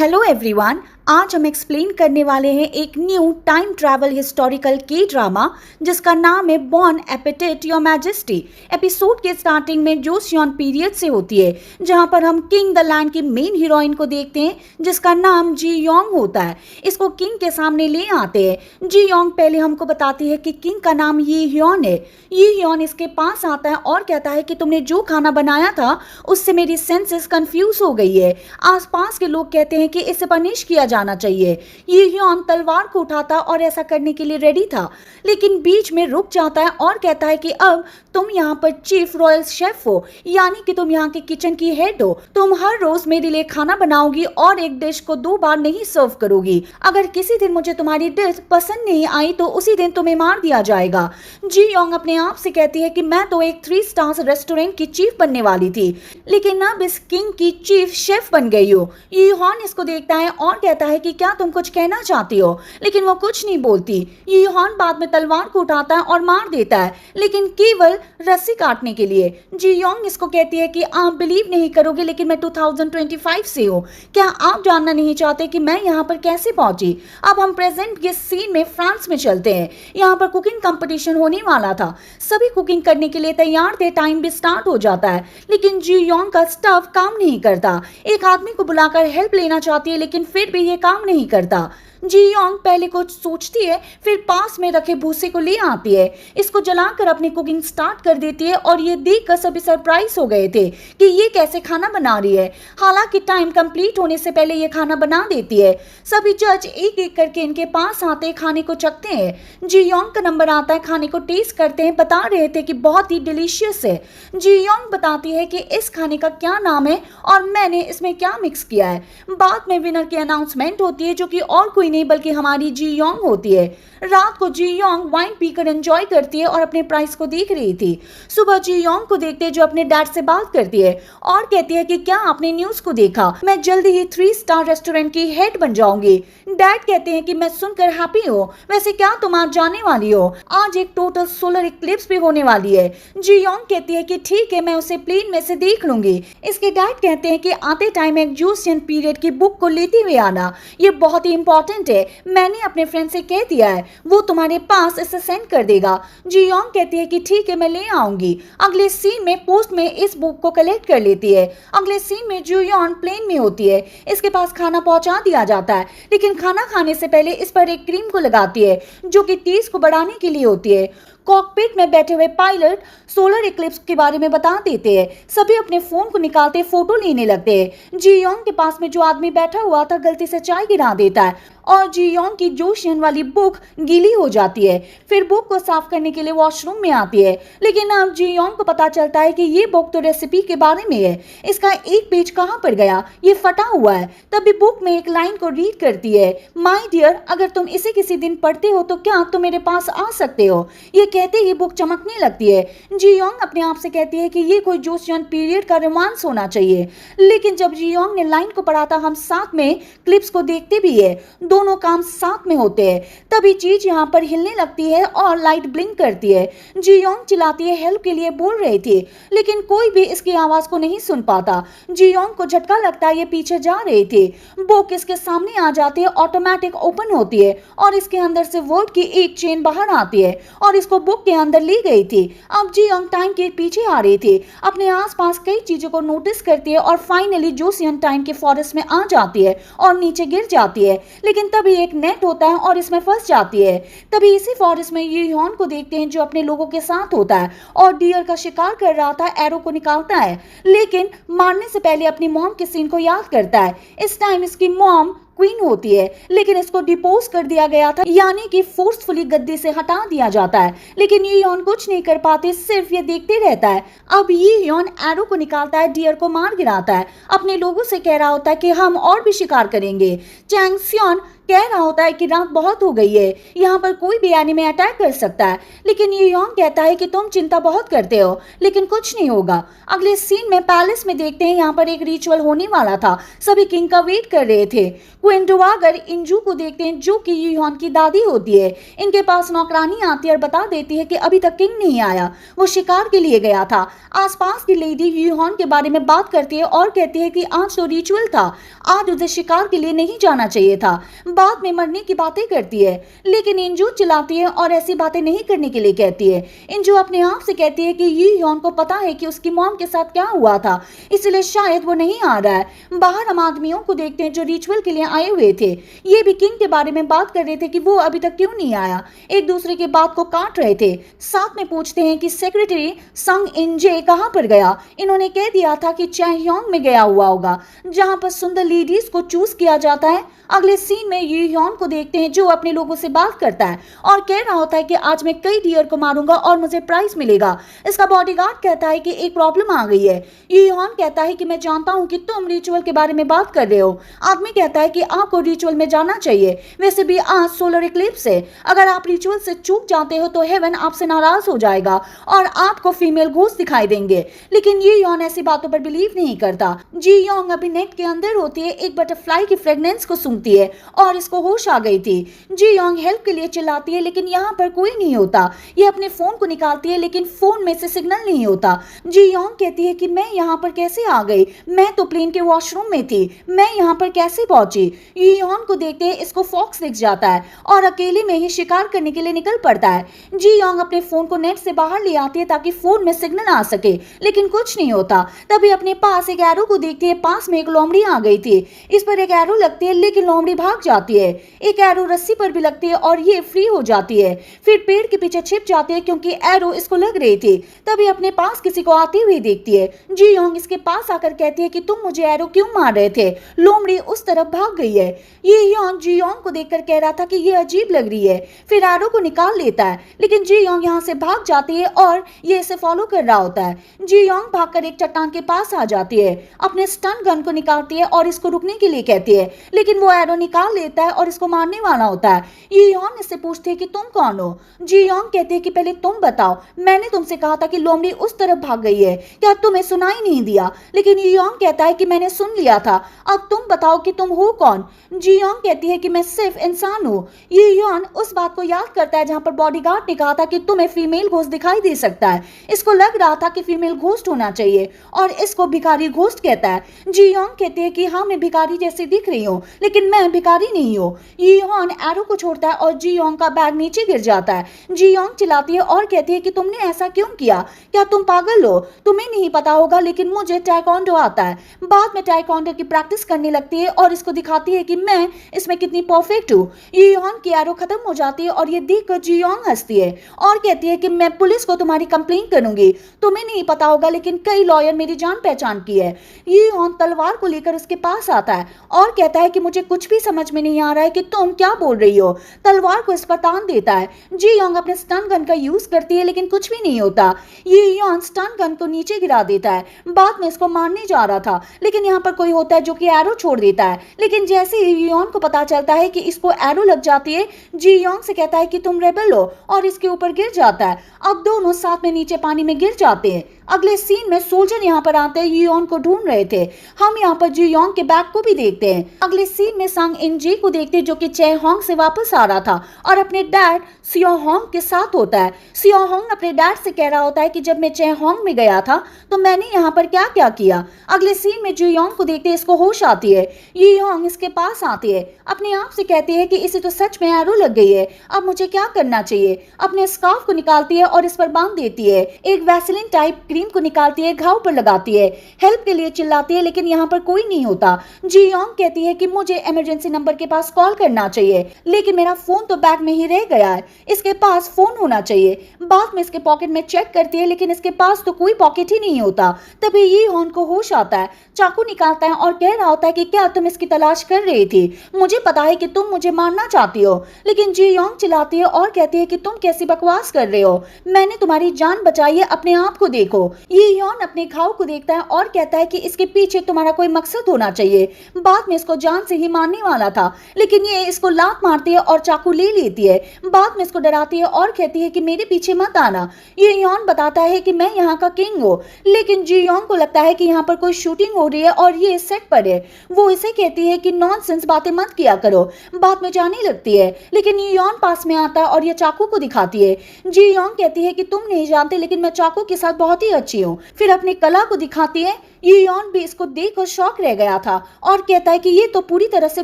Hello everyone, आज हम explain करने वाले हैं एक न्यू टाइम ट्रैवल हिस्टोरिकल के ड्रामा जिसका नाम है bon appetit your majesty. Episode के स्टार्टिंग में जोसियन पीरियड से होती है, जहां पर हम किंग द लैंड की मेन हीरोइन को देखते हैं जिसका नाम जी योंग होता है। इसको किंग के सामने ले आते हैं। जी योंग पहले हमको बताती है कि किंग का नाम ये ह्योन है। ये ह्योन इसके पास आता है और कहता है कि तुमने जो खाना बनाया था उससे मेरी सेंसेस कंफ्यूज हो गई है। आसपास के लोग कहते हैं कि इसे पनिश किया जाना चाहिए। ये ह्योन तलवार को उठाता और ऐसा करने के लिए रेडी था, लेकिन बीच में रुक जाता है और कहता है कि अब तुम यहाँ पर चीफ रॉयल शेफ हो, यानी कि तुम यहाँ के किचन की हेड हो। तुम हर रोज मेरे लिए खाना बनाओगी और एक डिश को 2 बार नहीं सर्व करोगी। अगर किसी दिन मुझे तुम्हारी डिश पसंद नहीं आई तो उसी दिन तुम्हें मार दिया जाएगा। जी योंग अपने आप से कहती है कि मैं तो एक 3 स्टार्स रेस्टोरेंट की चीफ बनने वाली थी, लेकिन अब इस किंग की चीफ शेफ बन गई हो। ये ह्योन इसको देखता है और कहता है कि क्या तुम कुछ कहना चाहती हो, लेकिन वो कुछ नहीं बोलती। ये ह्योन बाद में तलवार को उठाता है और मार देता है, लेकिन केवल रस्सी काटने के लिए। जी योंग इसको कहती है कि आप बिलीव नहीं करोगे, लेकिन मैं 2025 से हूँ। क्या आप जानना नहीं चाहते कि मैं यहाँ पर कैसे पहुंची? अब हम प्रेजेंट के सीन में फ्रांस में चलते हैं। यहाँ पर कुकिंग कंपटीशन होने वाला था। सभी कुकिंग करने के लिए तैयार थे। टाइम भी स्टार्ट हो जाता है, लेकिन जी योंग का स्टफ काम नहीं करता। एक आदमी को बुलाकर हेल्प लेना चाहती है, लेकिन फिर भी ये काम नहीं करता। जी योंग पहले कुछ सोचती है, फिर पास में रखे भूसे को ले आती है। इसको जलाकर अपनी कुकिंग स्टार्ट कर देती है और ये देखकर सभी सरप्राइज हो गए थे कि ये कैसे खाना बना रही है। हालांकि टाइम कंप्लीट होने से पहले ये खाना बना देती है। सभी जज एक एक करके इनके पास आते हैं, खाने को चखते हैं। जी योंग का नंबर आता है, खाने को टेस्ट करते हैं, बता रहे थे कि बहुत ही डिलीशियस है। जी योंग बताती है कि इस खाने का क्या नाम है और मैंने इसमें क्या मिक्स किया है। बाद में विनर की अनाउंसमेंट होती है, जो कि और कोई नहीं बल्कि हमारी जी योंग होती है। रात को जी योंग वाइन पीकर एंजॉय करती है और अपने प्राइस को देख रही थी। सुबह जी योंग को देखते जो अपने डैड से बात करती है और कहती है कि क्या आपने न्यूज को देखा, मैं जल्दी ही 3 स्टार रेस्टोरेंट की हेड बन जाऊंगी। डैड कहते हैं कि मैं सुनकर हैप्पी हूँ। वैसे क्या तुम आज जाने वाली हो? आज एक टोटल सोलर इक्लिप्स भी होने वाली है। जी योंग कहती है कि ठीक है, मैं उसे प्लेन में से देख लूंगी। इसके डैड कहते हैं कि आते टाइम एक जोसियन पीरियड की बुक को लेते हुए आना, ये बहुत ही इंपॉर्टेंट है। मैंने अपने फ्रेंड से कह दिया है, वो तुम्हारे पास इसे सेंड कर देगा। जी योंग कहती है कि ठीक है, मैं ले आऊंगी। अगले सीन में पोस्ट में इस बुक को कलेक्ट कर लेती है। अगले सीन में जी योंग प्लेन में होती है। इसके पास खाना पहुंचा दिया जाता है, लेकिन खाना खाने से पहले इस पर एक क्रीम को लगाती है जो कि तेज को बढ़ाने के लिए होती है। कॉकपिट में बैठे हुए पायलट सोलर इक्लिप्स के बारे में बता देते हैं। सभी अपने फोन को निकालते फोटो लेने लगते हैं। जी योंग के पास में जो आदमी बैठा हुआ था गलती से चाय गिरा देता है और जी योंग की जोशियन वाली बुक गीली हो जाती है। फिर बुक को साफ करने के लिए वॉशरूम में आती है, लेकिन अब जी योंग को पता चलता है कि ये बुक तो रेसिपी के बारे में है। इसका एक पेज कहाँ पर गया, ये फटा हुआ है। तभी बुक में एक लाइन को रीड करती है, माय डियर, अगर तुम इसे किसी दिन पढ़ते हो तो क्या तुम मेरे पास आ सकते हो? ये कहते ही बुक चमकने लगती है। जी योंग अपने आप से कहती है कि ये कोई जोसियन पीरियड का रोमांस होना चाहिए, लेकिन जब जी योंग ने लाइन को पढ़ा था हम साथ में क्लिप्स को देखते भी है, दोनों काम साथ में होते हैं। तभी चीज यहाँ पर हिलने लगती है और लाइट ब्लिंक करती है। जी योंग चिल्लाती है, हेल्प के लिए बोल रही थी, लेकिन कोई भी इसकी आवाज को नहीं सुन पाता। जी योंग को झटका लगता है, ये पीछे जा रही थी। बुक इसके सामने आ जाती है, ऑटोमेटिक ओपन होती है और इसके अंदर से वर्ड की एक चेन बाहर आती है और इसको बुक के अंदर ली गई थी। अब जी योंग टाइम के पीछे आ रही थी, अपने आसपास कई चीजों को नोटिस करती है और फाइनली जोसियन टाइम के फॉरेस्ट में आ जाती है और नीचे गिर जाती है। लेकिन तभी एक नेट होता है और इसमें फंस जाती है। तभी इसी फॉरेस्ट में ये ह्योन को देखते हैं जो अपने लोगों के साथ होता है और डियर का शिकार कर रहा था। एरो को निकालता है, लेकिन मारने से पहले अपनी मॉम के सीन को याद करता है। इस टाइम इसकी मॉम क्वीन होती है, लेकिन इसको डिपोज कर दिया गया था, यानी कि फोर्सफुली गद्दी से हटा दिया जाता है। लेकिन ये ह्योन कुछ नहीं कर पाते, सिर्फ ये देखते रहता है। अब ये ह्योन एरो को निकालता है, डियर को मार गिराता है, अपने लोगों से कह रहा होता है कि हम और भी शिकार करेंगे। चैंग स्योन कह रहा होता है कि रात बहुत हो गई है, यहाँ पर कोई भी एनिमे अटैक कर सकता है। लेकिन ये योंग कहता है कि तुम चिंता बहुत करते हो, लेकिन कुछ नहीं होगा। अगले सीन में पैलेस में देखते हैं यहाँ पर एक रिचुअल होने वाला था, सभी किंग का वेट कर रहे थे। क्वीन डुवागर इंजू को देखते हैं जो कि यूहॉन की दादी होती है। इनके पास नौकरानी आती है और बता देती है कि अभी तक किंग नहीं आया, वो शिकार के लिए गया था। आसपास की लेडी यूहॉन के बारे में बात करती है और कहती है कि आज तो रिचुअल था, आज उसे शिकार के लिए नहीं जाना चाहिए था। बाद में मरने की बातें करती है, लेकिन इंजू चिल्लाती है और ऐसी बातें नहीं करने के लिए कहती है। इंजू अपने आप से कहती है कि यूहॉन को पता है कि उसकी मॉम के साथ क्या हुआ था, इसलिए शायद वो नहीं आ रहा है। बाहर हम आदमियों को देखते हैं जो रिचुअल के लिए आए हुए थे। ये भी किंग के बारे में बात कर रहे थे कि वो अभी तक क्यों नहीं आया, एक दूसरे की बात को काट रहे थे। साथ में पूछते हैं कि सेक्रेटरी संग इंजे कहां पर गया। इन्होंने कह दिया था कि चैहयोंग में गया हुआ होगा, जहां पर सुंदर लेडीज को चूज किया जाता है। अगले सीन में यूहॉन को देखते हैं जो अपने लोगों से बात करता है और कह रहा होता है कि आज मैं कई डियर को मारूंगा और मुझे प्राइज मिलेगा। इसका बॉडीगार्ड कहता है कि एक प्रॉब्लम आ गई है। यूहॉन कहता है कि मैं जानता हूं कि तुम रिचुअल के बारे में बात कर रहे हो। आदमी कहता है कि आपको रिचुअल में जाना चाहिए, वैसे भी आज सोलर इक्लिप्स है, अगर आप रिचुअल से चूक जाते हो तो हेवन आपसे नाराज हो जाएगा और आपको फीमेल घोस्ट दिखाई देंगे। लेकिन यूहॉन ऐसी बातों पर बिलीव नहीं करता। जी योंग अभी नेट के अंदर होती है, एक बटरफ्लाई की फ्रेग्रेंस को सूंघती है और इसको होश आ गई थी। जी योंग हेल्प के लिए चिल्लाती है, लेकिन यहाँ पर कोई नहीं होता। ये अपने फोन को निकालती है, लेकिन फोन में से सिग्नल नहीं होता। जी योंग कहती है कि मैं यहाँ पर कैसे आ गई, मैं तो प्लेन के वॉशरूम में थी, मैं यहाँ पर कैसे पहुंची। यूहॉन को देखते हैं इसको फॉक्स दिख जाता है और अकेले में ही शिकार करने के लिए निकल पड़ता है। जी योंग अपने फोन को नेट से बाहर ले आती है ताकि फोन में सिग्नल आ सके, लेकिन कुछ नहीं होता। तभी अपने पास एक एरो को देखती है, पास में एक लोमड़ी आ गई थी। इस पर एक एरो लगती है, लेकिन लोमड़ी भाग जाती है। एक एरो रस्सी पर भी लगती है और ये फ्री हो जाती है। फिर पेड़ के पीछे छिप जाती है क्योंकि एरो इसको लग रही थी। तभी अपने पास किसी को आती हुई देखती है। जी योंग इसके पास आकर कहती है कि तुम मुझे एरो क्यों मार रहे थे, लोमड़ी उस तरफ भाग गई है। ये योंग जी योंग को देखकर कह रहा था कि ये अजीब लग रही है। फिर एरो को निकाल लेता है, लेकिन जी योंग यहाँ से भाग जाती है और ये इसे फॉलो कर रहा होता है। जी योंग भागकर एक चट्टान के पास आ जाती है, अपने स्टन गन को निकालती है और इसको रुकने के लिए कहती है, लेकिन वो एरो निकाल लेता है और इसको मारने वाला होता है। ये योंग इससे पूछती है कि तुम कौन हो। जी योंग कहती है कि पहले तुम बताओ, मैंने तुमसे कहा था कि लोमड़ी उस तरफ भाग गई है, क्या तुम्हें सुनाई नहीं दिया। लेकिन ये योंग कहता है कि मैंने सुन लिया था, अब तुम बताओ कि तुम हो कौन। जी योंग कहती है कि मैं सिर्फ इंसान हूँ। ये योंग उस बात को याद करता है जहां पर बॉडीगार्ड ने कहा था कि तुम्हें फीमेल घोस्ट दिखाई दे सकता है। इसको लग रहा था कि फीमेल घोस्ट होना चाहिए और इसको भिखारी घोस्ट कहता है। जी योंग कहती है कि हाँ मैं भिखारी जैसी दिख रही हूँ, लेकिन मैं भिखारी नहीं हूँ। ये योंग एरो को छोड़ता है और जी योंग का बैग नीचे गिर जाता है। जी योंग चिल्लाती है और कहती है कि तुमने ऐसा क्यों किया, क्या तुम पागल हो, तुम्हें नहीं पता होगा, लेकिन मुझे टाइकोंडो आता है। बाद में टाइकोंडो की प्रैक्टिस करने लगती है और इसको दिखाती है कि मैं इसमें कितनी परफेक्ट हूँ। ये योंग की एरो खत्म हो जाती है और ये देखकर जी योंग हंसती है और कहती है कि मैं पुलिस को तुम्हारी कंप्लेंट करूंगी, तुम्हें नहीं पता होगा लेकिन कई लॉयर मेरी जान पहचान की है। ये योंग तलवार को लेकर उसके पास आता है और कहता है कि मुझे कुछ भी समझ में नहीं आ रहा है कि तुम क्या बोल रही हो। तलवार को इस पर तान देता है। जी योंग अपने स्टन गन का यूज करती है, लेकिन कुछ भी नहीं होता। ये योंग स्टन गन को नीचे गिरा देता है। बाद में इसको मारने जा रहा था, लेकिन यहाँ पर कोई होता है जो कि एरो छोड़ देता है। लेकिन जैसे ही योंग को पता चलता है कि इसको एरो लग जाती है, जी योंग से कहता है कि तुम रेबल हो और इसके ऊपर गिर जाता है। अब दोनों साथ में नीचे पानी में गिर जाते हैं। अगले सीन में सोल्जर यहाँ पर आते हैं, योंग को ढूंढ रहे थे। हम यहाँ पर जी योंग के बैग को भी देखते हैं। अगले सीन में संग इंजी को देखते हैं जो कि चैहयोंग से वापस आ रहा था और अपने डैड सियोहोंग के साथ होता है। सियोहोंग अपने डैड से कह रहा होता है कि जब मैं चैहयोंग में गया था तो मैंने यहाँ पर क्या क्या किया। अगले सीन में जी योंग को देखते इसको होश आती है। ये योंग इसके पास आती है, अपने आप से कहती है कि इसे तो सच में एरो लग गई है, अब मुझे क्या करना चाहिए। अपने स्कार्फ को निकालती है और इस पर बांध देती है। एक वैसलीन टाइप क्रीम को निकालती है, घाव पर लगाती है, हेल्प के लिए चिल्लाती है, लेकिन यहाँ पर कोई नहीं होता। जी योंग कहती है कि मुझे इमरजेंसी नंबर के पास कॉल करना चाहिए, लेकिन मेरा फोन तो बैग में ही रह गया है, इसके पास फोन होना चाहिए। बाद में इसके पॉकेट में चेक करती है, लेकिन इसके पास तो कोई पॉकेट ही नहीं होता। तभी ये योंग को होश आता है, चाकू निकालता है और कह रहा होता है कि क्या तुम इसकी तलाश कर रही थी, मुझे पता है कि तुम मुझे मारना चाहती हो। लेकिन जी योंग चिल्लाती है और कहती है कि तुम कैसी बकवास कर रहे हो, मैंने तुम्हारी जान बचाई है, अपने आप को देखो। ये योंग अपने घाव को देखता है और कहता है कि इसके पीछे तुम्हारा कोई मकसद होना चाहिए। बाद में इसको जान से ही मारने वाला था, लेकिन ये इसको लात मारती है और चाकू ले लेती है। बाद में इसको डराती है और कहती है कि मेरे पीछे मत आना। ये यॉन बताता है कि मैं यहाँ का किंग हूँ, लेकिन जी यॉन्ग को लगता है कि यहाँ पर कोई शूटिंग हो रही है और ये सेट पर है। वो इसे कहती है कि नॉनसेंस बातें मत किया करो। बाद में जाने लगती है, लेकिन ये यॉन पास में आता है और ये चाकू को दिखाती है। जी यॉन्ग कहती है कि तुम नहीं जानते, लेकिन मैं चाकू के साथ बहुत ही अच्छी हूँ। फिर अपनी कला को दिखाती है। ये यॉन भी इसको देखकर शॉक रह गया था और कहता है कि ये तो पूरी तरह से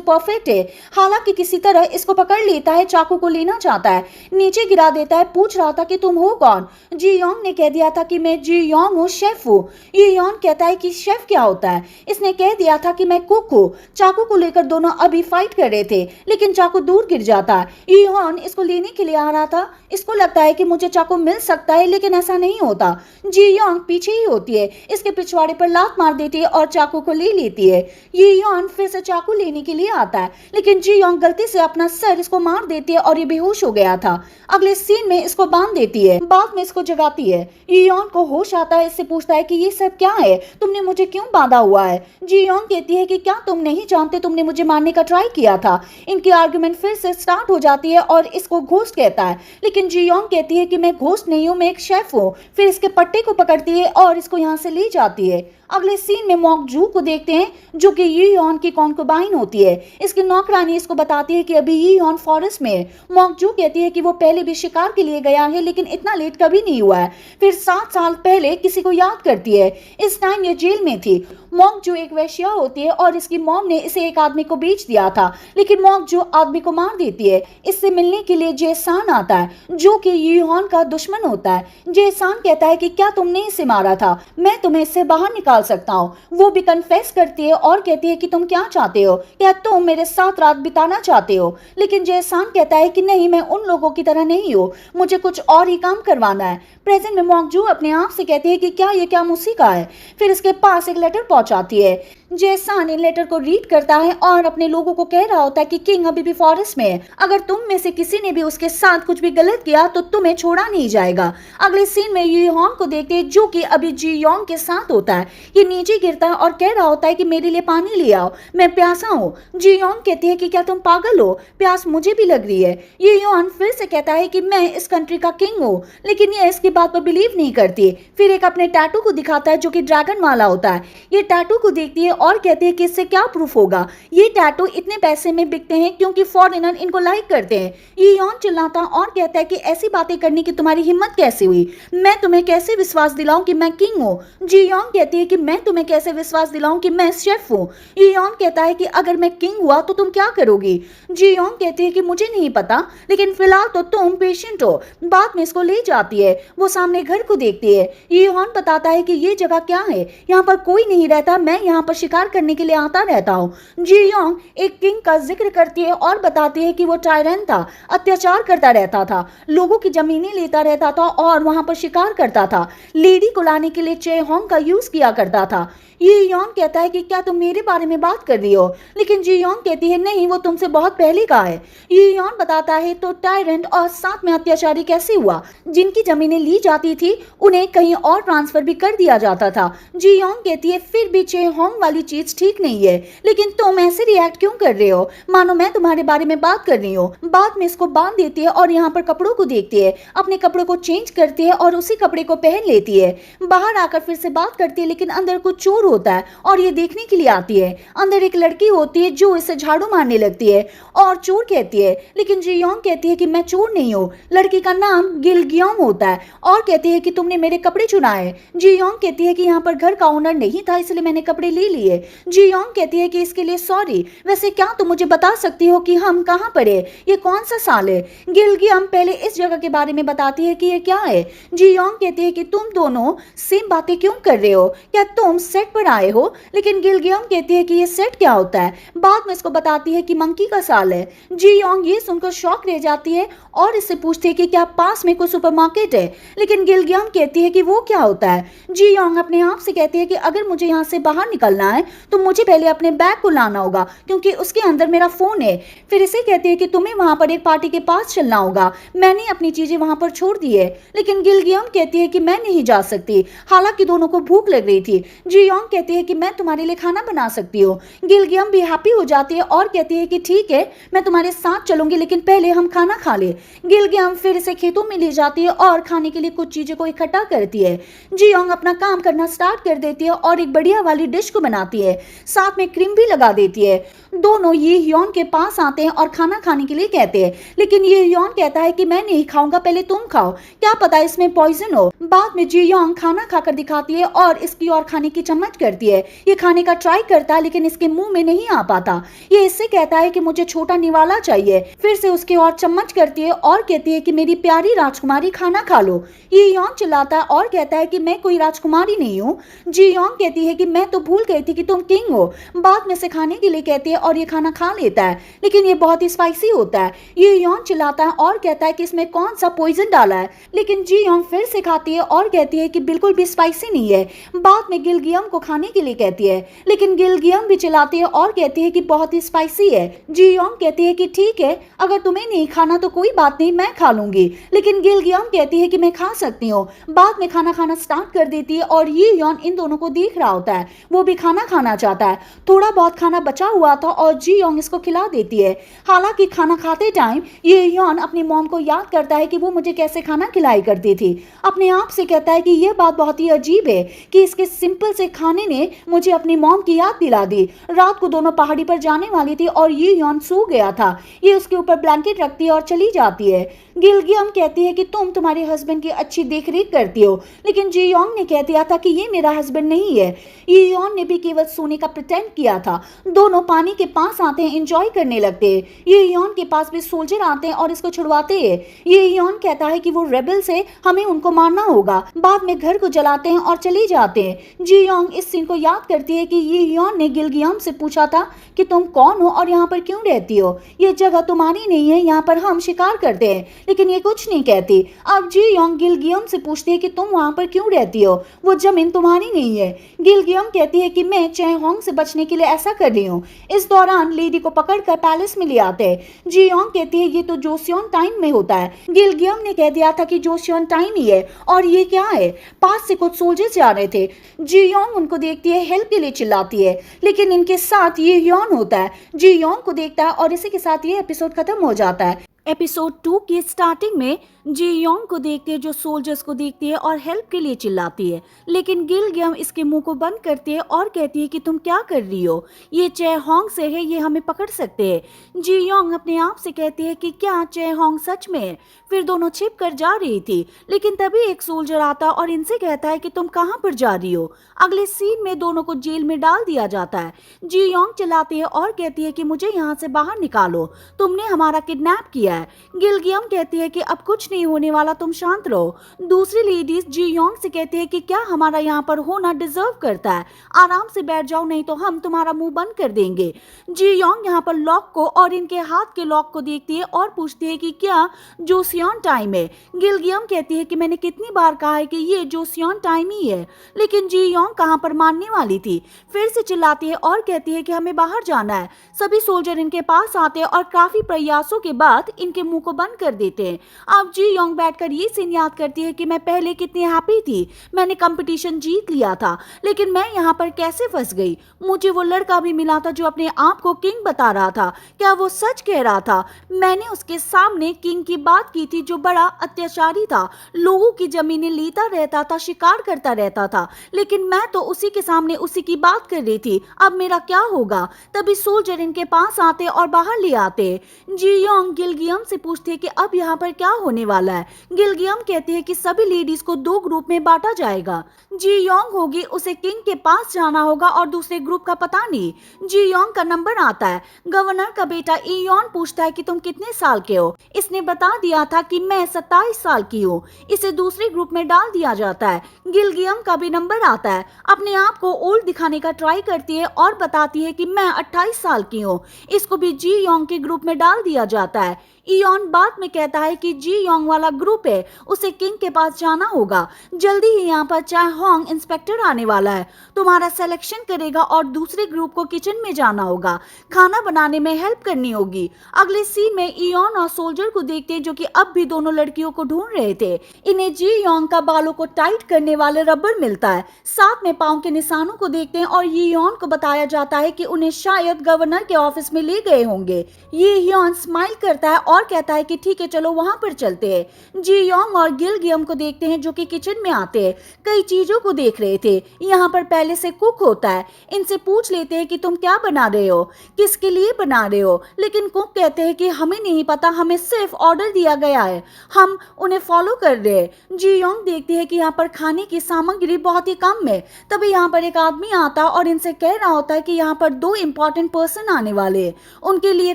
परफेक्ट है। हालांकि किसी तरह इसको पकड़ लेता है, चाकू को लेना चाहता है, नीचे गिरा देता है। पूछ रहा था कि तुम हो कौन। जी यॉन्ग ने कह दिया था कि मैं जी यॉन्ग हूँ, शेफ हूँ। ये यॉन कहता है कि शेफ क्या होता है। इसने कह दिया था कि मैं कुक हूँ। चाकू को लेकर दोनों अभी फाइट कर रहे थे, लेकिन चाकू दूर गिर जाता है। ये यॉन इसको लेने के लिए आ रहा था। इसको लगता है कि मुझे चाकू मिल सकता है, लेकिन ऐसा नहीं होता। जी यॉन्ग पीछे ही होती है, इसके पिछवाड़े पर लात मार देती है और चाकू को ले लेती है। ये यॉन फिर से चाकू लेने के लिए आता है, लेकिन जी यॉन्ग गलती से अपना सर इसको मार देती है और ये बेहोश हो गया था। अगले सीन में इसको बांध देती है, बाद में इसको जगाती है। ये यॉन को होश आता है, इससे पूछता है कि ये सब क्या है, तुमने मुझे क्यों बांधा हुआ है। जी यॉन्ग कहती है कि क्या तुम नहीं जानते, तुमने मुझे मारने का ट्राई किया था। इनकी आर्गुमेंट फिर से स्टार्ट हो जाती है और इसको घोस्ट कहता है, लेकिन जी यॉन्ग कहती है कि मैं घोस्ट नहीं हूँ, मैं एक शेफ हूँ। फिर इसके पट्टे को पकड़ती है और इसको यहाँ से ले जाती है। अगले सीन में मॉक जू को देखते हैं, जो कि यी यॉन की कॉन्कुबाइन होती है। इसकी नौकरानी इसको बताती है कि अभी यी यॉन फॉरेस्ट में है। मॉक जू कहती है कि वो पहले भी शिकार के लिए गया है, लेकिन इतना लेट कभी नहीं हुआ है। फिर 7 साल पहले किसी को याद करती है। इस टाइम ये जेल में थी। मॉक जू एक वेश्या होती है और इसकी मॉम ने इसे एक आदमी को बेच दिया था, लेकिन मॉक जू आदमी को मार देती है। इससे मिलने के लिए जेसान आता है, जो कि यी यॉन का दुश्मन होता है। जेसान कहता है कि क्या तुमने इसे मारा था, मैं तुम्हें इससे बाहर निकाल सकता हूँ। वो भी कन्फेस करती है और कहती है कि तुम क्या चाहते हो, क्या तुम मेरे साथ रात बिताना चाहते हो। लेकिन जेसान कहता है कि नहीं, मैं उन लोगों की तरह नहीं हूँ, मुझे कुछ और ही काम करवाना है। प्रेजेंट में मॉक जू अपने आप से कहती है कि क्या ये क्या उसी का है। फिर इसके पास एक लेटर पहुंचाती है। जेसान इन लेटर को रीड करता है और अपने लोगों को कह रहा होता है कि किंग अभी भी फॉरेस्ट में है। अगर तुम में से किसी ने भी उसके साथ कुछ भी गलत किया तो तुम्हें छोड़ा नहीं जाएगा। अगले सीन में यी यॉन को देखते हैं, जो कि अभी जी यॉन्ग के साथ होता है। ये नीचे गिरता है और कह रहा होता है कि मेरे लिए पानी ले आओ, मैं प्यासा हूँ। जी यॉन्ग कहती है कि क्या तुम पागल हो, प्यास मुझे भी लग रही है। ये यॉन फिर से कहता है कि मैं इस कंट्री का किंग हूँ, लेकिन ये इसकी बात पर बिलीव नहीं करती। फिर एक अपने टैटू को दिखाता है, जो कि ड्रैगन वाला होता है। ये टैटू को देखती है और कहती है कि इससे क्या प्रूफ होगा। ये टैटू इतने पैसे में बिकते हैं क्योंकि फॉरेनर इनको लाइक करते हैं। ये यॉन चिल्लाता और कहता है कि ऐसी बातें करने की तुम्हारी हिम्मत कैसे हुई, मैं तुम्हें कैसे विश्वास दिलाऊं कि मैं किंग हूँ। जी यॉन कहती है कि मैं तुम्हें कैसे विश्वास दिलाऊं कि मैं शेफ हूँ। ये यॉन कहता है कि अगर मैं किंग हुआ तो तुम क्या करोगी। जी यॉन कहती है कि मुझे नहीं पता, लेकिन फिलहाल तो तुम पेशेंट हो। बाद में इसको ले जाती है। वो सामने घर को देखती है। ये यॉन बताता है कि ये जगह क्या है, यहाँ पर कोई नहीं रहता, मैं यहाँ पर शिकार करने के लिए आता रहता हूँ। जी यॉन्ग एक किंग का जिक्र करती है और बताती है कि वो टायरन था, अत्याचार करता रहता था, लोगों की जमीनें लेता रहता था और वहां पर शिकार करता था। लेडी को लाने के लिए चेहोंग का यूज किया करता था। ये यॉन्ग कहता है कि क्या तुम मेरे बारे में बात कर रही हो, लेकिन जी यॉन्ग कहती है नहीं, वो तुमसे बहुत पहले का है। ये यॉन्ग बताता है तो टायरेंट और साथ में अत्याचारी कैसे हुआ। जिनकी जमीनें ली जाती थी उन्हें कहीं और ट्रांसफर भी कर दिया जाता था। जी यॉन्ग कहती है फिर भी चेहोंग वाली चीज ठीक नहीं है, लेकिन तुम ऐसे रिएक्ट क्यों कर रहे हो, मानो मैं तुम्हारे बारे में बात कर रही हूँ। बाद में इसको बांध देती है और यहाँ पर कपड़ों को देखती है, अपने कपड़ों को चेंज करती है और उसी कपड़े को पहन लेती है। बाहर आकर फिर से बात करती है, लेकिन अंदर कुछ चोर होता है और ये देखने के लिए आती है। अंदर एक लड़की होती है जो इसे झाड़ू मारने लगती है और चोर कहती है, लेकिन जी यॉन्ग कहती है कि मैं चोर नहीं हूँ। लड़की का नाम गिलगियोंग होता है और कहती है कि तुमने मेरे कपड़े चुराए। जी यॉन्ग कहती है कि यहाँ पर घर का ओनर नहीं था, इसलिए मैंने कपड़े ले लिए। जी यॉन्ग कहती है कि इसके लिए सॉरी। वैसे क्या तुम मुझे बता सकती हो कि हम कहाँ पर है, ये कौन सा साल है। गिलगियोंग पहले इस जगह के बारे में बताती है कि ये क्या है। जी यॉन्ग कहती है कि तुम दोनों सेम बातें क्यों कर रहे हो, क्या तुम सेट पर आए हो। लेकिन गिलगियोंग कहती है कि ये सेट क्या होता है। बाद में इसको बताती है कि मंकी का साल है। जी यॉन्ग ये सुनकर शॉक रह जाती है और इससे पूछती है कि क्या पास में कोई सुपरमार्केट है, लेकिन गिलगियोंग कहती है कि वो क्या होता है। जी यॉन्ग अपने आप से कहती है कि अगर मुझे यहाँ से बाहर निकलना है तो मुझे पहले अपने बैग को लाना होगा, क्योंकि उसके अंदर मेरा फोन है। फिर इसे कहती है कि तुम्हें वहां पर एक पार्टी के पास चलना होगा, मैंने अपनी चीजें वहां पर छोड़ दी है। लेकिन गिलगियोंग कहती है कि मैं नहीं जा सकती, हालांकि दोनों को भूख लग रही थी। जी यॉन्ग कहती है कि मैं तुम्हारे लिए खाना बना सकती हूँ। गिलगियम भी हैप्पी हो जाती है और कहती है कि ठीक है, मैं तुम्हारे साथ चलूंगी, लेकिन पहले हम खाना खा ले। गिलगियम फिर से खेतों में ले जाती है और खाने के लिए कुछ चीजें को इकट्ठा करती है। जियोंग अपना काम करना स्टार्ट कर देती है और एक बढ़िया वाली डिश को बनाती है, साथ में क्रीम भी लगा देती है। दोनों ये ह्योन के पास आते हैं और खाना खाने के लिए कहते हैं, लेकिन ये ह्योन कहता है कि मैं नहीं खाऊंगा, पहले तुम खाओ, क्या पता इसमें पॉइजन हो। बाद में जियोंग खाना खाकर दिखाती है और इसकी और खाने की चम्मच करती है। ये खाने का ट्राई करता है लेकिन इसके मुंह में नहीं आ पाता। ये इससे कहता है कि मुझे छोटा निवाला चाहिए। फिर से उसकी और चम्मच करती है और कहती है कि मेरी प्यारी राजकुमारी खाना खा लो। ये ह्योन चिल्लाता है और कहता है कि मैं कोई राजकुमारी नहीं हूँ। जियोंग कहती है कि मैं तो भूल गई थी कि तुम किंग हो। बाद में से खाने के लिए कहती है और ये खाना खा लेता है, लेकिन ये बहुत ही स्पाइसी होता है। ये ह्योन चिल्लाता है और कहता है कि इसमें कौन सा पॉइजन डाला है, लेकिन जियोंग फिर से खाती है और कहती है कि बिल्कुल भी स्पाइसी नहीं है। बाद में गिलगियम को खाने के लिए कहती है, लेकिन गिलगियम भी चिल्लाती है और कहती है कि बहुत ही स्पाइसी है। जियोंग कहती है कि ठीक है, अगर तुम्हें नहीं खाना तो कोई बात नहीं, मैं खा लूंगी, लेकिन गिलगियम कहती है कि मैं खा सकती हूँ। बाद में खाना खाना स्टार्ट कर देती है और ये ह्योन इन दोनों को देख रहा होता है। वो भी खाना खाना चाहता है। थोड़ा बहुत खाना बचा हुआ था और जियोंग इसको खिला देती है। हालांकि खाना खाते टाइम ये ह्योन अपनी मॉम को याद करता है कि वो मुझे कैसे खाना खिलाई करती थी। अपने आप से कहता है कि यह बात बहुत ही अजीब है कि इसके सिंपल से खाने ने मुझे अपनी मॉम की याद दिला दी। रात को दोनों पहाड़ी पर जाने वाली थी और ये ह्योन सो गया था। ये उसके ऊपर ब्लैंकेट रखती है और चली जाती है। गिलगियम कहती है कि तुम तुम्हारे हस्बैंड की अच्छी देखरेख करती हो, लेकिन जियोंग ने कह दिया था कि ये मेरा हस्बैंड नहीं है। ये ह्योन ने भी केवल सोने का प्रिटेंड किया था। दोनों पानी के पास आते हैं, एंजॉय करने लगते हैं। ये ह्योन के पास भी सोल्जर आते हैं और इसको छुड़वाते हैं। ये ह्योन कहता है कि वो रेबल्स है, हमें उनको मारना होगा। बाद में घर को जलाते हैं और चले जाते हैं। जियोंग इस सीन को याद करती है कि ये ह्योन ने गिलगियम से पूछा था कि तुम कौन हो और यहाँ पर क्यों रहती हो, ये जगह तुम्हारी नहीं है, यहाँ पर हम शिकार करते हैं, लेकिन ये कुछ नहीं कहती। अब जियोंग गिलगियम से पूछती है कि तुम वहाँ पर क्यों रहती हो, वो जमीन तुम्हारी नहीं है। गिलगियम कहती है कि मैं चेहोंग से बचने के लिए ऐसा कर रही हूँ। इस दौरान लेडी को पकड़कर पैलेस में ले आते हैं। जियोंग कहती है ये तो जोसियोन टाइम में होता है। गिलगियम ने कह दिया था कि जोसियोन टाइम ही है, और ये क्या है? पास से कुछ सोल्जर्स जा रहे थे। जियोंग उनको देखती है, हेल्प के लिए चिल्लाती है, लेकिन इनके साथ ये ह्योन होता है। जियोंग को देखता है और इसी के साथ ये एपिसोड खत्म हो जाता है। एपिसोड 2 की स्टार्टिंग में जियोंग को देखती है जो सोल्जर्स को देखती है और हेल्प के लिए चिल्लाती है, लेकिन गिलगियम इसके मुंह को बंद करती है और कहती है कि तुम क्या कर रही हो, ये चेहोंग से है, ये हमें पकड़ सकते हैं। जियोंग अपने आप से कहती है कि क्या चेहोंग सच में है। फिर दोनों छिप कर जा रही थी, लेकिन तभी एक सोल्जर आता और इनसे कहता है कि तुम कहाँ पर जा रही हो। अगले सीन में दोनों को जेल में डाल दिया जाता है। जियोंग चिल्लाती है और कहती है कि मुझे यहाँ से बाहर निकालो, तुमने हमारा किडनैप किया है। गिलगियम कहती है कि अब कुछ नहीं होने वाला, तुम शांत रहो। दूसरी लेडीज जियोंग से कहती है कि क्या हमारा यहाँ पर होना डिजर्व करता है, आराम से बैठ जाओ, नहीं तो हम तुम्हारा मुंह बंद कर देंगे। जियोंग यहाँ पर लॉक को और इनके हाथ के लॉक को देखती है और पूछती है कि क्या जोसियोन टाइम है। गिलगियम कहती है कि मैंने कितनी बार कहा है कि ये जोसियोन टाइम ही है, लेकिन जियोंग कहाँ पर मानने वाली थी। फिर से चिल्लाती है और कहती है कि हमें बाहर जाना है। सभी सोल्जर इनके पास आते हैं और काफी प्रयासों के बाद इनके मुंह को बंद कर देते हैं। अब जियोंग बैठकर ये सीन याद करती है कि मैं पहले कितनी हैप्पी थी, मैंने कंपटीशन जीत लिया था, लेकिन मैं यहाँ पर कैसे फंस गई। मुझे वो लड़का भी मिला था जो अपने आप को किंग बता रहा था, क्या वो सच कह रहा था? मैंने उसके सामने किंग की बात की थी जो बड़ा अत्याचारी था, लोगों की जमीनें लेता रहता था, शिकार करता रहता था, लेकिन मैं तो उसी के सामने उसी की बात कर रही थी। अब मेरा क्या होगा? तभी सोल्जर इनके पास आते और बाहर ले आते। जियोंग गिलगियम से पूछती है कि अब यहाँ पर क्या होने वाला है। गिलगियम कहती है कि सभी लेडीज को 2 ग्रुप में बांटा जाएगा। जियोंग होगी उसे किंग के पास जाना होगा और दूसरे ग्रुप का पता नहीं। जियोंग का नंबर आता है। गवर्नर का बेटा इयोन पूछता है कि तुम कितने साल के हो। इसने बता दिया था कि मैं 27 साल की हूँ। इसे दूसरे ग्रुप में डाल दिया जाता है। गिलगियम का भी नंबर आता है। अपने आप को ओल्ड दिखाने का ट्राई करती है और बताती है कि मैं 28 साल की हूँ। इसको भी जियोंग के ग्रुप में डाल दिया जाता है। इयॉन बाद में कहता है कि जी योंग वाला ग्रुप है, उसे किंग के पास जाना होगा। जल्दी ही यहाँ पर चाय होंग इंस्पेक्टर आने वाला है, तुम्हारा सिलेक्शन करेगा और दूसरे ग्रुप को किचन में जाना होगा, खाना बनाने में हेल्प करनी होगी। अगले सीन में इयॉन और सोल्जर को देखते हैं जो कि अब भी दोनों लड़कियों को ढूंढ रहे थे। इन्हें जी योंग का बालों को टाइट करने वाले रबर मिलता है, साथ में पाँव के निशानों को देखते हैं और इयॉन को बताया जाता है कि उन्हें शायद गवर्नर के ऑफिस में ले गए होंगे। ये इयॉन स्माइल करता है और कहता है कि ठीक है चलो वहां पर चलते हैं। जी योंग और गिलगियम को देखते हैं जो कि किचन में आते हैं, कई चीजों को देख रहे थे। यहाँ पर पहले से कुक होता है, इनसे पूछ लेते हैं कि तुम क्या बना रहे हो, किसके लिए बना रहे हो, लेकिन कुक कहते हैं कि हमें नहीं पता, हमें सिर्फ ऑर्डर दिया गया है, हम उन्हें फॉलो कर रहे हैं। जी योंग देखती है कि यहाँ पर खाने की सामग्री बहुत ही कम है। तभी यहाँ पर एक आदमी आता और इनसे कह रहा होता है कि यहाँ पर 2 इम्पोर्टेंट पर्सन आने वाले हैं, उनके लिए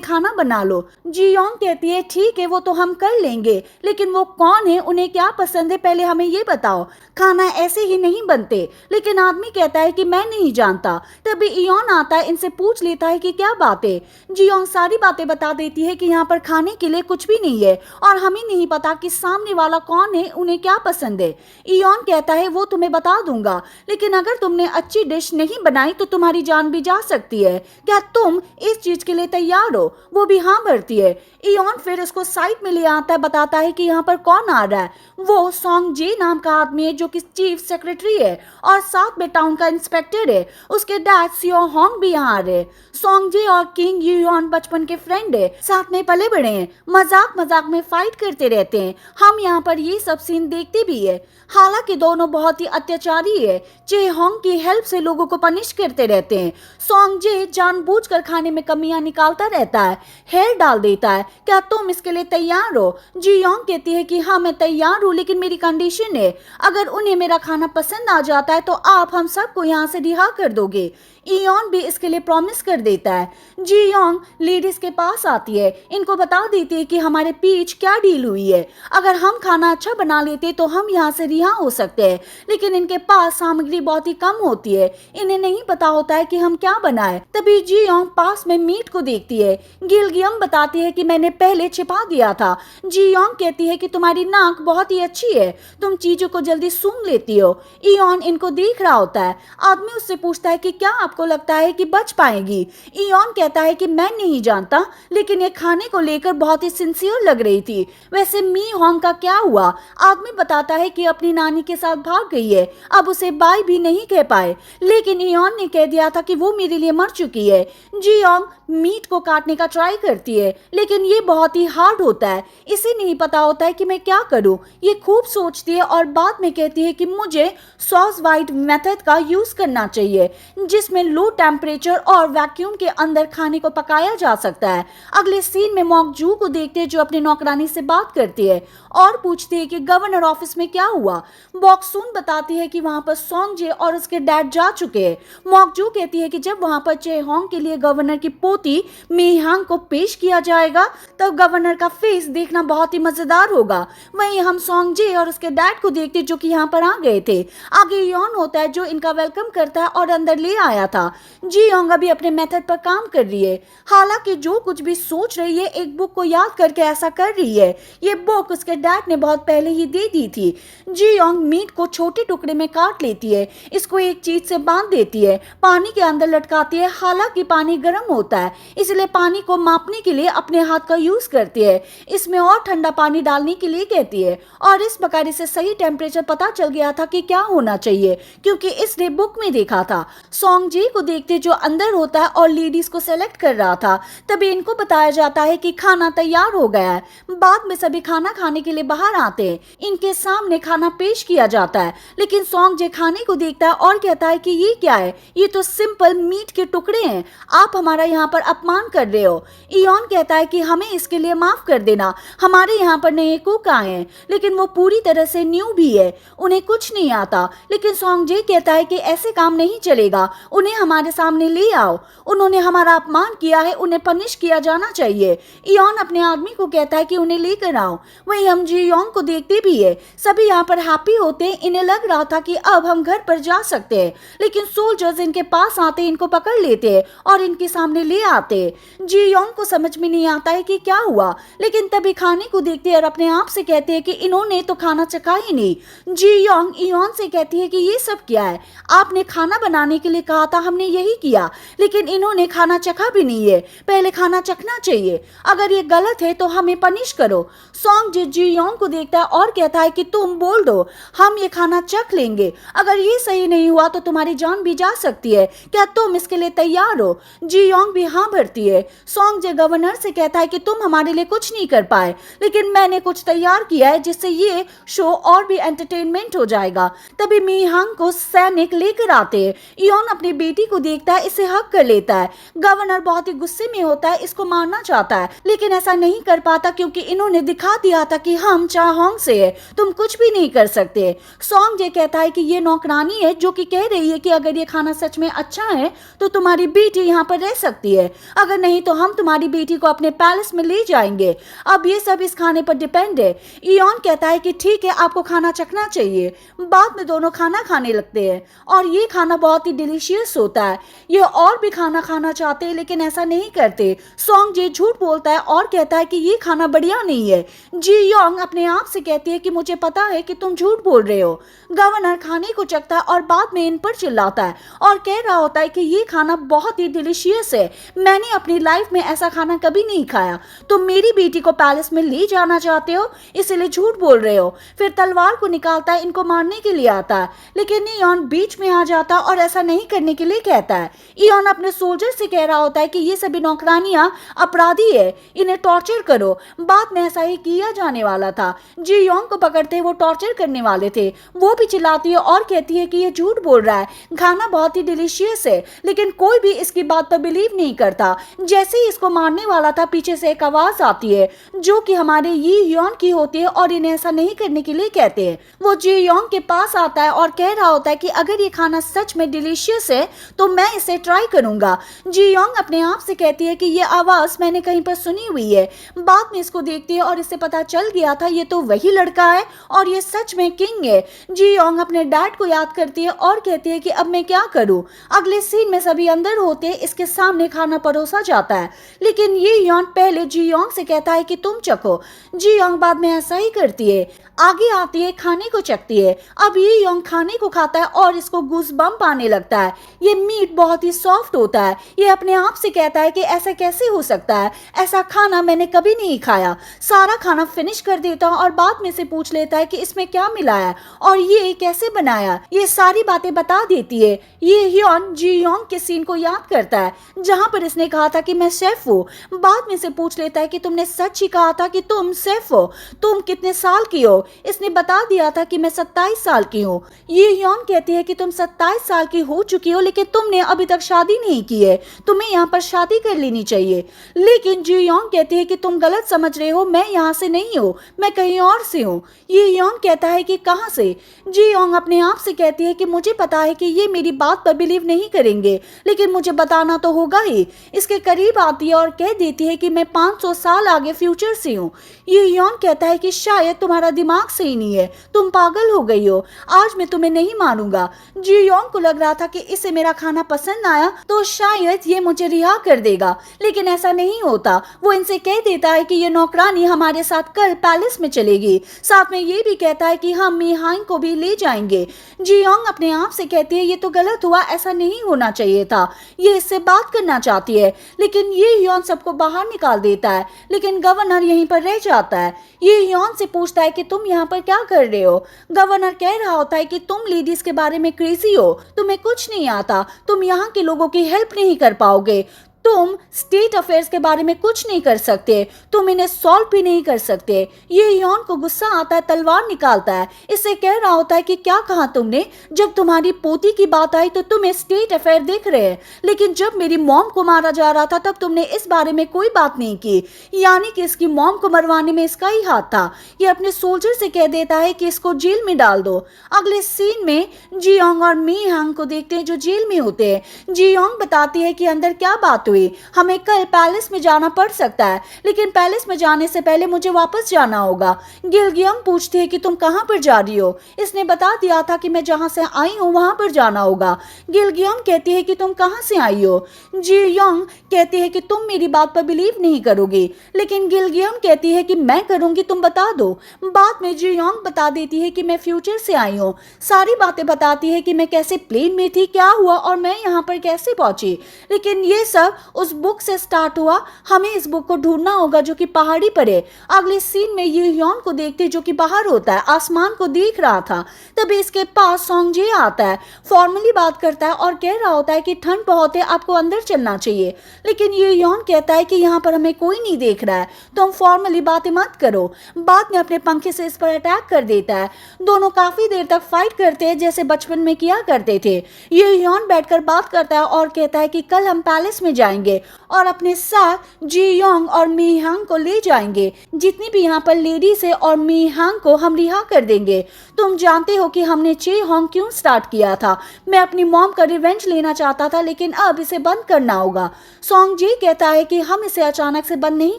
खाना बना लो। जी योंग कहती है ठीक है वो तो हम कर लेंगे, लेकिन वो कौन है, उन्हें क्या पसंद है, पहले हमें ये बताओ, खाना ऐसे ही नहीं बनते। लेकिन आदमी कहता है कि मैं नहीं जानता। तभी इयॉन आता है, इनसे पूछ लेता है कि क्या बात है। जी योंग सारी बातें बता देती है कि यहाँ पर खाने के लिए कुछ भी नहीं है और हमें नहीं पता कि सामने वाला कौन है, उन्हें क्या पसंद है। इयॉन कहता है वो तुम्हें बता दूंगा, लेकिन अगर तुमने अच्छी डिश नहीं बनाई तो तुम्हारी जान भी जा सकती है, क्या तुम इस चीज के लिए तैयार हो। वो भी हाँ भरती है। इयॉन फिर उसको साइड में ले आता है, बताता है कि यहाँ पर कौन आ रहा है। वो सोंग जे नाम का आदमी है जो कि चीफ सेक्रेटरी है और साथ में टाउन का इंस्पेक्टर है। उसके डैड सियो होंग भी यहाँ आ रहे। सोंग जे और किंग यून बचपन के फ्रेंड है, साथ में पले बड़े हैं, मजाक मजाक में फाइट करते रहते हैं। हम यहाँ पर ये सब सीन देखते भी है। हालांकि दोनों बहुत ही अत्याचारी है, चे होंग की हेल्प से लोगों को पनिश करते रहते हैं। सोंग जे जानबूझकर खाने में कमियां निकालता रहता है, हेयर डाल देता है। क्या तुम इसके लिए तैयार हो। जी योंग कहती है कि हाँ मैं तैयार हूँ, लेकिन मेरी कंडीशन है, अगर उन्हें मेरा खाना पसंद आ जाता है तो आप हम सबको यहाँ से रिहा कर दोगे। इयॉन भी इसके लिए प्रॉमिस कर देता है। जी योंग लेडीज के पास आती है, इनको बता देती है कि हमारे बीच क्या डील हुई है, अगर हम खाना अच्छा बना लेते तो हम यहाँ से रिहा हो सकते हैं, लेकिन इनके पास सामग्री बहुत ही कम होती है, इन्हें नहीं पता होता है कि हम क्या बनाए। तभी जी योंग पास में मीट को देखती है। गिलगियम बताती है कि मैंने पहले छिपा दिया था। जी योंग कहती है कि तुम्हारी नाक बहुत ही अच्छी है, तुम चीजों को जल्दी सूंघ लेती हो। इयॉन इनको देख रहा होता है। आदमी उससे पूछता है कि क्या आपको लगता है कि बच पाएगी। इयॉन कहता है कि मैं नहीं जानता, लेकिन ये खाने को लेकर बहुत ही सिंसियर लग रही थी। वैसे मी होंग का क्या हुआ। आदमी बताता है कि अपनी नानी के साथ भाग गई है, अब उसे बाय भी नहीं कह पाए, लेकिन इयॉन ने कह दिया था कि वो मेरे लिए मर चुकी है। जी योंग मीट को काटने का ट्राई करती है, लेकिन ये बहुत ही हार्ड होता है, इसे नहीं पता होता है कि मैं क्या करूं। ये खूब सोचती है और बाद में कहती है कि मुझे सॉस वाइट मेथड का यूज करना चाहिए, जिसमें लो टेम्परेचर और वैक्यूम के अंदर खाने को पकाया जा सकता है। अगले सीन में मॉक जू को देखते हैं जो अपनी नौकरानी से बात करती है और पूछती है कि गवर्नर ऑफिस में क्या हुआ। बॉक्सून बताती है कि वहां पर सोंग जे और उसके डैड जा चुके हैं। मॉक जू कहती है कि जब वहां पर चे होंग के लिए गवर्नर की पोती मेहांग को पेश किया जाएगा तब गवर्नर का फेस देखना बहुत ही मजेदार होगा। वहीं हम सोंग जे और उसके डैड को देखते जो कि यहाँ पर आ गए थे। आगे यॉन होता है जो इनका वेलकम करता है और अंदर ले आया था। जी योंग अभी अपने मेथड पर काम कर रही है, हालांकि जो कुछ भी सोच रही है एक बुक को याद करके ऐसा कर रही है। ये बुक उसके डैड ने बहुत पहले ही दे दी थी। जी योंग मीट को छोटे टुकड़े में काट लेती है, इसको एक चीज से बांध देती है, पानी के अंदर लटकाती है। हालांकि पानी गर्म होता है, इसलिए पानी को मापने के लिए अपने हाथ का यूज करती है। इसमें और ठंडा पानी डालने के लिए कहती है और इस प्रकार इसे सही टेम्परेचर पता चल गया था कि क्या होना चाहिए, क्योंकि इसने बुक में देखा था। सोंग जे को देखते जो अंदर होता है और लेडीज को सेलेक्ट कर रहा था, तभी इनको बताया जाता है कि खाना तैयार हो गया है। बाद में सभी खाना खाने के लिए बाहर आते हैं, इनके सामने खाना पेश किया जाता है, लेकिन सोंग जे खाने को देखता है और कहता है कि ये क्या है, ये तो सिंपल मीट के टुकड़े हैं, आप हमारा यहाँ पर अपमान कर रहे हो। इयॉन कहता है कि हमें इसके लिए माफ कर देना, हमारे यहाँ पर नए कुक आए हैं, लेकिन वो पूरी तरह से न्यू भी है, उन्हें कुछ नहीं आता। लेकिन सोंग जे कहता है कि ऐसे काम नहीं चलेगा, उन्हें उन्हें हमारे सामने ले आओ, उन्होंने हमारा अपमान किया है, उन्हें पनिश किया जाना चाहिए। इयोन अपने आदमी को कहता है कि उन्हें लेकर आओ। वहीं हम जी योंग को देखते भी है, सभी यहाँ पर हैप्पी होते हैं। इन्हें लग रहा था कि अब हम घर पर जा सकते हैं, लेकिन सोल्जर्स इनके पास आते, इनको पकड़ लेते हैं और इनके सामने ले आते। जी योंग को समझ में नहीं आता है कि क्या हुआ, लेकिन तभी खाने को देखते हैं और अपने आप से कहते हैं कि इन्होंने तो खाना चखा ही नहीं। जी योंग इयोन से कहती है कि ये सब क्या है, आपने खाना बनाने के लिए कहा था, हमने यही किया, लेकिन इन्होंने खाना चखा भी नहीं है। पहले खाना चखना चाहिए, अगर ये गलत है तो हमें पनिश करो। सॉन्ग जी योंग को देखता है और कहता है कि तुम बोल दो, हम ये खाना चख लेंगे, अगर ये सही नहीं हुआ तो तुम्हारी जान भी जा सकती है, क्या तुम इसके लिए तैयार हो? जी योंग भी हाँ भरती है। सॉन्ग गवर्नर से कहता है कि तुम हमारे लिए कुछ नहीं कर पाए, लेकिन मैंने कुछ तैयार किया है जिससे ये शो और भी एंटरटेनमेंट हो जाएगा। तभी मी हांग को सैनिक लेकर आते हैं। इयोन अपनी बेटी को देखता है, इसे हक कर लेता है। गवर्नर बहुत ही गुस्से में होता है, इसको मारना चाहता है, लेकिन ऐसा नहीं कर पाता क्योंकि इन्होंने दिखा दिया था कि हम चाहोंग से है, तुम कुछ भी नहीं कर सकते। सॉन्ग जे कहता है कि ये नौकरानी है जो कि कह रही है कि अगर ये खाना सच में अच्छा है तो तुम्हारी बेटी यहाँ पर रह सकती है, अगर नहीं तो हम तुम्हारी बेटी को अपने पैलेस में ले जाएंगे। अब ये सब इस खाने पर डिपेंड है। इयोन कहता है कि ठीक है, आपको खाना चखना चाहिए। बाद में दोनों खाना खाने लगते हैं और ये खाना बहुत ही डिलीशियस होता है। ये और भी खाना खाना चाहते हैं लेकिन ऐसा नहीं करते। सॉन्ग जे झूठ बोलता है और कहता है कि ये खाना बढ़िया नहीं है। जी योंग अपने आप से कहती है कि मुझे पता है कि तुम झूठ बोल रहे हो। गवर्नर खाने को चखता है और बाद में इन पर चिल्लाता है और कह रहा होता है कि ये खाना बहुत ही डिलीशियस है, मैंने अपनी लाइफ में ऐसा खाना कभी नहीं खाया। तुम मेरी बेटी को पैलेस में ले जाना चाहते हो, इसलिए झूठ बोल रहे हो। फिर तलवार को निकालता है, इनको मारने के लिए आता है, लेकिन इयोन बीच में आ जाता और ऐसा नहीं करने के लिए कहता है। इयोन अपने सोल्जर से कह रहा होता है कि ये सभी नौकरानियां अपराधी है, इन्हें टॉर्चर करो। बाद में ऐसा ही किया जाने वाला था। जी योंग को पकड़ते वो टॉर्चर करने वाले थे। वो भी चिल्लाती है और कहती है कि ये झूठ बोल रहा है, खाना बहुत ही डिलीशियस है, लेकिन कोई भी इसकी बात पर बिलीव नहीं करता। जैसे ही इसको मारने वाला था, पीछे से एक आवाज आती है जो कि हमारे यी योन की होती है और इन्हें ऐसा नहीं करने के लिए कहते हैं। वो जी योंग के पास आता है और कह रहा होता है कि अगर ये खाना सच में डिलीशियस है तो मैं इसे ट्राई करूंगा। जी योंग अपने आप से कहती है कि ये आवाज मैंने कहीं पर सुनी हुई है। बाद में इसको देखती है और इसे पता चल गया था ये तो वही लड़का है और ये सच में किंग है। जी योंग अपने डैड को याद करती है और कहती है कि अब मैं क्या करूं। अगले सीन में सभी अंदर होते हैं, इसके सामने खाना परोसा जाता है, लेकिन ये योन पहले जी योंग से कहता है कि तुम चखो। जी योंग बाद में ऐसा ही करती है, आगे आती है, खाने को चखती है। अब ये योंग खाने को खाता है और इसको गूस बम्प आने लगता है। ये मीट बहुत ही सॉफ्ट होता है। ये अपने आप से कहता है कि ऐसा कैसे हो सकता है, ऐसा खाना मैंने कभी नहीं खाया। सारा खाना फिनिश कर देता और बाद में से पूछ लेता है कि इसमें क्या मिलाया और ये कैसे बनाया। ये सारी बातें बता देती है। ये योन जी योंग के सीन को याद करता है जहां पर इसने कहा था कि मैं शेफ हूँ। बाद में से पूछ लेता है कि तुमने सच ही कहा था कि तुम शेफ हो, तुम कितने साल की हो? इसने बता दिया था कि मैं 27 साल की हूँ। ये योन कहती है कि तुम 27 साल की हो चुकी हो, लेकिन तुमने अभी तक शादी नहीं की है, तुम्हें यहाँ पर शादी कर लेनी चाहिए। लेकिन जी योंग कहती है कि तुम गलत समझ रहे हो, मैं यहाँ से नहीं हूँ, मैं कहीं और से हूँ। ये योन कहता है कि कहाँ से? जी योंग अपने आप से कहती है कि मुझे पता है कि ये मेरी बात पर बिलीव नहीं करेंगे, लेकिन मुझे बताना तो होगा ही। इसके करीब आती है और कह देती है कि मैं 500 साल आगे फ्यूचर से हूँ। ये योन कहता है कि शायद तुम्हारा दिमाग सही नहीं है, तुम पागल हो गई हो, आज मैं तुम्हें नहीं मारूंगा। जी योंग को लग रहा था कि इसे मेरा खाना पसंद आया तो शायद ये मुझे रिहा कर देगा, लेकिन ऐसा नहीं होता। वो इनसे कह देता है कि ये नौकरानी हमारे साथ कल पैलेस में चलेगी, साथ में ये भी कहता है कि हम मी हांग को भी ले जाएंगे। जी योंग अपने आप से कहती है ये तो गलत हुआ, ऐसा नहीं होना चाहिए था। ये इससे बात करना चाहती है, लेकिन ये योन सबको बाहर निकाल देता है, लेकिन गवर्नर यहीं पर रह जाता है। ये योन से पूछता है कि तुम यहाँ पर क्या कर रहे हो? गवर्नर कह रहा होता है कि तुम लेडीज के बारे में क्रेजी हो, तुम्हें कुछ नहीं आता, तुम यहाँ के लोगों की हेल्प नहीं कर पाओगे, तुम स्टेट अफेयर्स के बारे में कुछ नहीं कर सकते, तुम इन्हें सॉल्व भी नहीं कर सकते। ये यॉन को गुस्सा आता है, तलवार निकालता है, इससे कह रहा होता है कि क्या कहा तुमने, जब तुम्हारी पोती की बात आई तो तुम्हें स्टेट अफेयर दिख रहे हैं, लेकिन जब मेरी मॉम को मारा जा रहा था तब तुमने इस बारे में कोई बात नहीं की। यानी कि इसकी मॉम को मरवाने में इसका ही हाथ था। ये अपने सोल्जर से कह देता है कि इसको जेल में डाल दो। अगले सीन में जियोंग और मी हैंग को देखते हैं जो जेल में होते हैं। जियोंग बताती है कि अंदर क्या बात हुई, हमें कल पैलेस में जाना पड़ सकता है, लेकिन पैलेस में जाने से पहले मुझे वापस जाना होगा। गिलगियम पूछती है कि तुम कहां पर जा रही हो, इसने बता दिया था कि मैं जहां से आई हूं वहां पर जाना होगा। गिलगियम कहती है कि तुम कहां से आई हो। जियोंग कहती है कि तुम मेरी बात पर बिलीव नहीं करोगी, लेकिन गिलगियम कहती है कि मैं करूंगी, तुम बता दो। बाद में जियोंग बता देती है कि मैं फ्यूचर से आई हूँ, सारी बातें बताती है कि मैं कैसे प्लेन में थी, क्या हुआ और मैं यहाँ पर कैसे पहुंची। लेकिन ये सब उस बुक से स्टार्ट हुआ, हमें इस बुक को ढूंढना होगा जो कि पहाड़ी पर है। अगले सीन में ये यॉन को देखते जो कि बाहर होता है, आसमान को देख रहा था। तभी इसके पास सोंगजे आता है, फॉर्मली बात करता है और कह रहा होता है कि ठंड बहुत है, आपको अंदर चलना चाहिए। लेकिन ये यॉन कहता है कि यहाँ पर हमें कोई नहीं देख रहा है, तुम फॉर्मली बातें मत करो। बाद में अपने पंखे से इस पर अटैक कर देता है। दोनों काफी देर तक फाइट करते हैं जैसे बचपन में किया करते थे। ये यॉन बैठकर बात करता है और कहता है कि कल हम पैलेस में जाएंगे और अपने साथ जियोंग और मी हैंग को ले जाएंगे। जितनी भी यहाँ पर लेडीज है और मी हैंग को हम रिहा कर देंगे। तुम जानते हो कि हमने चे होंग क्यों स्टार्ट किया था, मैं अपनी मॉम का रिवेंज लेना चाहता था, लेकिन अब इसे बंद करना होगा। सोंग जे कहता है कि हम इसे अचानक से बंद नहीं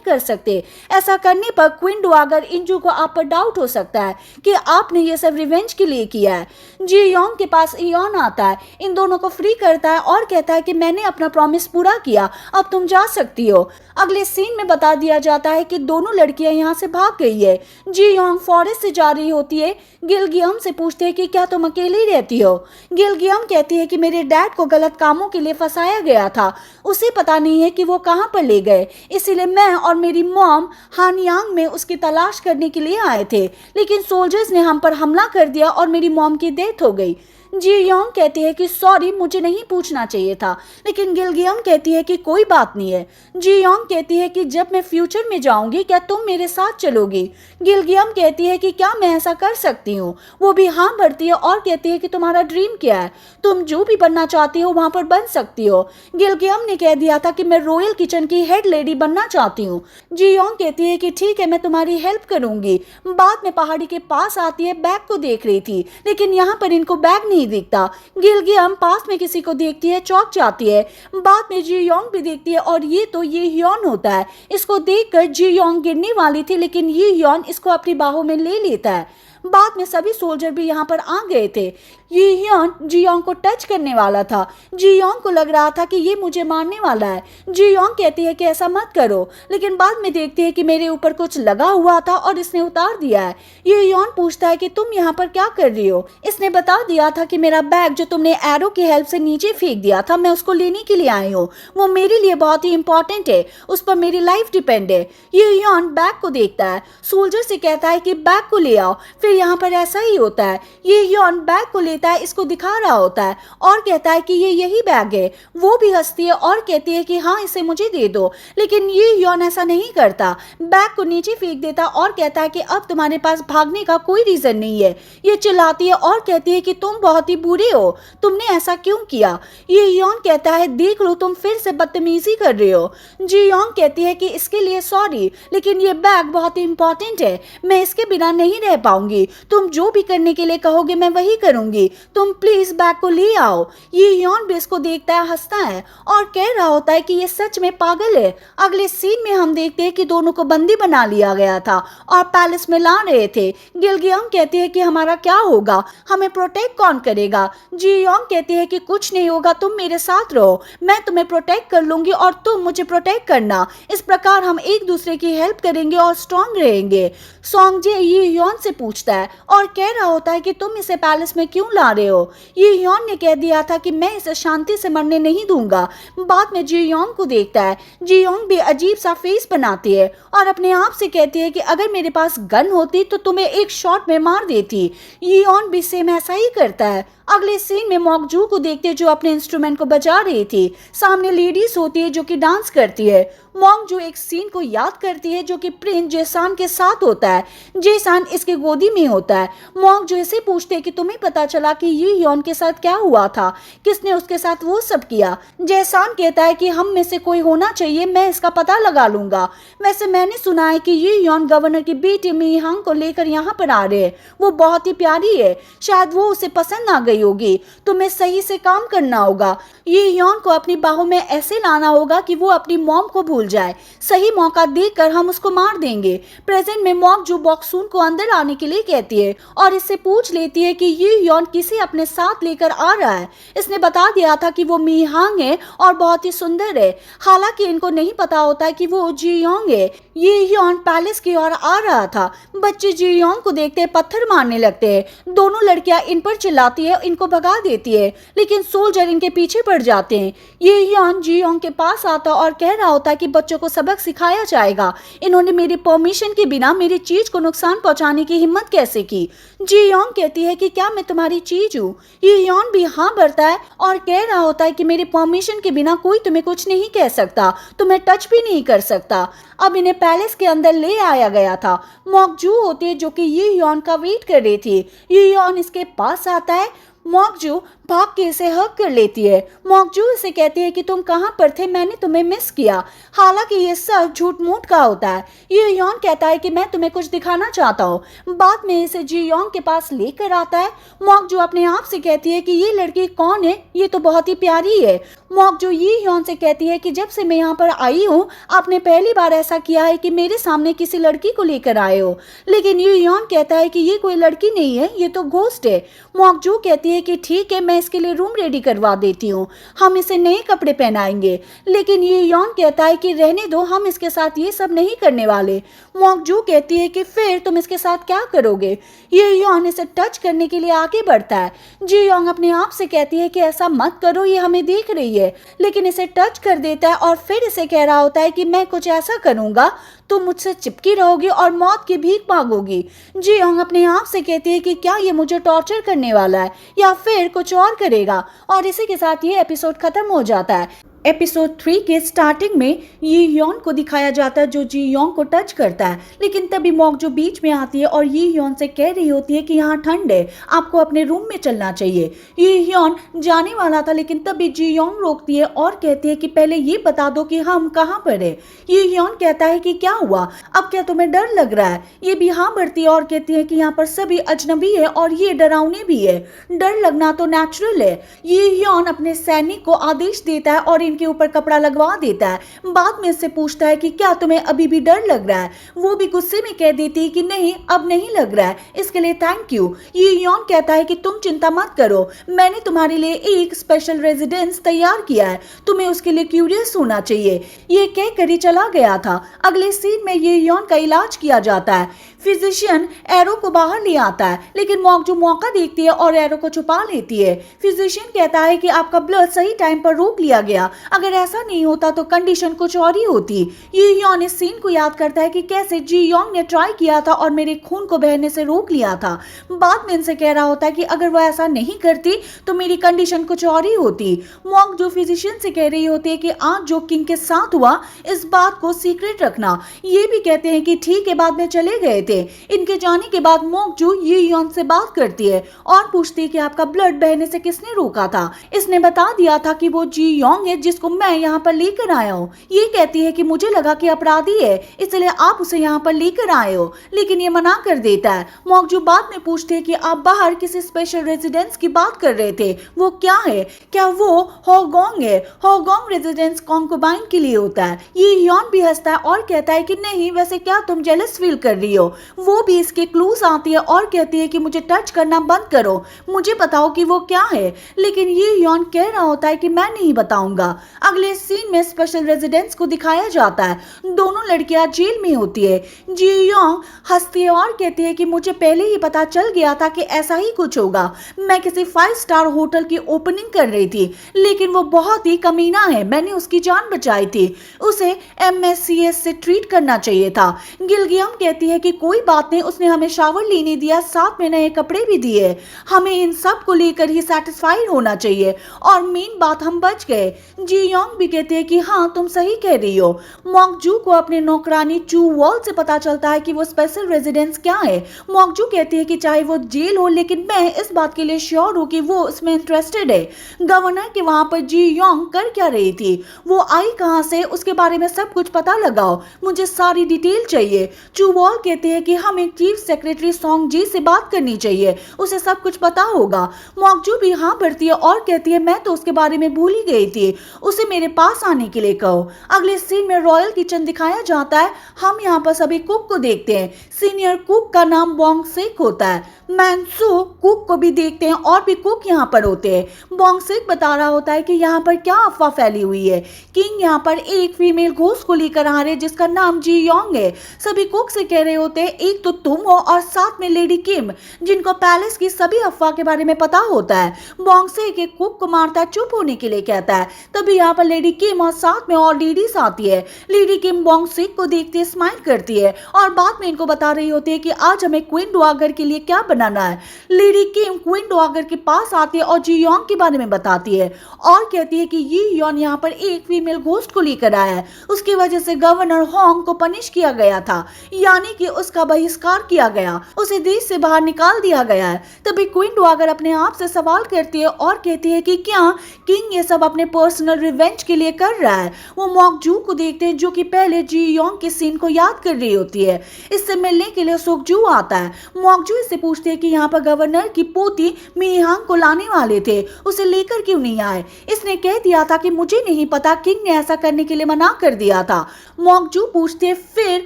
कर सकते, ऐसा करने पर क्वीन डुआगर इंजू को आप पर डाउट हो सकता है कि आपने ये सब रिवेंज के लिए किया है। जियोंग के पास इयोन आता है, इन दोनों को फ्री करता है और कहता है कि मैंने अपना प्रॉमिस पूरा किया, अब तुम जा सकती हो। अगले सीन में बता दिया जाता है कि दोनों लड़कियां यहाँ से भाग गई है। जियोंग फॉरेस्ट से जा रही होती है। गिलगियम से पूछते हैं कि क्या तुम अकेली रहती हो। गिलगियम कहती है कि मेरे डैड को गलत कामों के लिए फंसाया गया था, उसे पता नहीं है कि वो कहाँ पर ले गए, इसीलिए मैं और मेरी मॉम हानयांग में उसकी तलाश करने के लिए आए थे, लेकिन सोल्जर्स ने हम पर हमला कर दिया और मेरी मॉम की डेथ हो गई। जियोंग कहती है कि सॉरी, मुझे नहीं पूछना चाहिए था, लेकिन गिलगियम कहती है कि कोई बात नहीं है। जियोंग कहती है कि जब मैं फ्यूचर में जाऊंगी क्या तुम मेरे साथ चलोगी। गिलगियम कहती है कि क्या मैं ऐसा कर सकती हूँ। वो भी हाँ भरती है और कहती है कि तुम्हारा ड्रीम क्या है, तुम जो भी बनना चाहती हो वहां पर बन सकती हो। गिलगियम ने कह दिया था कि मैं रॉयल किचन की हेड लेडी बनना चाहती हूँ। जियोंग कहती है कि ठीक है, मैं तुम्हारी हेल्प करूंगी। बाद में पहाड़ी के पास आती है, बैग को देख रही थी, लेकिन यहाँ पर इनको बैग नहीं दिखता। गिलगियम पास में किसी को देखती है, चौंक जाती है। बाद में जियोंग भी देखती है और ये तो ये ह्योन होता है। इसको देखकर जियोंग गिरने वाली थी, लेकिन ये ह्योन इसको अपनी बाहों में ले लेता है। बाद में सभी सोल्जर भी यहाँ पर आ गए थे। ये ह्योन जियोंग को टच करने वाला था। जियोंग को लग रहा था कि ये मुझे मारने वाला है। जियोंग कहती है कि ऐसा मत करो, लेकिन बाद में देखती है कि मेरे ऊपर कुछ लगा हुआ था और इसने उतार दिया है। ये ह्योन पूछता है कि तुम यहाँ पर क्या कर रही हो। इसने बता दिया था कि मेरा बैग जो तुमने एरो की हेल्प से नीचे फेंक दिया था, मैं उसको लेने के लिए आई हूँ, वो मेरे लिए बहुत ही इंपॉर्टेंट है, उस पर मेरी लाइफ डिपेंड है। ये ह्योन बैग को देखता है, सोल्जर से कहता है कि बैग को ले आओ। फिर यहाँ पर ऐसा ही होता है, ये ह्योन बैग को लेता है, इसको दिखा रहा होता है और कहता है कि ये यही बैग है। वो भी हंसती है और कहती है कि हाँ, इसे मुझे दे दो, लेकिन ये ह्योन ऐसा नहीं करता, बैग को नीचे फेंक देता और कहता है कि अब तुम्हारे पास भागने का कोई रीजन नहीं है। ये चिल्लाती है और कहती है कि तुम बहुत ही बुरे हो, तुमने ऐसा क्यों किया। ये ह्योन कहता है देख लो, तुम फिर से बदतमीजी कर रहे हो। जियोंग कहती है कि इसके लिए सॉरी, लेकिन ये बैग बहुत ही इंपॉर्टेंट है, मैं इसके बिना नहीं रह पाऊंगी, तुम जो भी करने के लिए कहोगे मैं वही करूंगी, तुम प्लीज बैग को ले आओ। ये ह्योन भी इसको देखता है, हंसता है और कह रहा होता है कि ये सच में पागल है। अगले सीन में हम देखते हैं कि दोनों को बंदी बना लिया गया था और पैलेस में ला रहे थे। गिलगियम कहती है कि हमारा क्या होगा, हमें प्रोटेक्ट कौन करेगा। जियोंग कहती है कि कुछ नहीं होगा, तुम मेरे साथ रहो, मैं तुम्हें प्रोटेक्ट कर लूंगी और तुम मुझे प्रोटेक्ट करना, इस प्रकार हम एक दूसरे की हेल्प करेंगे और स्ट्रांग रहेंगे। सोंगजे ये ह्योन से पूछता है और कह रहा होता है कि तुम इसे पैलेस में क्यों ला रहे हो। ये ह्योन ने कह दिया था कि मैं इसे शांति से मरने नहीं दूंगा। बाद में जियोंग को देखता है, जियोंग भी अजीब सा फेस बनाती है और अपने आप से कहती है कि अगर मेरे पास गन होती तो तुम्हें एक शॉट में मार देती। ह्योन भी सेम ऐसा ही करता है। अगले सीन में मॉकजू को देखते जो अपने इंस्ट्रूमेंट को बजा रही थी। सामने लेडीज होती है जो कि डांस करती है। मॉकजू एक सीन को याद करती है जो कि प्रिंस जेसान के साथ होता है। जेसान इसके गोदी में होता है। मॉकजू इसे पूछते हैं कि तुम्हें पता चला कि ये यॉन के साथ क्या हुआ था, किसने उसके साथ वो सब किया। जेसान कहता है कि हम में से कोई होना चाहिए, मैं इसका पता लगा लूंगा। वैसे मैंने सुना है कि ये यॉन गवर्नर की बेटी मीहांग को लेकर यहाँ पर आ रहे हैं। वो बहुत ही प्यारी है, शायद वो उसे पसंद आ गई होगी। तुम्हें सही से काम करना होगा। ये यॉन को अपनी बाहों में ऐसे लाना होगा कि वो अपनी मॉम को भूल जाए। सही मौका देकर हम उसको मार देंगे। प्रेजेंट में मॉकजू बॉक्सून को अंदर आने के लिए कहती है और इससे पूछ लेती है कि ये यॉन किसे अपने साथ लेकर आ रहा है। इसने बता दिया था कि वो मीहांग है और बहुत ही सुंदर है। हालांकि इनको नहीं पता होता है कि वो जीयोंग है। ये यॉन पैलेस की ओर आ रहा था। बच्चे जीयोंग को देखते पत्थर मारने लगते हैं। दोनों लड़कियां इन पर चिल्लाती है, इनको भगा देती है, लेकिन सोल्जर इनके पीछे पड़ जाते हैं। ये यॉन जीयोंग के पास आता और कह रहा होता है कि बच्चों को सबक सिखाया जाएगा। इन्होंने मेरी परमिशन के बिना मेरी चीज को नुकसान पहुंचाने की हिम्मत कैसे की। जीयोंग कहती है कि क्या मैं तुम्हारी चीज हूँ। ये यॉन भी हाँ भरता है और कह रहा होता है कि मेरी परमिशन के बिना कोई तुम्हें कुछ नहीं कह सकता, तुम्हें टच भी नहीं कर सकता। अब इन्हें पैलेस के अंदर ले आया गया था। मॉकजू होती है जो कि ये यॉन का वेट कर रही थी। ये यॉन इसके पास आता है। मॉकजू भाग के इसे हग कर लेती है। मॉकजू इसे कहती है कि तुम कहाँ पर थे, मैंने तुम्हें मिस किया। हालांकि ये सब झूठ मूठ का होता है। ये यॉन कहता है कि मैं तुम्हें कुछ दिखाना चाहता हूँ। बाद में इसे जीयोंग के पास लेकर आता है। मॉकजू अपने आप से कहती है कि ये लड़की कौन है, ये तो बहुत ही प्यारी है। मॉकजू ये यॉन से कहती है कि जब से मैं यहाँ पर आई हूँ आपने पहली बार ऐसा किया है कि मेरे सामने किसी लड़की को लेकर आए हो। लेकिन ये यॉन कहता है कि ये कोई लड़की नहीं है, ये तो घोस्ट है। मॉकजू कहती है कि ठीक है, मैं इसके लिए रूम रेडी करवा देती हूँ, हम इसे नए कपड़े पहनाएंगे। लेकिन ये यॉन कहता है कि रहने दो, हम इसके साथ ये सब नहीं करने वाले। मॉकजू कहती है कि फिर तुम इसके साथ क्या करोगे। ये यॉन इसे टच करने के लिए आगे बढ़ता है। जीयोंग अपने आप से कहती है कि ऐसा मत करो, ये हमें देख रही है, लेकिन इसे टच कर देता है और फिर इसे कह रहा होता है कि मैं कुछ ऐसा करूंगा तुम मुझसे चिपकी रहोगी और मौत की भीख मांगोगी। जीयोंग अपने आप से कहती है कि क्या ये मुझे टॉर्चर करने वाला है या फिर कुछ और करेगा। और इसी के साथ ये एपिसोड खत्म हो जाता है। एपिसोड 3 के स्टार्टिंग में ये यॉन को दिखाया जाता है जो जीयोंग को टच करता है, लेकिन तभी मॉकजू बीच में आती है और ये यॉन से कह रही होती है कि यहाँ ठंड है, आपको अपने रूम में चलना चाहिए। ये यॉन जाने वाला था, लेकिन तभी जीयोंग रोकती है और कहती है कि पहले ये बता दो कि हम कहाँ पर है। ये यॉन कहता है कि क्या हुआ, अब क्या तुम्हें डर लग रहा है। ये भी हाँ भरती है और कहती है कि यहाँ पर सभी अजनबी है और ये डरावने भी है, डर लगना तो नेचुरल है। ये यॉन अपने सैनिक को आदेश देता है और के ऊपर कपड़ा लगवा देता है। बाद में इससे पूछता है कि क्या तुम्हें अभी भी डर लग रहा है। वो भी गुस्से में कह देती है कि नहीं, अब नहीं लग रहा है, इसके लिए थैंक यू। ये यॉन कहता है कि तुम चिंता मत करो, मैंने तुम्हारे लिए एक स्पेशल रेजिडेंस तैयार किया है, तुम्हें उसके लिए क्यूरियस होना चाहिए। ये कहकर ही चला गया था। अगले सीन में ये यॉन का इलाज किया जाता है। फिजिशियन एरो को बाहर ले आता है, लेकिन मॉकजू मौका देखती है और एरो को छुपा लेती है। फिजिशियन कहता है कि आपका ब्लड सही टाइम पर रोक लिया गया, अगर ऐसा नहीं होता तो कंडीशन कुछ और ही होती। ये यॉन इस सीन को याद करता है कि कैसे जीयोंग ने ट्राई किया था और मेरे खून को बहने से रोक लिया था। बाद में इनसे कह रहा होता है कि अगर वो ऐसा नहीं करती तो मेरी कंडीशन कुछ और ही होती। मॉकजू फिजिशियन से कह रही होती है कि आज जो किंग के साथ हुआ इस बात को सीक्रेट रखना। ये भी कहते हैं कि ठीक है, बाद में चले गए थे। इनके जाने के बाद मॉकजू ये यॉन से बात करती है और पूछती है कि आपका ब्लड बहने से किसने रोका था। इसने बता दिया था कि वो जीयोंग है जिसको मैं यहाँ पर लेकर आया हूँ। ये कहती है कि मुझे लगा कि अपराधी है, इसलिए आप उसे यहाँ पर लेकर आए हो, लेकिन ये मना कर देता है। मॉकजू बाद में पूछते हैं कि आप बाहर किसी स्पेशल रेजिडेंस की बात कर रहे थे, वो क्या है, क्या वो होगोंग है। होगोंग रेजिडेंस कॉन्कुबाइन के लिए होता है। ये यॉन भी हंसता है और कहता है कि नहीं, वैसे क्या तुम जेलस फील कर रही हो। वो भी इसके क्लूज आती है और कहती है कि मुझे टच करना बंद करो, मुझे बताओ कि वो क्या है। लेकिन ये यॉन कह रहा होता है कि मैं नहीं बताऊंगा। अगले सीन में स्पेशल रेजिडेंस को दिखाया जाता है। दोनों लड़कियां जेल में होती है। जी योंग हंसती है और कहती है कि मुझे पहले ही पता चल गया था कि ऐसा ही कुछ होगा। मैं किसी 5 स्टार होटल की ओपनिंग कर रही थी, लेकिन वो बहुत ही कमीना है। मैंने उसकी जान बचाई थी। उसे MSCS से ट्रीट करना चाहिए था। गिलगियम कहती है कि कोई बात नहीं, उसने हमें शावर लेने दिया, साथ में नए कपड़े भी दिए। हमें इन सब को लेकर ही सेटिस्फाइड होना चाहिए और मेन बात हम बच गए। जी योंग भी कहते हैं कि हाँ तुम सही कह रही हो। मॉकजू को अपने नौकरानी चू वॉल से पता चलता है कि वो स्पेशल रेजिडेंस क्या है। मॉकजू कहती है कि चाहे वो जेल हो, लेकिन मैं इस बात के लिए श्योर हूँ कि वो इसमें इंटरेस्टेड है। गवर्नर के वहां पर जी योंग कर क्या रही थी, वो आई कहां से, उसके बारे में सब कुछ पता लगाओ, मुझे सारी डिटेल चाहिए। चू वॉल कहते हैं कि हमें चीफ सेक्रेटरी सोंग जी से बात करनी चाहिए, उसे सब कुछ पता होगा। मॉकजू भी हाँ भरती है और कहती है मैं तो उसके बारे में भूल ही गई थी, उसे मेरे पास आने के लिए कहो। अगले सीन में रॉयल किचन दिखाया जाता है। हम यहाँ पर सभी कुक को देखते हैं। सीनियर कुक का नाम बोंग सेक होता है। मैंसू कुक को भी देखते हैं और भी कुक यहाँ पर होते हैं। बोंग सेक बता रहा होता है कि यहाँ पर क्या अफवाह फैली हुई है। किंग यहाँ पर एक फीमेल घोस्ट को लेकर आ रहे हैं जिसका नाम जी योंग है। सभी कुक से कह रहे होते हैं एक तो तुम हो और साथ में लेडी किम, जिनको पैलेस की सभी अफवाह के बारे में पता होता है। बोंग सेक एक कुक को मारता है, चुप होने के लिए कहता है। तभी यहाँ पर लेडी किम और साथ में और लेडीज आती है। लेडी किम बोंग सेक को देखते स्माइल करती है और बाद में इनको बता रही होती है कि आज हमें क्वीन डुआगर के लिए क्या बनाना है। लेडी किम क्वीन डुआगर के पास आती है और जी योंग के बारे में बताती है और कहती है कि ये योन यहाँ पर एक फीमेल घोस्ट को लेकर आया है। उसकी वजह से गवर्नर होंग को पनिश किया गया था, यानी कि उसका बहिष्कार किया गया, उसे देश से बाहर निकाल दिया गया है। तभी क्वीन डुआगर अपने आप से सवाल करती है और कहती है कि क्या किंग ये सब अपने पर्सनल रिवेंज के लिए कर रहा है। वो मॉकजू को देखते हैं जो कि पहले जी योंग के सीन को याद कर रही होती है। इससे मिलने के लिए सुकजू आता है। मॉकजू इससे पूछती है कि यहाँ पर गवर्नर की पोती मिनिहांग को लाने वाले थे, उसे लेकर क्यों नहीं आए। इसने कह दिया था कि मुझे नहीं पता, किंग ने ऐसा करने के लिए मना कर दिया था। मॉकजू पूछते फिर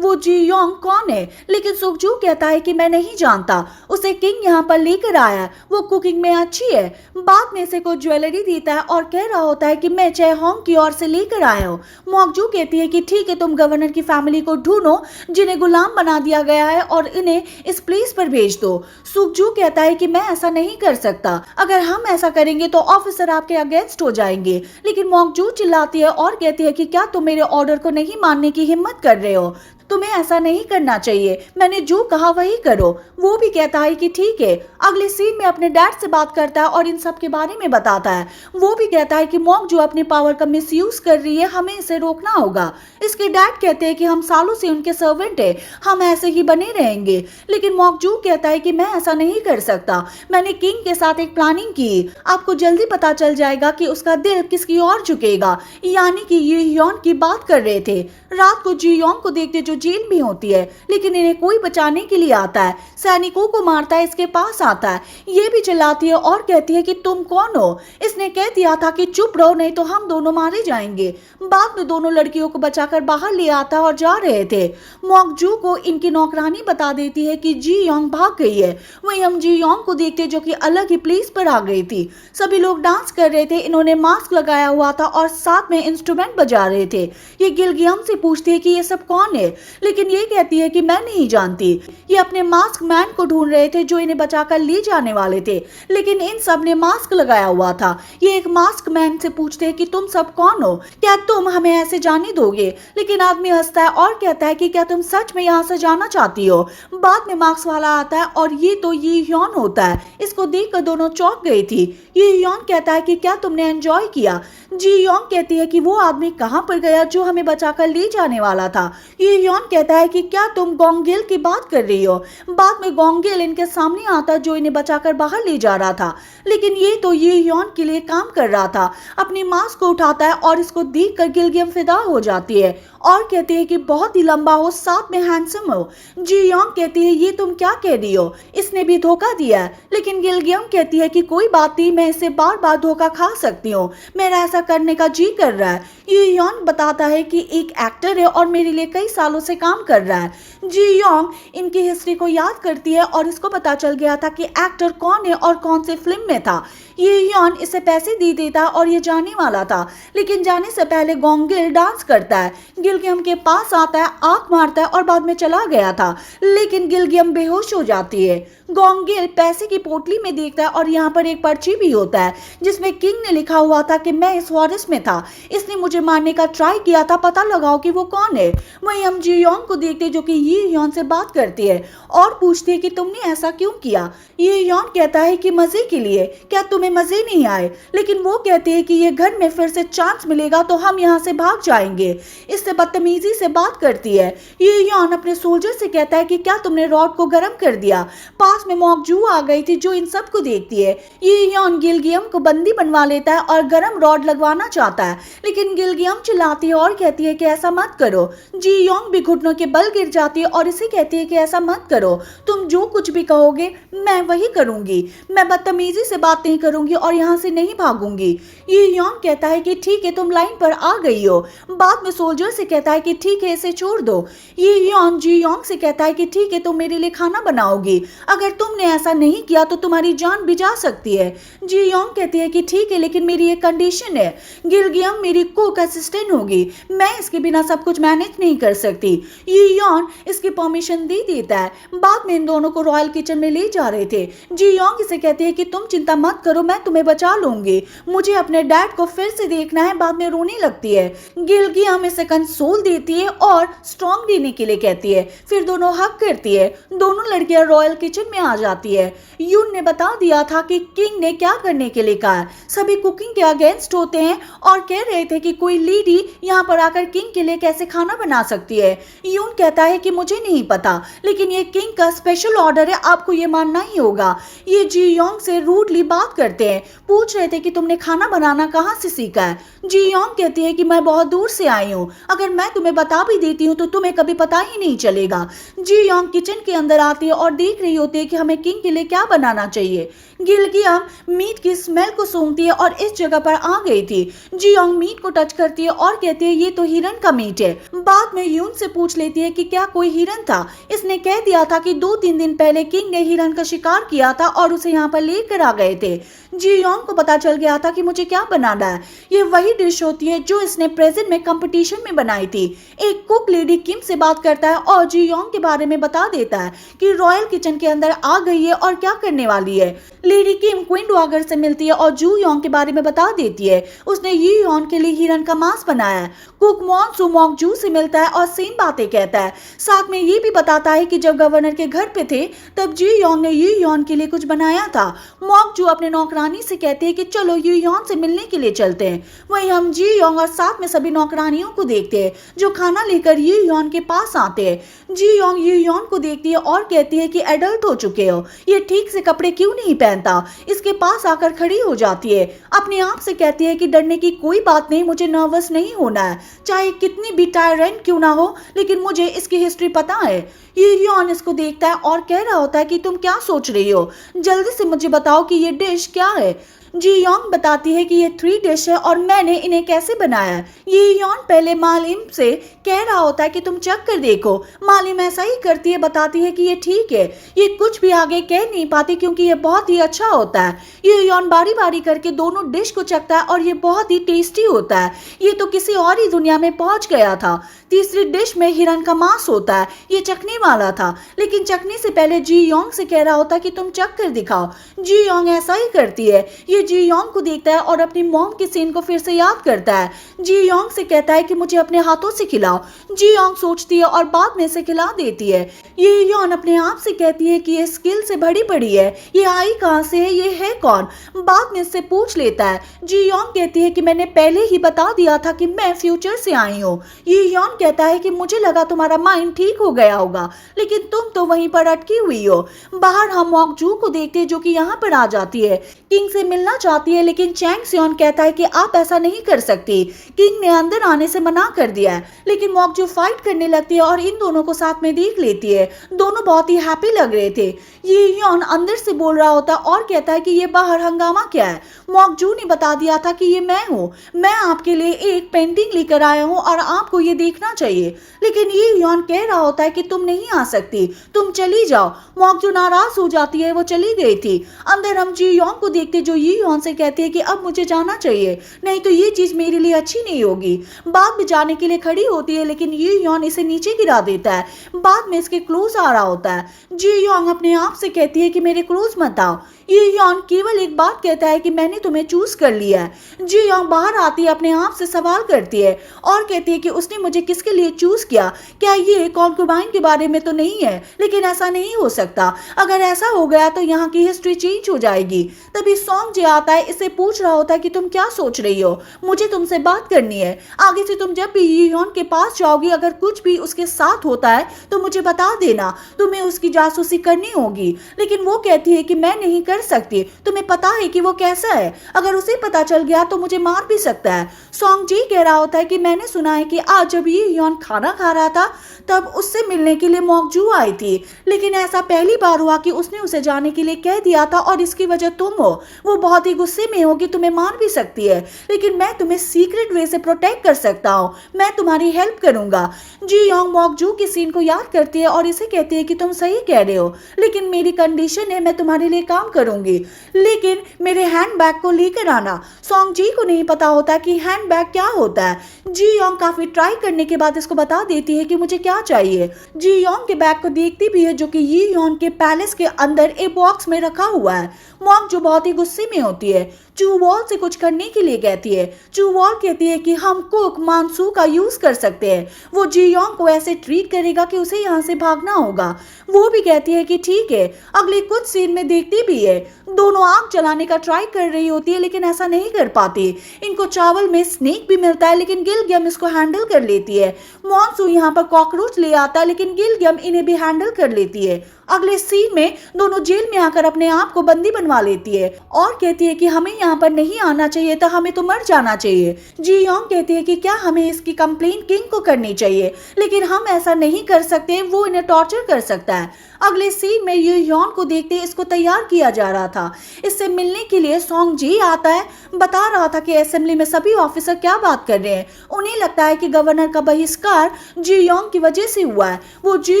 वो जी योंग कौन है, लेकिन सुकजू कहता है कि मैं नहीं जानता, उसे किंग यहाँ पर लेकर आया, वो कुकिंग में अच्छी है। बाद में से कुछ ज्वेलरी देता है और कह रहा होता है कि मैं चेह होंग की ओर से लेकर आया हूँ। मॉकजू कहती है कि ठीक है, तुम गवर्नर की फैमिली को ढूंढो जिन्हें गुलाम बना दिया गया है और इन्हें इस प्लेस पर भेज दो। सुकजू कहता है कि मैं ऐसा नहीं कर सकता, अगर हम ऐसा करेंगे तो ऑफिसर आपके अगेंस्ट हो जाएंगे। लेकिन मॉकजू चिल्लाती है और कहती है कि क्या तुम मेरे ऑर्डर को नहीं मानने की हिम्मत कर रहे हो, तुम्हें ऐसा नहीं करना चाहिए, मैंने जो कहा वही करो। वो भी कहता है कि ठीक है। अगले सीन में अपने डैड से बात करता है और इन सब के बारे में बताता है। वो भी कहता है कि मॉकजू अपने पावर का मिसयूज कर रही है, हमें इसे रोकना होगा। इसके डैड कहते हैं कि हम सालों से उनके सर्वेंट है, हम ऐसे ही बने रहेंगे। लेकिन मॉकजू कहता है कि मैं ऐसा नहीं कर सकता, मैंने किंग के साथ एक प्लानिंग की, आपको जल्दी पता चल जाएगा कि उसका दिल किसकी ओर झुकेगा। यानी कि ये योन की बात कर रहे थे। रात को जी योंग को देखते जो जेल में होती है, लेकिन इन्हें कोई बचाने के लिए आता है, सैनिकों को मारता है, इसके पास आता है। ये भी चिल्लाती है और कहती है कि तुम कौन हो, इसने कह दिया था कि चुप रहो नहीं तो हम दोनों मारे जाएंगे। बाद में दोनों लड़कियों को बचाकर बाहर ले आता है और जा रहे थे। मॉकजू को इनकी नौकरानी बता देती है कि जी योंग भाग गई है। वहीं हम जी योंग को देखते जो कि अलग ही प्लेस पर आ गई थी। सभी लोग डांस कर रहे थे, इन्होंने मास्क लगाया हुआ था और साथ में इंस्ट्रूमेंट बजा रहे थे। ये गिलगियम से पूछती है कि ये सब कौन है, लेकिन ये कहती है कि मैं नहीं जानती। ये अपने मास्क मैन को ढूंढ रहे थे जो इन्हें बचाकर ले जाने वाले थे, लेकिन इन सब ने मास्क लगाया हुआ था। ये एक मास्क मैन से पूछते हैं कि तुम सब कौन हो, क्या तुम हमें ऐसे जाने दोगे। लेकिन आदमी हंसता है और कहता है कि क्या तुम सच में यहाँ से जाना चाहती हो। बाद में मास्क वाला आता है और ये तो ये योन होता है। इसको देखकर दोनों चौंक गई थी। ये योन कहता है कि क्या तुमने एंजॉय किया। जी योंग कहती है कि वो आदमी कहाँ पर गया जो हमें बचाकर ले जाने वाला था। ये योन कहता है कि क्या तुम गोंगगिल की बात कर रही हो। बाद में गोंगगिल इनके सामने आता जो इन्हें बचाकर बाहर ले जा रहा था, लेकिन ये तो ये योन के लिए काम कर रहा था। अपनी मास्क को उठाता है और इसको देखकर गिलगियम फिदा हो जाती है और कहती है कि बहुत ही लंबा हो, साथ में हैंडसम हो। जी योंग कहती है ये तुम क्या कह रही हो, इसने भी धोखा दिया है। लेकिन गिलगियम कहती है कि कोई बात नहीं, मैं इसे बार बार धोखा खा सकती हूँ, मेरा ऐसा करने का जी कर रहा है। ये योन बताता है कि एक एक्टर है और मेरे लिए कई सालों से काम कर रहा है। जी योंग इनकी हिस्ट्री को याद करती है और इसको पता चल गया था कि एक्टर कौन है और कौन से फिल्म में था। ये योन इसे पैसे दे देता और ये जाने वाला था, लेकिन जाने से पहले गोंग गिल डांस करता है। गिलगियम के पास आता है, आंख मारता है और बाद में चला गया था, लेकिन गिलगियम बेहोश हो जाती है। गोंग गिल पैसे की पोटली में देखता है और यहाँ पर एक पर्ची भी होता है जिसमें किंग ने लिखा हुआ था कि मैं इस फॉरेस्ट में था, इसने मुझे मारने का ट्राई किया था, पता लगाओ कि वो कौन है। वहीं हम जी योंग को देखते जो कि ये योन से बात करती है और पूछती है कि तुमने ऐसा क्यों किया। ये योन कहता है कि मजे के लिए, क्या तुम्हें मजे नहीं आए? लेकिन वो कहते हैं कि ये घर में फिर से चांस मिलेगा तो हम यहाँ से भाग जाएंगे। इससे बदतमीजी से बात करती है। ये योन अपने सोल्जर से कहता है कि क्या तुमने रॉड को गर्म कर दिया? पास में मॉक जू आ गई थी जो इन सबको देखती है। ये योन गिलगियम को बंदी बनवा लेता है और गर्म रॉड लगवाना चाहता है, लेकिन गिलगियम चिल्लाती है और कहती है कि ऐसा मत करो। जी योंग भी घुटनों के बल गिर जाती है और इसे कहती है कि ऐसा मत करो, तुम जो कुछ भी कहोगे मैं वही करूंगी, मैं बदतमीजी से बात नहीं करूंगी और यहाँ से नहीं भागूंगी। ये योंग कहता है कि ठीक है तुम लाइन पर आ गई हो। बाद में सोल्जर से कहता है कि ठीक है इसे छोड़ दो। ये योन जी योंग से कहता है कि ठीक है तुम मेरे लिए खाना बनाओगी, अगर तुमने ऐसा नहीं किया तो तुम्हारी जान भी जा सकती है। जी योंग कहती है कि ठीक है लेकिन मेरी एक कंडीशन है, गिलगियम मेरी कुक असिस्टेंट होगी, मैं इसके बिना सब कुछ मैनेज नहीं कर सकती। ये योन इसकी परमिशन दे देता है। बाद में इन दोनों को रॉयल किचन में ले जा रहे थे। जी योंग इसे कहती है कि तुम चिंता मत करो, मैं तुम्हें बचा लूंगी, मुझे अपने डैड को फिर से देखना है। बाद में रोने लगती है। गिलगियम इसे कंसोल देती है और स्ट्रॉन्ग देने के लिए कहती है, फिर दोनों हक करती है। दोनों लड़कियां रॉयल किचन में आ जाती है। यून ने बता दिया था कि किंग ने क्या करने के लिए कहा है। सभी कुकिंग के अगेंस्ट होते हैं और कह रहे थे कि कोई लेडी यहाँ पर आकर किंग के लिए कैसे खाना बना सकती है। यून कहता है कि मुझे नहीं पता, लेकिन ये किंग का स्पेशल ऑर्डर है, आपको ये मानना ही होगा। ये जी योंग से रूडली बात करते हैं, पूछ रहे थे कि तुमने खाना बनाना कहाँ से सीखा है। जी योंग कहती है कि मैं बहुत दूर से आई हूँ, अगर मैं तुम्हें बता भी देती हूँ तो तुम्हें कभी पता ही नहीं चलेगा। जी योंग किचन के अंदर आती है और देख रही होती है कि हमें किंग के लिए क्या बनाना चाहिए। गिलगियम मीट की स्मेल को सूंघती है और इस जगह पर आ गई थी। जी योंग मीट को टच करती है और कहती है ये तो हिरन का मीट है। बाद में यून से पूछ लेती है कि क्या कोई हिरन था। इसने कह दिया था कि 2-3 दिन पहले किंग ने हिरन का शिकार किया था और उसे यहाँ पर लेकर आ गए थे। जी योंग को पता चल गया था कि मुझे क्या बनाना है। ये वही डिश होती है जो इसने प्रेजेंट में कंपटीशन में बनाई थी। एक कुक लेडी किम से बात करता है और जी योंग के बारे में बता देता है कि रॉयल किचन के अंदर आ गई है और क्या करने वाली है। लेडी किम क्वीन डॉगर से मिलती है और जू योंग के बारे में बता देती है, उसने ये योंग के लिए हिरन का मांस बनाया है। कुक मॉन्सू मॉक जू से मिलता है और सेम बातें कहता है। साथ में ये भी बताता है कि जब गवर्नर के घर पे थे तब जी योंग ने ये योंग के लिए कुछ बनाया था। मॉक जू अपने नौकरानी से कहती है कि चलो ये योंग से मिलने के लिए चलते हैं। वहीं हम जी योंग और साथ में सभी नौकरानियों को देखते हैं जो खाना लेकर ये योंग के पास आते हैं। जी योंग ये योंग को देखती है और कहती है कि एडल्ट हो चुके हो, ये ठीक से कपड़े क्यों नहीं पहनता। इसके पास आकर खड़ी हो जाती है, अपने आप से कहती है कि डरने की कोई बात नहीं, मुझे नर्वस नहीं होना है, चाहे कितनी भी टायरेंट क्यों ना हो, लेकिन मुझे इसकी हिस्ट्री पता है। ये योन इसको देखता है और कह रहा होता है कि तुम क्या सोच रही हो, जल्दी से मुझे बताओ कि ये डिश क्या है। जी योंग बताती है कि ये 3 डिश है और मैंने इन्हें कैसे बनाया है। ये योन पहले मालिम से कह रहा होता है कि तुम चख कर देखो। मालिम ऐसा ही करती है, बताती है कि ये ठीक है। ये कुछ भी आगे कह नहीं पाती क्योंकि ये बहुत ही अच्छा होता है। ये योन बारी बारी करके दोनों डिश को चखता है और ये बहुत ही टेस्टी होता है। ये तो किसी और ही दुनिया में पहुंच गया था। तीसरी डिश में हिरन का मांस होता है, ये चखने वाला था, लेकिन चखने से पहले जी योंग से कह रहा होता है कि तुम चख कर दिखाओ। जी योंग ऐसा ही करती है। ये जी योंग को देखता है और अपनी मॉम की सीन को फिर से याद करता है। जी योंग से कहता है कि मुझे अपने हाथों से खिलाओ। जी योंग सोचती है और बाद में से खिला देती है। ये योन अपने आप से कहती है कि ये स्किल से भरी पड़ी है, ये आई कहाँ से है, ये है कौन। बाद में इससे पूछ लेता है। जी योंग कहती है कि मैंने पहले ही बता दिया था कि मैं फ्यूचर से आई हूँ। ये योन कहता है कि मुझे लगा तुम्हारा माइंड ठीक हो गया होगा, लेकिन तुम तो वहीं पर अटकी हुई हो। बाहर हम मॉक जू को देखते हैं जो कि यहाँ पर आ जाती है। किंग से मिलना देखना चाहती है, लेकिन चैंग सियोन कहता है कि आप ऐसा नहीं कर सकती, किंग ने अंदर आने से मना कर दिया है। लेकिन मॉकजू फाइट करने लगती है और इन दोनों को साथ में देख लेती है। दोनों बहुत ही हैप्पी लग रहे थे। ये योन अंदर से बोल रहा होता और कहता है कि ये बाहर हंगामा क्या है। मॉकजू ने बता दिया था कि ये मैं हूँ, मैं आपके लिए एक पेंटिंग लेकर आया हूँ और आपको ये देखना चाहिए। लेकिन ये योन कह रहा होता है कि तुम नहीं आ सकती, तुम चली जाओ। मॉकजू नाराज हो जाती है, वो चली गई थी। अंदर हम जी योंग को देखते जो ये योन से कहती है कि अब मुझे जाना चाहिए, नहीं तो ये चीज मेरे लिए अच्छी नहीं होगी। बाद में जाने के लिए खड़ी होती है, लेकिन ये योन इसे नीचे गिरा देता है। बाद में इसके क्लोज आ रहा होता है। जी योंग अपने आप से कहती है कि मेरे क्लोज मत आओ। ये योन केवल एक बात कहता है कि मैंने तुम्हें चूज कर लिया है। जी योंग बाहर आती है, अपने आप से सवाल करती है और कहती है कि उसने मुझे किसके लिए चूज किया, क्या ये कॉन्कुबाइन के बारे में तो नहीं है? लेकिन ऐसा नहीं हो सकता, अगर ऐसा हो गया तो यहाँ की हिस्ट्री चेंज हो जाएगी। तभी सॉन्ग जे आता है, इससे पूछ रहा होता है कि तुम क्या सोच रही हो, मुझे तुमसे बात करनी है। आगे से तुम जब भी ये योन के पास जाओगी, अगर कुछ भी उसके साथ होता है तो मुझे बता देना, तुम्हें उसकी जासूसी करनी होगी। लेकिन वो कहती है कि मैं नहीं कर सकती, तुम्हें पता है कि वो कैसा है, अगर उसे पता चल गया तो मुझे मार भी सकता है। सॉन्ग जी कह रहा होता है कि मैंने सुना है कि आज जब ये योन खाना खा रहा था तब उससे मिलने के लिए मॉकजू आई थी, लेकिन ऐसा पहली बार हुआ कि उसने उसे जाने के लिए कह दिया था और इसकी वजह तुम हो। वो बहुत ही गुस्से में हो कि तुम्हें मार भी सकती है, लेकिन मैं तुम्हें सीक्रेट वे से प्रोटेक्ट कर सकता हूँ, मैं तुम्हारी हेल्प करूंगा। जी योंग मॉकजू की सीन को याद करती है और इसे कहती है कि तुम सही कह रहे हो, लेकिन मेरी कंडीशन है, मैं तुम्हारे लिए काम करूंगी, लेकिन मेरे हैंड बैग को लेकर आना। सॉन्ग जी को नहीं पता होता कि हैंड बैग क्या होता है। जी योंग काफी ट्राई करने के बाद इसको बता देती है कि मुझे क्या चाहिए। जी योंग के बैग को देखती भी है, जो कि ये योंग के पैलेस के अंदर एक बॉक्स में रखा हुआ है। मॉक जो बहुत ही गुस्से में होती है, चू वॉल से कुछ करने के लिए कहती है। चू वॉल कहती है कि हम कुक मानसू का यूज कर सकते हैं, वो जी योंग को ऐसे ट्रीट करेगा कि उसे यहाँ से भागना होगा। वो भी कहती है कि ठीक है। अगले कुछ सीन में देखती भी है, दोनों आग जलाने का ट्राई कर रही होती है, लेकिन ऐसा नहीं कर पाती। इनको चावल में स्नेक भी मिलता है, लेकिन गिलगियम इसको हैंडल कर लेती है। मॉन्सू यहाँ पर कॉकरोच ले आता है, लेकिन गिलगियम इन्हें भी हैंडल कर लेती है। अगले सीन में दोनों जेल में आकर अपने आप को बंदी बनवा लेती है और कहती है कि हमें यहाँ पर नहीं आना चाहिए था, हमें तो मर जाना चाहिए। जी योंग कहती है कि क्या हमें इसकी कंप्लेंट किंग को करनी चाहिए, लेकिन हम ऐसा नहीं कर सकते, वो इन्हें टॉर्चर कर सकता है। अगले सीन में ये योन को देखते इसको तैयार किया जा रहा था। इससे मिलने के लिए सॉन्ग जी आता है, बता रहा था कि असेंबली में सभी ऑफिसर क्या बात कर रहे हैं। उन्हें लगता है कि गवर्नर का बहिष्कार जी योंग की वजह से हुआ है। वो जी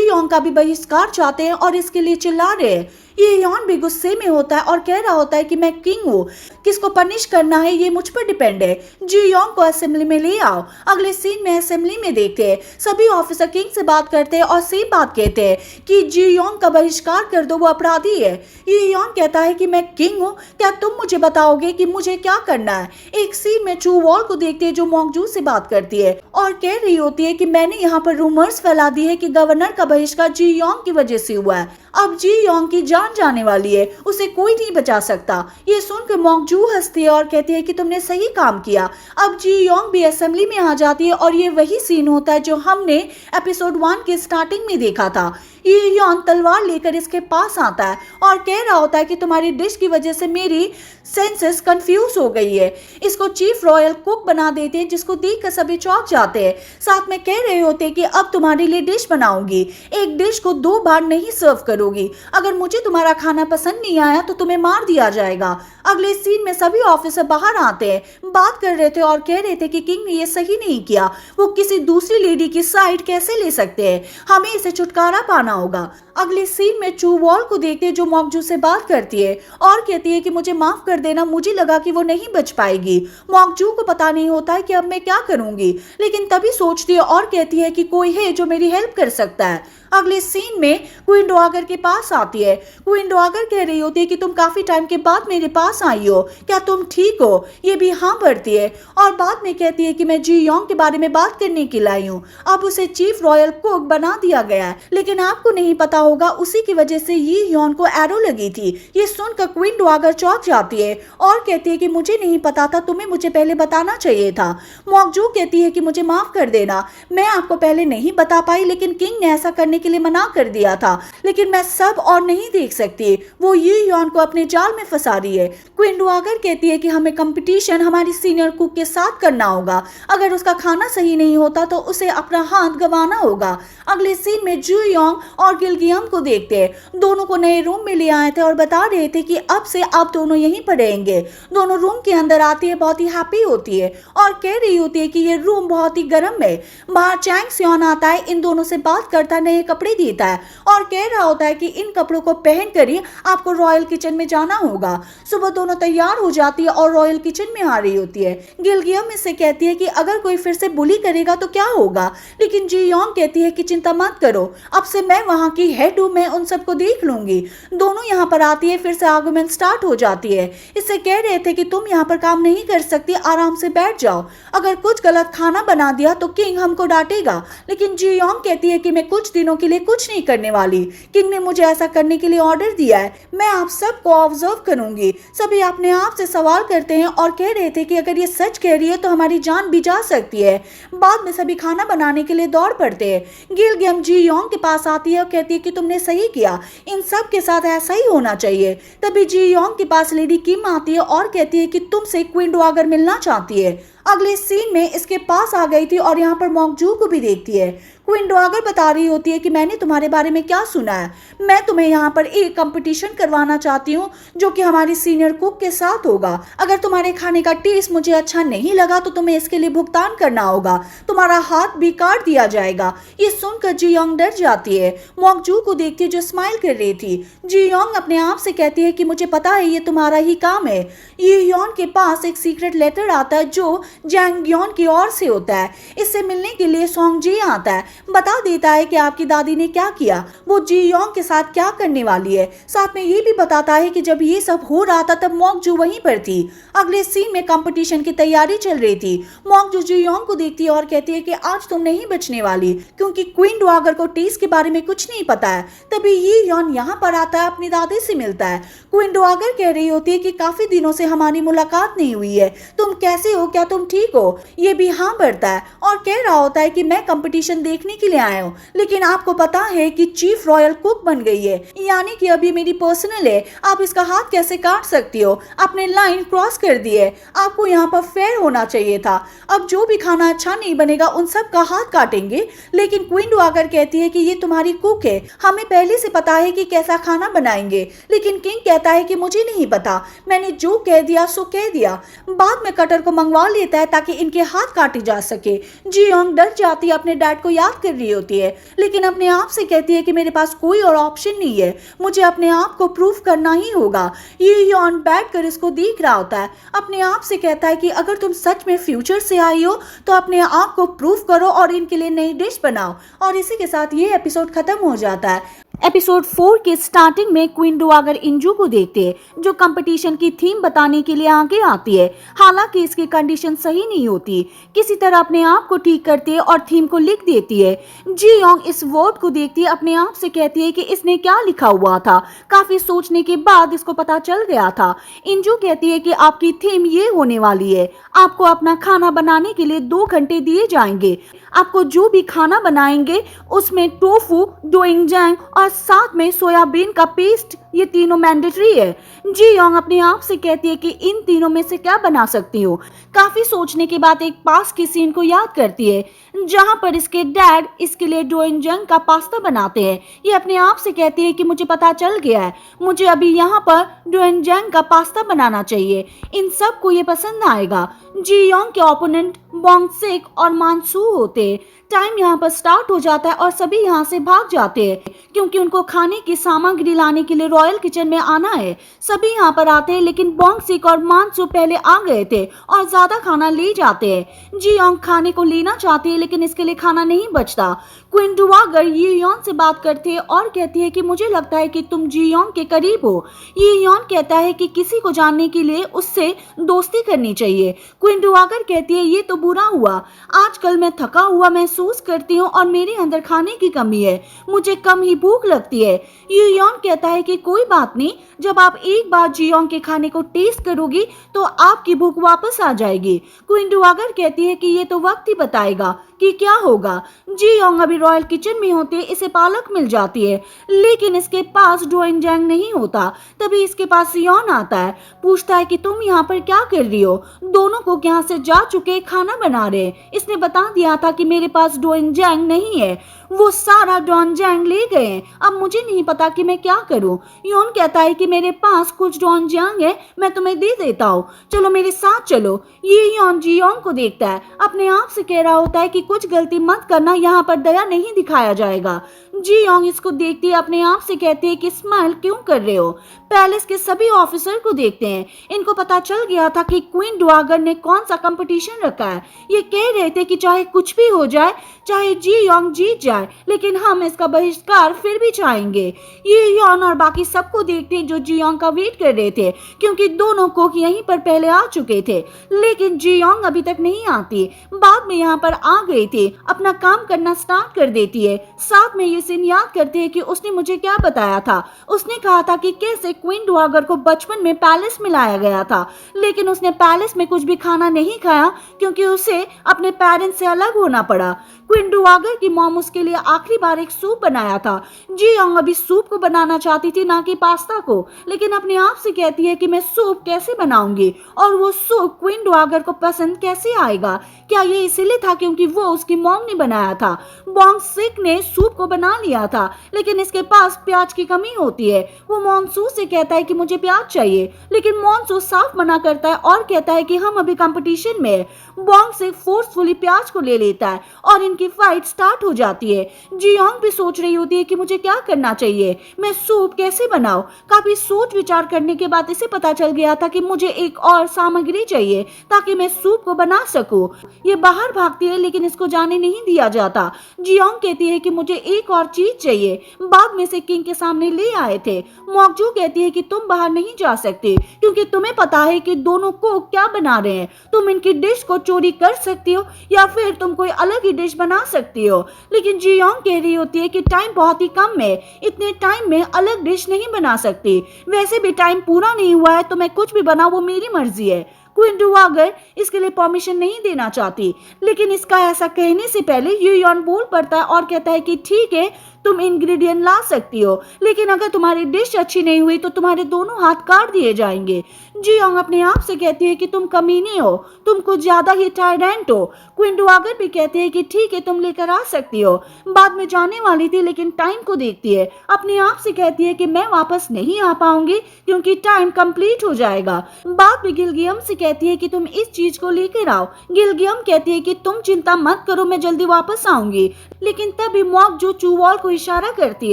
योंग का भी बहिष्कार चाहते हैं और इसके लिए चिल्ला रहे हैं। ये योन भी गुस्से में होता है और कह रहा होता है कि मैं किंग हूँ, किसको पनिश करना है ये मुझ पर डिपेंड है। जी योंग को असेंबली में ले आओ। अगले सीन में असेंबली में देखते हैं सभी ऑफिसर किंग से बात करते हैं और सेम बात कहते हैं कि जी योंग का बहिष्कार कर दो, वो अपराधी है। ये योंग कहता है कि मैं किंग हूँ, क्या तुम मुझे बताओगे कि मुझे क्या करना है। एक सीन में चू वॉल को देखते हैं जो मॉकजू से बात करती है और कह रही होती है कि मैंने यहाँ पर रूमर्स फैला दी है कि गवर्नर का बहिष्कार जी योंग की वजह से हुआ है। अब जी योंग की जान जाने वाली है, उसे कोई नहीं बचा सकता। ये सुनकर मॉकजू हंसती है और कहती है कि तुमने सही काम किया। अब जी योंग भी असेंबली में आ जाती है और ये वही सीन होता है जो हमने एपिसोड 1 के स्टार्टिंग में देखा था। ये योन तलवार लेकर इसके पास आता है और कह रहा होता है कि तुम्हारी डिश की वजह से मेरी सेंसेस कंफ्यूज हो गई है। इसको चीफ रॉयल कुक बना देते हैं, जिसको देखकर सभी चौंक जाते हैं। साथ में कह रहे होते हैं कि अब तुम्हारे लिए डिश बनाऊंगी, एक डिश को 2 बार नहीं सर्व करोगी, अगर मुझे तुम्हारा खाना पसंद नहीं आया तो तुम्हें मार दिया जाएगा। अगले सीन में सभी ऑफिसर बाहर आते हैं, बात कर रहे थे और कह रहे थे कि किंग ने ये सही नहीं किया, वो किसी दूसरी लेडी की साइड कैसे ले सकते हैं, हमें इसे छुटकारा पाना होगा। अगले सीन में चू वॉल को देखते जो मॉकजू से बात करती है और कहती है कि मुझे माफ कर देना, मुझे लगा कि वो नहीं बच पाएगी। मॉकजू को पता नहीं होता है कि अब मैं क्या करूंगी, लेकिन तभी सोचती है और कहती है कि कोई है जो मेरी हेल्प कर सकता है। अगले सीन में क्वीन डवागर के पास आती है। क्वीन डवागर कह रही होती है कि तुम काफी टाइम के बाद मेरे पास आई हो, क्या तुम ठीक हो? ये भी हाँ भरती है और बाद में कहती है कि मैं जी योंग के बारे में बात करने के लिए आई हूँ। अब उसे चीफ रॉयल कुक बना दिया गया है, लेकिन आपको नहीं पता होगा उसी की वजह से ये योन को एरो लगी थी। ये सुनकर क्वीन डवागर चौंक जाती है और कहती है कि मुझे नहीं पता था, तुम्हें मुझे पहले बताना चाहिए था। मॉकजू कहती है कि मुझे माफ कर देना, मैं आपको पहले नहीं बता पाई, लेकिन किंग ने ऐसा करने के लिए मना कर दिया था, लेकिन मैं सब और नहीं देख सकती। वो ये यॉन को अपने जाल में फंसा रही है। क्वीन डुआगर कहती है कि हमें कंपटीशन हमारी सीनियर कुक के साथ करना होगा। अगर उसका खाना सही नहीं होता तो उसे अपना हाथ गंवाना होगा। अगले सीन में जू योंग और गिलगियम को देखते हैं। दोनों को नए रूम में ले आए थे और बता रहे थे कि अब से आप दोनों यहीं पर रहेंगे। दोनों रूम के अंदर आती है, बहुत ही हैप्पी होती है और कह रही होती है कि ये रूम बहुत ही गर्म है। बाहर चैंग सियोन आता है, इन दोनों से बात करता है, नए कपड़े देता है और कह रहा होता है कि इन कपड़ों को पहन कर ही आपको रॉयल किचन में जाना होगा। सुबह दोनों तैयार हो जाती है और रॉयल किचन में आ रही होती है। गिलगियम इससे कहती है कि अगर कोई फिर से बुली करेगा तो क्या होगा, लेकिन जी योंग कहती है कि चिंता मत करो, अब से मैं वहां की हेड हूं, मैं उन सबको देख लूंगी। दोनों यहाँ पर आती है, फिर से आर्गुमेंट स्टार्ट हो जाती है। इससे कह रहे थे कि तुम यहाँ पर काम नहीं कर सकती, आराम से बैठ जाओ। अगर कुछ गलत खाना बना दिया तो किंग हमको डांटेगा। लेकिन जी योंग कहती है कि मैं कुछ दिनों के लिए कुछ नहीं करने वाली, किंग ने मुझे ऐसा करने के लिए ऑर्डर दिया है, मैं आप सबको ऑब्जर्व करूंगी। सभी अपने आप से सवाल करते हैं और कह रहे थे कि अगर ये सच कह रही है तो हमारी जान भी जा सकती है। बाद में सभी खाना बनाने के लिए दौड़ पड़ते हैं। गिलगियम जी योंग के पास आती है और कहती है कि तुमने सही किया, इन सब के साथ ऐसा ही होना चाहिए। तभी जी योंग के पास लेडी किम आती है और कहती है कि तुमसे क्वीन डुआगर मिलना चाहती है। अगले सीन में इसके पास आ गई थी और यहाँ पर मॉन्गजू को भी देखती है। क्वीन डुआगर बता रही होती है कि मैंने तुम्हारे बारे में क्या सुना है, मैं तुम्हें यहाँ पर एक कंपटीशन करवाना चाहती हूँ जो कि हमारी सीनियर कुक के साथ होगा। अगर तुम्हारे खाने का टेस्ट मुझे अच्छा नहीं लगा तो तुम्हें इसके लिए भुगतान करना होगा, तुम्हारा हाथ भी काट दिया जाएगा। ये सुनकर जी योंग डर जाती है। मॉन्गजू को देखती है जो स्माइल कर रही थी। जी योंग अपने आप से कहती है कि मुझे पता है ये तुम्हारा ही काम है। ये योन के पास एक सीक्रेट लेटर आता है जो जैंग योन की ओर से होता है। इससे मिलने के लिए सोंग जी आता है, बता देता है कि आपकी दादी ने क्या किया, वो जी योंग के साथ क्या करने वाली है। साथ में ये भी बताता है कि जब ये सब हो रहा था तब मॉन्गजू वहीं पर थी। अगले सीन में कंपटीशन की तैयारी चल रही थी। मॉन्गजू जी योंग को देखती है और कहती है कि आज तुम नहीं बचने वाली, क्योंकि क्वीन डुआगर को टेस्ट के बारे में कुछ नहीं पता है। तभी ये योन यहाँ पर आता है, अपनी दादी से मिलता है। क्वीन डुआगर कह रही होती है कि काफी दिनों से हमारी मुलाकात नहीं हुई है, तुम कैसे हो, क्या तुम ठीक हो। ये भी हाँ भरता है और कह रहा होता है कि मैं कंपटीशन देखने के लिए आया हूँ, लेकिन आपको पता है कि चीफ रॉयल कुक बन गई है, यानी कि अभी मेरी पर्सनल है, आप इसका हाथ कैसे काट सकती हो, आपने लाइन क्रॉस कर दी है, आपको यहाँ पर फेयर होना चाहिए था। अब जो भी खाना अच्छा नहीं बनेगा उन सब का हाथ काटेंगे। लेकिन क्वीन डुआगर कहती है कि ये तुम्हारी कुक है, हमें पहले से पता है कि कैसा खाना बनाएंगे। लेकिन किंग कहता है कि मुझे नहीं पता, मैंने जो कह दिया सो कह दिया। बाद में कटर को मंगवा लेता है ताकि इनके हाथ काटे जा सके। जी योंग डर जाती है, अपने डैड को याद कर रही होती है, लेकिन अपने आप से कहती है कि मेरे पास कोई और ऑप्शन नहीं है, मुझे अपने आप को प्रूव करना ही होगा। ये योन बैठकर इसको देख रहा होता है, अपने आप से कहता है कि अगर तुम सच में फ्यूचर से आई हो तो अपने आप को प्रूव करो और इनके लिए नई डिश बनाओ। और इसी के साथ ये एपिसोड खत्म हो जाता है। एपिसोड 4 के स्टार्टिंग में क्वीन डुआगर इंजू को देखते हैं जो कंपटीशन की थीम बताने के लिए आगे आती है। हालांकि इसकी कंडीशन सही नहीं होती, किसी तरह अपने आप को ठीक करती है और थीम को लिख देती है। जी योंग इस वर्ड को देखती है, अपने आप से कहती है कि इसने क्या लिखा हुआ था। काफी सोचने के बाद इसको पता चल गया था। इंजू कहती है कि आपकी थीम ये होने वाली है, आपको अपना खाना बनाने के लिए 2 घंटे दिए जाएंगे। आपको जो भी खाना बनाएंगे उसमें टोफू, डोइंगजैंग और साथ में सोयाबीन का पेस्ट, ये तीनों मैंडेटरी है। जी योंग अपने आप से कहती है कि इन तीनों में से क्या बना सकती हो। काफी सोचने के बाद एक पास की सीन को याद करती है जहां पर इसके डैड इसके लिए डोइंगजैंग का पास्ता बनाते हैं। ये अपने आप से कहती है कि मुझे पता चल गया है, मुझे अभी यहाँ पर डोइंगजैंग का पास्ता बनाना चाहिए, इन सब को ये पसंद आएगा। जी योंग के ओपोनेंट बोंग सिक और मानसू होते हैं। टाइम यहाँ पर स्टार्ट हो जाता है और सभी यहाँ से भाग जाते हैं क्योंकि उनको खाने की सामग्री लाने के लिए रॉयल किचन में आना है। सभी यहाँ पर आते हैं लेकिन बोंग सिक और मानसू पहले आ गए थे और ज्यादा खाना ले जाते हैं। जी योंग खाने को लेना चाहती है लेकिन इसके लिए खाना नहीं बचता। क्वीन डुआगर ये योन से बात करती है और कहती है कि मुझे लगता है कि तुम जी योंग के करीब हो। ये योन कहता है कि किसी को जानने के लिए उससे दोस्ती करनी चाहिए। क्वीन डुआगर कहती है ये तो बुरा हुआ, आजकल मैं थका हुआ महसूस करती हूँ और मेरे अंदर खाने की कमी है, मुझे कम ही भूख लगती है। ये योन कहता है कि कोई बात नहीं, जब आप एक बार जी योंग के खाने को टेस्ट करोगी तो आपकी भूख वापस आ जाएगी। क्वीन डुआगर कहती है कि ये तो वक्त ही बताएगा कि क्या होगा। जी योंग अभी रॉयल किचन में होते इसे पालक मिल जाती है, लेकिन इसके पास डोइनजैंग नहीं होता। तभी इसके पास सियोन आता है, पूछता है कि तुम यहाँ पर क्या कर रही हो। दोनों को यहाँ से जा चुके खाना बना रहे। इसने बता दिया था कि मेरे पास डोइनजैंग नहीं है, वो सारा डोइनजैंग ले गए। अब मुझे नहीं पता कि मैं क्या करूं। योन कहता है कि मेरे पास कुछ डोइनजैंग है, मैं तुम्हें दे देता हूँ, चलो मेरे साथ चलो। ये योन जी योंग को देखता है, अपने आप से कह रहा होता है कि कुछ गलती मत करना, यहाँ पर दया नहीं दिखाया जाएगा। जी योंग इसको देखते ही अपने आप से कहते हैं कि स्माइल क्यों कर रहे हो। पैलेस के सभी ऑफिसर को देखते हैं, इनको पता चल गया था कि क्वीन डुआगर ने कौन सा कंपटीशन रखा है। ये कह रहे थे कि चाहे कुछ भी हो जाए, चाहे जी योंग जीत जाए, लेकिन हम इसका बहिष्कार फिर भी चाहेंगे। ये योन और बाकी सबको देखते हैं जो जी योंग का वेट कर रहे थे, क्योंकि दोनों कोक यहीं पर पहले आ चुके थे, लेकिन जी योंग अभी तक नहीं आती। बाद में यहाँ पर आ गई थी, अपना काम करना स्टार्ट कर देती है। साथ में ये सीन याद करते हैं कि उसने मुझे क्या बताया था। उसने कहा था कि कैसे क्वीन डुआगर को बचपन में पैलेस में लाया गया था, लेकिन उसने पैलेस में कुछ भी खाना नहीं खाया क्योंकि उसे अपने पेरेंट्स से अलग होना पड़ा। क्वीन डुआगर की मॉम उसके लिए आखिरी बार एक सूप बनाया था। जी योंग अभी सूप को बनाना चाहती थी, ना कि पास्ता को, लेकिन अपने आप से कहती है कि मैं सूप कैसे बनाऊंगी, और वो सूप क्वीन डुआगर को पसंद कैसे आएगा। क्या ये इसीलिए था क्योंकि वो उसकी मॉम ने बनाया था। बॉन्ग सिक ने सूप को बना लिया था, लेकिन इसके पास प्याज की कमी होती है। वो मॉन्सू से कहता है कि मुझे प्याज चाहिए, लेकिन मॉन्सू साफ मना करता है और कहता है कि हम अभी कंपटीशन में है। बॉन्ग सिक फोर्सफुली प्याज को ले लेता है और इनकी फाइट स्टार्ट हो जाती है। जी योंग भी सोच रही होती है कि मुझे क्या करना चाहिए, मैं सूप कैसे बनाऊं। काफी सोच विचार करने के बाद इसे पता चल गया था कि मुझे एक और सामग्री चाहिए ताकि मैं सूप को बना सकूं। ये बाहर भागती है, लेकिन इसको जाने नहीं दिया जाता। जी योंग कहती है कि मुझे एक और चीज चाहिए। बाद में से किंग के सामने ले आए थे। मोकजू कहती है कि तुम बाहर नहीं जा सकते क्योंकि तुम्हें पता है कि दोनों को क्या बना रहे हैं। तुम इनकी डिश को चोरी कर सकती हो या फिर तुम कोई अलग ही डिश बना सकती हो। लेकिन जी योंग कह रही होती है कि टाइम बहुत ही कम है, इतने टाइम में अलग डिश नहीं बना सकती। वैसे भी टाइम पूरा नहीं हुआ है, तो मैं कुछ भी बनाऊं वो मेरी मर्जी है। क्वीन डुआगर इसके लिए परमिशन नहीं देना चाहती, लेकिन इसका ऐसा कहने से पहले ये योन बोल पड़ता है और कहता है कि ठीक है, तुम इंग्रेडिएंट ला सकती हो, लेकिन अगर तुम्हारी डिश अच्छी नहीं हुई तो तुम्हारे दोनों हाथ काट दिए जाएंगे। जी योंग अपने आप से कहती है कि तुम कमीनी हो, तुम कुछ ज्यादा ही टायरेंट हो। क्वीन डुआगर भी कहते हैं कि ठीक है, तुम लेकर आ सकती हो। बाद में जाने वाली थी, लेकिन टाइम को देखती है, अपने आप से कहती है कि मैं वापस नहीं आ पाऊंगी क्योंकि टाइम कंप्लीट हो जाएगा। बाद में गिलगियम से कहती है कि तुम इस चीज को लेकर आओ। गिलगियम कहती है कि तुम चिंता मत करो, मैं जल्दी वापस आऊंगी। लेकिन तभी मॉक जो चूवॉल को इशारा करती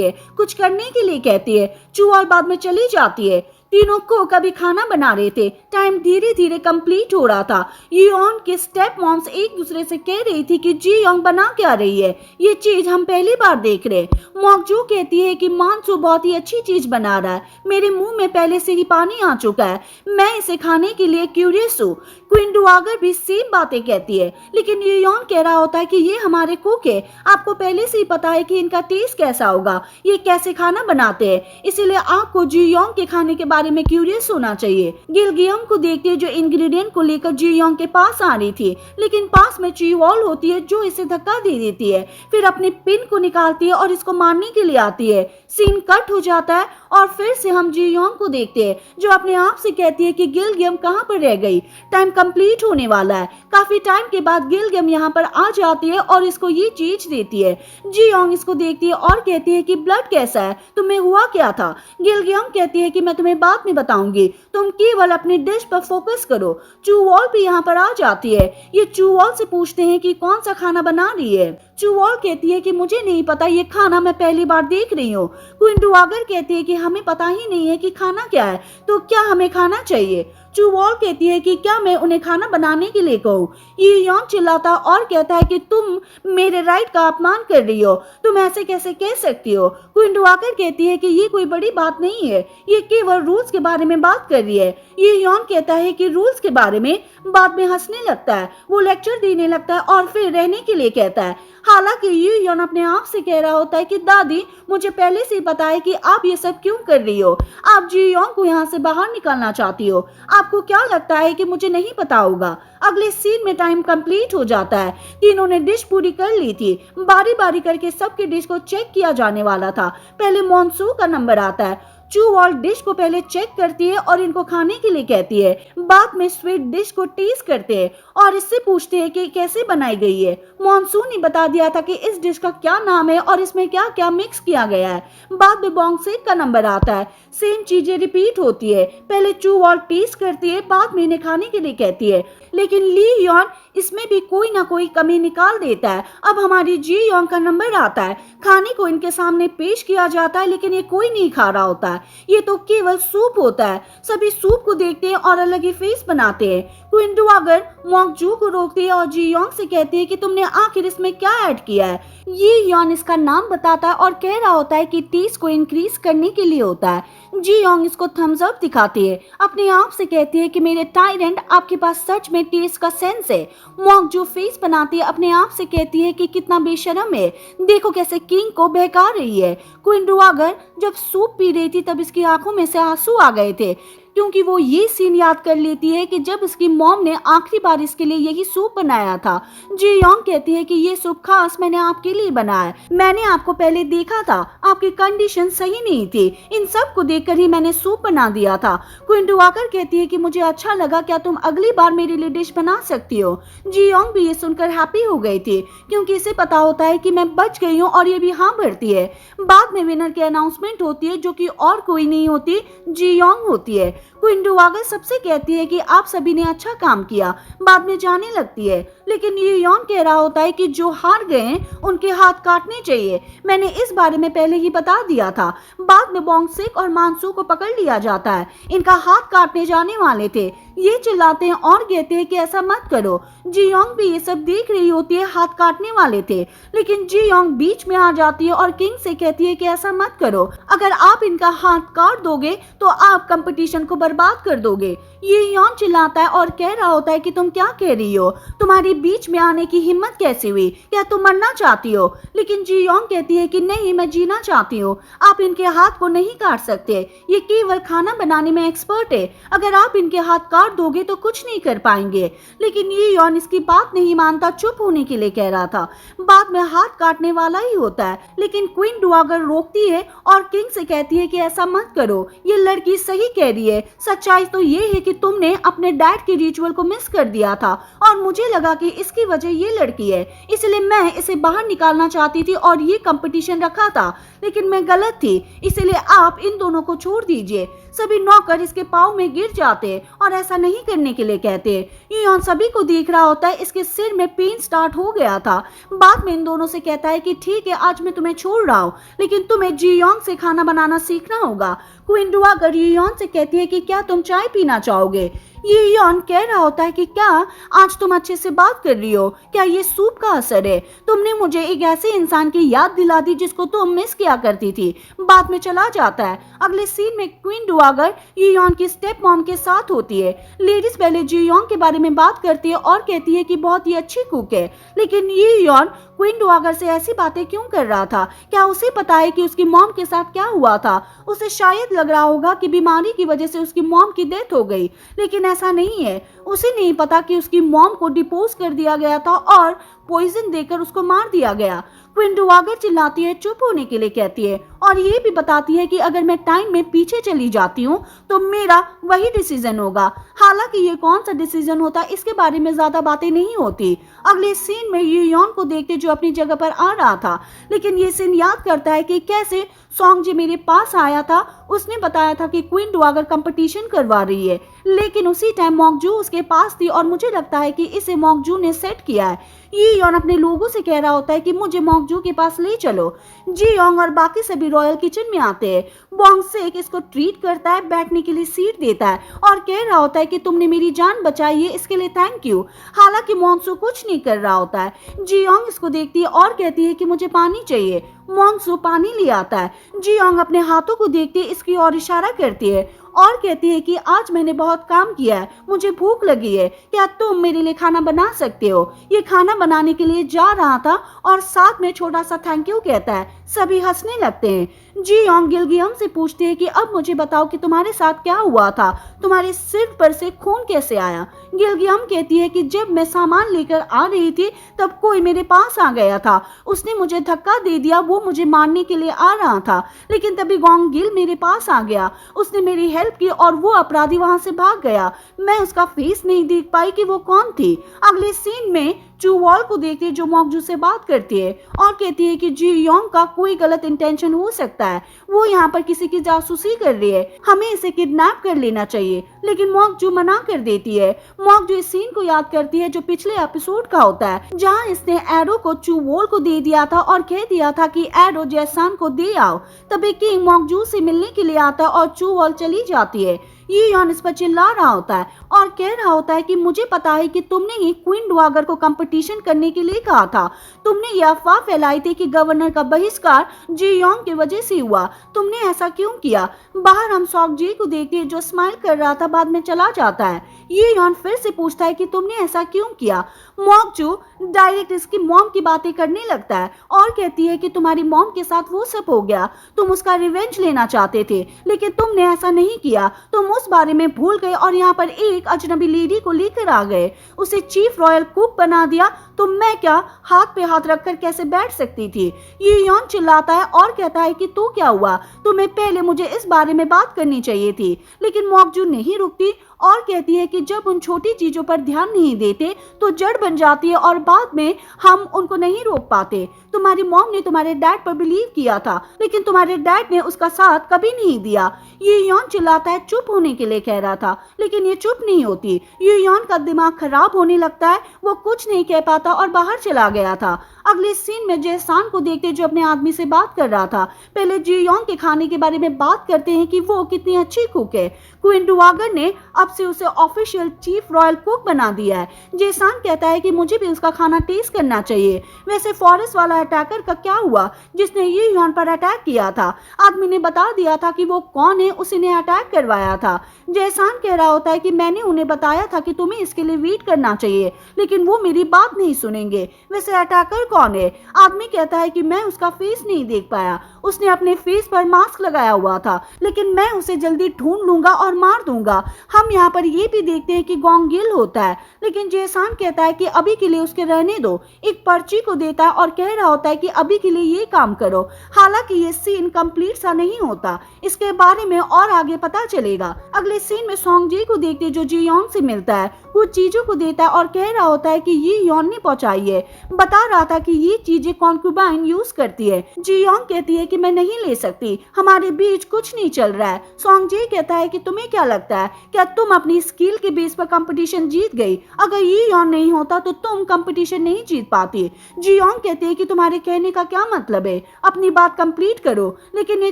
है, कुछ करने के लिए कहती है। चूवॉल बाद में चली जाती है। तीनों को कभी खाना बना रहे थे। टाइम धीरे धीरे कंप्लीट हो रहा था। योन के स्टेप मॉम्स एक दूसरे से कह रही थी कि जी योंग बना क्या रही है, ये चीज हम पहली बार देख रहे। मोकजू कहती है कि मानसू बहुत ही अच्छी चीज बना रहा है, मेरे मुंह में पहले से ही पानी आ चुका है, मैं इसे खाने के लिए क्यूरियस हूँ। क्वीन डुआगर भी सेम बातें कहती है, लेकिन ये योन कह रहा होता है कि ये हमारे कुक है, आपको पहले से ही पता है कि इनका टेस्ट कैसा होगा, ये कैसे खाना बनाते हैं, इसीलिए आपको जी योंग के खाने के बारे में क्यूरियस होना चाहिए। गिलगियम को देखते जो इंग्रेडिएंट को लेकर जी योंग के पास आ रही थी, लेकिन पास में चीवॉल होती है जो इसे धक्का दे देती है, फिर अपने पिन को निकालती है और इसको मारने के लिए आती है। सीन कट हो जाता है और फिर से हम जी योंग को देखते हैं जो अपने आप से कहती है कि गिलगियम कहाँ पर रह गई, टाइम कंप्लीट होने वाला है। काफी टाइम के बाद गिलगियम यहाँ पर आ जाती है और इसको ये चीज देती है। जी योंग इसको देखती है और कहती है कि ब्लड कैसा है, तुम्हें हुआ क्या था। गिलगियम कहती है कि मैं तुम्हें बाद में बताऊंगी, तुम केवल अपनी डिश पर फोकस करो। चूवॉल भी यहाँ पर आ जाती है। ये चूवॉल से पूछते हैं कि कौन सा खाना बना रही है। चूवॉल कहती है कि मुझे नहीं पता, ये खाना मैं पहली बार देख रही हूँ। क्वीन डुआगर कहती है कि हमें पता ही नहीं है कि खाना क्या है, तो क्या हमें खाना चाहिए। चूवॉल कहती है कि क्या मैं उन्हें खाना बनाने के लिए कहूँ। ये योंग चिल्लाता और कहता है कि तुम मेरे राइट का अपमान कर रही हो, तुम ऐसे कैसे कह सकती हो। क्वीन डुआगर कहती है कि ये कोई बड़ी बात नहीं है, ये केवल रूल्स के बारे में बात कर रही है। ये योंग कहता है कि रूल्स के बारे में, बाद में हंसने लगता है, वो लेक्चर देने लगता है और फिर रहने के लिए कहता है। हालांकि ये योन अपने आप से कह रहा होता है कि दादी मुझे पहले से ही पता है कि आप ये सब क्यों कर रही हो, आप जी योंग को यहाँ से बाहर निकालना चाहती हो, आपको क्या लगता है कि मुझे नहीं पता होगा? अगले सीन में टाइम कंप्लीट हो जाता है। तीनों ने डिश पूरी कर ली थी। बारी बारी करके सबकी डिश को चेक किया जाने वाला था। पहले मॉन्सू का नंबर आता है। चू वॉल डिश को पहले चेक करती है और इनको खाने के लिए कहती है। बाद में स्वीट डिश को टेस्ट करते हैं और इससे पूछते हैं कि कैसे बनाई गई है। मॉनसून ने बता दिया था कि इस डिश का क्या नाम है और इसमें क्या क्या मिक्स किया गया है। बाद में बॉन्गसेक का नंबर आता है। सेम चीजें रिपीट होती है। पहले चू वॉल टेस्ट करती है, बाद में इन्हें खाने के लिए कहती है, लेकिन ली यॉन इसमें भी कोई ना कोई कमी निकाल देता है। अब हमारी जी योंग का नंबर आता है। खाने को इनके सामने पेश किया जाता है, लेकिन ये कोई नहीं खा रहा होता है। ये तो केवल सूप होता है। सभी सूप को देखते हैं और अलग ही फेस बनाते हैं। क्वीन डुआगर मॉन्ग जू को रोकती है और जी योंग से कहती है कि तुमने आखिर इसमें क्या ऐड किया है। ये यॉन इसका नाम बताता है और कह रहा होता है कि टेस्ट को इंक्रीज करने के लिए होता है। जी योंग इसको थम्स अप दिखाती है। अपने आप से कहती है कि मेरे टायरेंट, आपके पास सच में टेस्ट का सेंस है। मॉन्ग जो फेस बनाती है अपने आप से कहती है कि कितना बेशरम है, देखो कैसे किंग को बहका रही है। क्वीन डुआगर जब सूप पी रही थी तब इसकी आंखों में से आंसू आ गए थे, क्योंकि वो ये सीन याद कर लेती है कि जब उसकी मॉम ने आखिरी बार इसके लिए यही सूप बनाया था। जी योंग कहती है कि ये सूप खास मैंने आपके लिए बनाया है। मैंने आपको पहले देखा था, आपकी कंडीशन सही नहीं थी। इन सब को देखकर ही मैंने सूप बना दिया था। क्वीन डुआगर कहती है कि मुझे अच्छा लगा, क्या तुम अगली बार मेरे लिए डिश बना सकती हो? जी योंग भी ये सुनकर हैप्पी हो गई थी, क्योंकि इसे पता होता है कि मैं बच गई हूँ और ये भी हाँ भरती है। बाद में विनर की अनाउंसमेंट होती है, जो कि और कोई नहीं होती, जी योंग होती है। क्वीन डुआगर सबसे कहती है कि आप सभी ने अच्छा काम किया। बाद में जाने लगती है, लेकिन ये यॉन कह रहा होता है कि जो हार गए हैं उनके हाथ काटने चाहिए। मैंने इस बारे में पहले ही बता दिया था। बाद में बॉन्गसेक और मानसू को पकड़ लिया जाता है। इनका हाथ काटने जाने वाले थे। ये चिल्लाते हैं और कहते हैं कि ऐसा मत करो। जी योंग भी ये सब देख रही होती है। हाथ काटने वाले थे, लेकिन जी योंग बीच में आ जाती है और किंग से कहती है कि ऐसा मत करो। अगर आप इनका हाथ काट दोगे तो आप कंपटीशन को बर्बाद कर दोगे। ये यॉन चिल्लाता है और कह रहा होता है कि तुम क्या कह रही हो? तुम्हारी बीच में आने की हिम्मत कैसे हुई? क्या तुम मरना चाहती हो? लेकिन जी योंग कहती है कि नहीं, मैं जीना चाहती हूँ। आप इनके हाथ को नहीं काट सकते। ये केवल खाना बनाने में एक्सपर्ट है। अगर आप इनके हाथ काट दोगे तो कुछ नहीं कर पाएंगे। लेकिन ये यॉन इसकी बात नहीं मानता, चुप होने के लिए कह रहा था। बाद में हाथ काटने वाला ही होता है, लेकिन क्वीन डुआगर रोकती है और किंग से कहती है कि ऐसा मत करो। ये लड़की सही कह रही है। सच्चाई तो ये है कि तुमने अपने डैड के रिचुअल को मिस कर दिया था और मुझे लगा कि इसकी वजह ये लड़की है, इसलिए मैं इसे बाहर निकालना चाहती थी और ये कंपटीशन रखा था, लेकिन मैं गलत थी। इसलिए आप इन दोनों को छोड़ दीजिए। सभी नौकर इसके पाँव में गिर जाते और ऐसा नहीं करने के लिए कहते। यॉन सभी को देख रहा होता है। इसके सिर में पेन स्टार्ट हो गया था। बाद में इन दोनों से कहता है कि ठीक है, आज मैं तुम्हें छोड़ रहा हूँ, लेकिन तुम्हें जी योंग से खाना बनाना सीखना होगा। क्वीन डुआगर यॉन से कहती है कि क्या तुम चाय पीना चाहोगे? ये यॉन कह रहा होता है कि क्या आज तुम अच्छे से बात कर रही हो? क्या ये सूप का असर है? तुमने मुझे एक ऐसे इंसान की याद दिला दी जिसको तुम मिस किया करती थी। बाद में चला जाता है। अगले सीन में क्वीन डुआगर ये यॉन की स्टेप मॉम के साथ होती है। लेडीज पहले जी योंग के बारे में बात करती है और कहती है कि बहुत ही अच्छी कुक है, लेकिन ये यॉन क्वीन डुआगर से ऐसी बातें क्यों कर रहा था? क्या उसे पता है कि उसकी मॉम के साथ क्या हुआ था? उसे शायद लग रहा होगा कि बीमारी की वजह से उसकी मॉम की डेथ हो गई, लेकिन ऐसा नहीं है। उसे नहीं पता कि उसकी मॉम को डिपोज कर दिया गया था और पॉइजन देकर उसको मार दिया गया। क्वीन डुआगर चिल्लाती है, चुप होने के लिए कहती है और ये भी बताती है कि अगर मैं टाइम में पीछे चली जाती हूँ तो मेरा वही डिसीजन होगा। हालांकि ये कौन सा डिसीजन होता है इसके बारे में ज्यादा बातें नहीं होती। अगले सीन में ये यॉन को देखते जो अपनी जगह पर आ रहा था, लेकिन ये सीन याद करता है कि कैसे सॉन्ग जी मेरे पास आया था। उसने बताया था कि क्वीन डुआगर कंपटीशन करवा रही है, लेकिन उसी टाइम मॉन्गजू उसके पास थी और मुझे लगता है कि इसे मॉन्गजू ने सेट किया है। ये यॉन अपने लोगों से कह रहा होता है कि मुझे मॉन्गजू के पास ले चलो। जी योंग और बाकी सभी रॉयल किचन में आते हैं। बॉन्गसेक इसको ट्रीट करता है, बैठने के लिए सीट देता है और कह रहा होता है कि तुमने मेरी जान बचाई है, इसके लिए थैंक यू। हालांकि मॉन्गसू कुछ नहीं कर रहा होता है। जी योंग इसको देखती है और कहती है कि मुझे पानी चाहिए। मॉन्गसू पानी ले आता है। जी योंग अपने हाथों को देखती है, इसकी ओर इशारा करती है और कहती है कि आज मैंने बहुत काम किया है, मुझे भूख लगी है, क्या तुम मेरे लिए खाना बना सकते हो? ये खाना बनाने के लिए जा रहा था और साथ में छोटा सा थैंक यू कहता है। सभी हंसने लगते हैं। जी योंग गिलगियम से पूछती है कि अब मुझे बताओ कि तुम्हारे साथ क्या हुआ था, तुम्हारे सिर पर से खून कैसे आया। गिलगियम कहती है कि जब मैं सामान लेकर आ रही थी तब कोई मेरे पास आ गया था, उसने मुझे धक्का दे दिया, वो मुझे मारने के लिए आ रहा था, लेकिन तभी गोंग गिल मेरे पास आ गया, उसने मेरी हेल्प की और वो अपराधी वहां से भाग गया। मैं उसका फेस नहीं देख पाई कि वो कौन थी। अगले सीन में चू वॉल को देखती है जो मॉकजू से बात करती है और कहती है कि जी योंग का कोई गलत इंटेंशन हो सकता है, वो यहाँ पर किसी की जासूसी कर रही है, हमें इसे किडनैप कर लेना चाहिए, लेकिन मॉकजू मना कर देती है। मॉकजू इस सीन को याद करती है जो पिछले एपिसोड का होता है, जहाँ इसने एरो को चू वॉल को दे दिया था और कह दिया था कि एरो जैसान को दे आओ। तभी किंग मॉकजू से मिलने के लिए आता है और चू वॉल चली जाती है। ये यॉन इस पर चिल्ला रहा होता है और कह रहा होता है कि मुझे पता है कि तुमने ही क्वीन डुआगर को कंपटीशन करने के लिए कहा था, तुमने ये अफवाह फैलाई थी कि गवर्नर का बहिष्कार जी योंग की वजह से हुआ, तुमने ऐसा क्यों किया। बाहर हम सॉक जी को देखते हैं जो स्माइल कर रहा था, बाद में चला जाता है। ये यॉन फिर से पूछता है कि तुमने ऐसा क्यों किया। मॉकजू डायरेक्ट इसकी मॉम की बातें करने लगता है और कहती है कि तुम्हारी मॉम के साथ वो सब हो गया, तुम उसका रिवेंज लेना चाहते थे, लेकिन तुमने ऐसा नहीं किया, तुम उस बारे में भूल गए और यहाँ पर एक अजनबी लेडी को लेकर आ गए, उसे चीफ रॉयल कुक बना दिया, तो मैं क्या हाथ पे हाथ रखकर कैसे बैठ सकती थी। ये यॉन चिल्लाता है और कहता है कि तो क्या हुआ, तुम्हें पहले मुझे इस बारे में बात करनी चाहिए थी, लेकिन मॉकजू नहीं रुकती और कहती है कि जब उन छोटी चीजों पर ध्यान नहीं देते तो जड़ बन जाती है और बाद में हम उनको नहीं रोक पाते। तुम्हारी मॉम ने तुम्हारे डैड पर बिलीव किया था, लेकिन तुम्हारे डैड ने उसका साथ कभी नहीं दिया। ये यॉन चिल्लाता है चुप होने के लिए कह रहा था, लेकिन ये चुप नहीं होती। ये यॉन का दिमाग खराब होने लगता है, वो कुछ नहीं कह पाता और बाहर चला गया था। अगले सीन में जयसान को देखते जो अपने आदमी से बात कर रहा था। पहले जी योंग के खाने के बारे में बात करते हैं कि वो कितनी अच्छी कुक है। क्वीन डुआगर ने अब से उसे ऑफिशियल चीफ रॉयल कुक बना दिया है। जयसान कहता है कि मुझे भी उसका खाना टेस्ट करना चाहिए। वैसे फॉरेस्ट वाला अटैकर का क्या हुआ जिसने ये योन पर अटैक किया था। आदमी ने बता दिया था कि वो कौन है, उसी ने अटैक करवाया था। जयसान कह रहा होता है कि मैंने उन्हें बताया था कि तुम्हें इसके लिए वेट करना चाहिए, लेकिन वो मेरी बात नहीं सुनेंगे। वैसे अटैकर कौन है? आदमी कहता है कि मैं उसका फेस नहीं देख पाया, उसने अपने फेस पर मास्क लगाया हुआ था, लेकिन मैं उसे जल्दी ढूंढ लूंगा और मार दूंगा। हम यहाँ पर ये भी देखते हैं कि गोंग गिल होता है, लेकिन जयसान कहता है कि अभी के लिए उसके रहने दो। एक पर्ची को देता है और कह रहा होता है कि अभी के लिए ये काम करो। हालांकि ये सीन कंप्लीट सा नहीं होता, इसके बारे में और आगे पता चलेगा। अगले सीन में सोंग जी को देखते जो जी योंग से मिलता है, कुछ चीजों को देता है और कह रहा होता है कि ये योन ने पहुंचाई है। बता रहा था कि ये चीजें कॉन्क्यूबाइन यूज करती है। जी योंग कहती है कि मैं नहीं ले सकती, हमारे बीच कुछ नहीं चल रहा है। सोंग जी कहता है कि तुम्हें क्या लगता है, क्या तुम अपनी स्किल के बेस पर कंपटीशन जीत गई? अगर ये योन नहीं होता तो तुम कंपटीशन नहीं जीत पाती। जी योंग कहते हैं कि तुम्हारे कहने का क्या मतलब है, अपनी बात कंप्लीट करो, लेकिन ये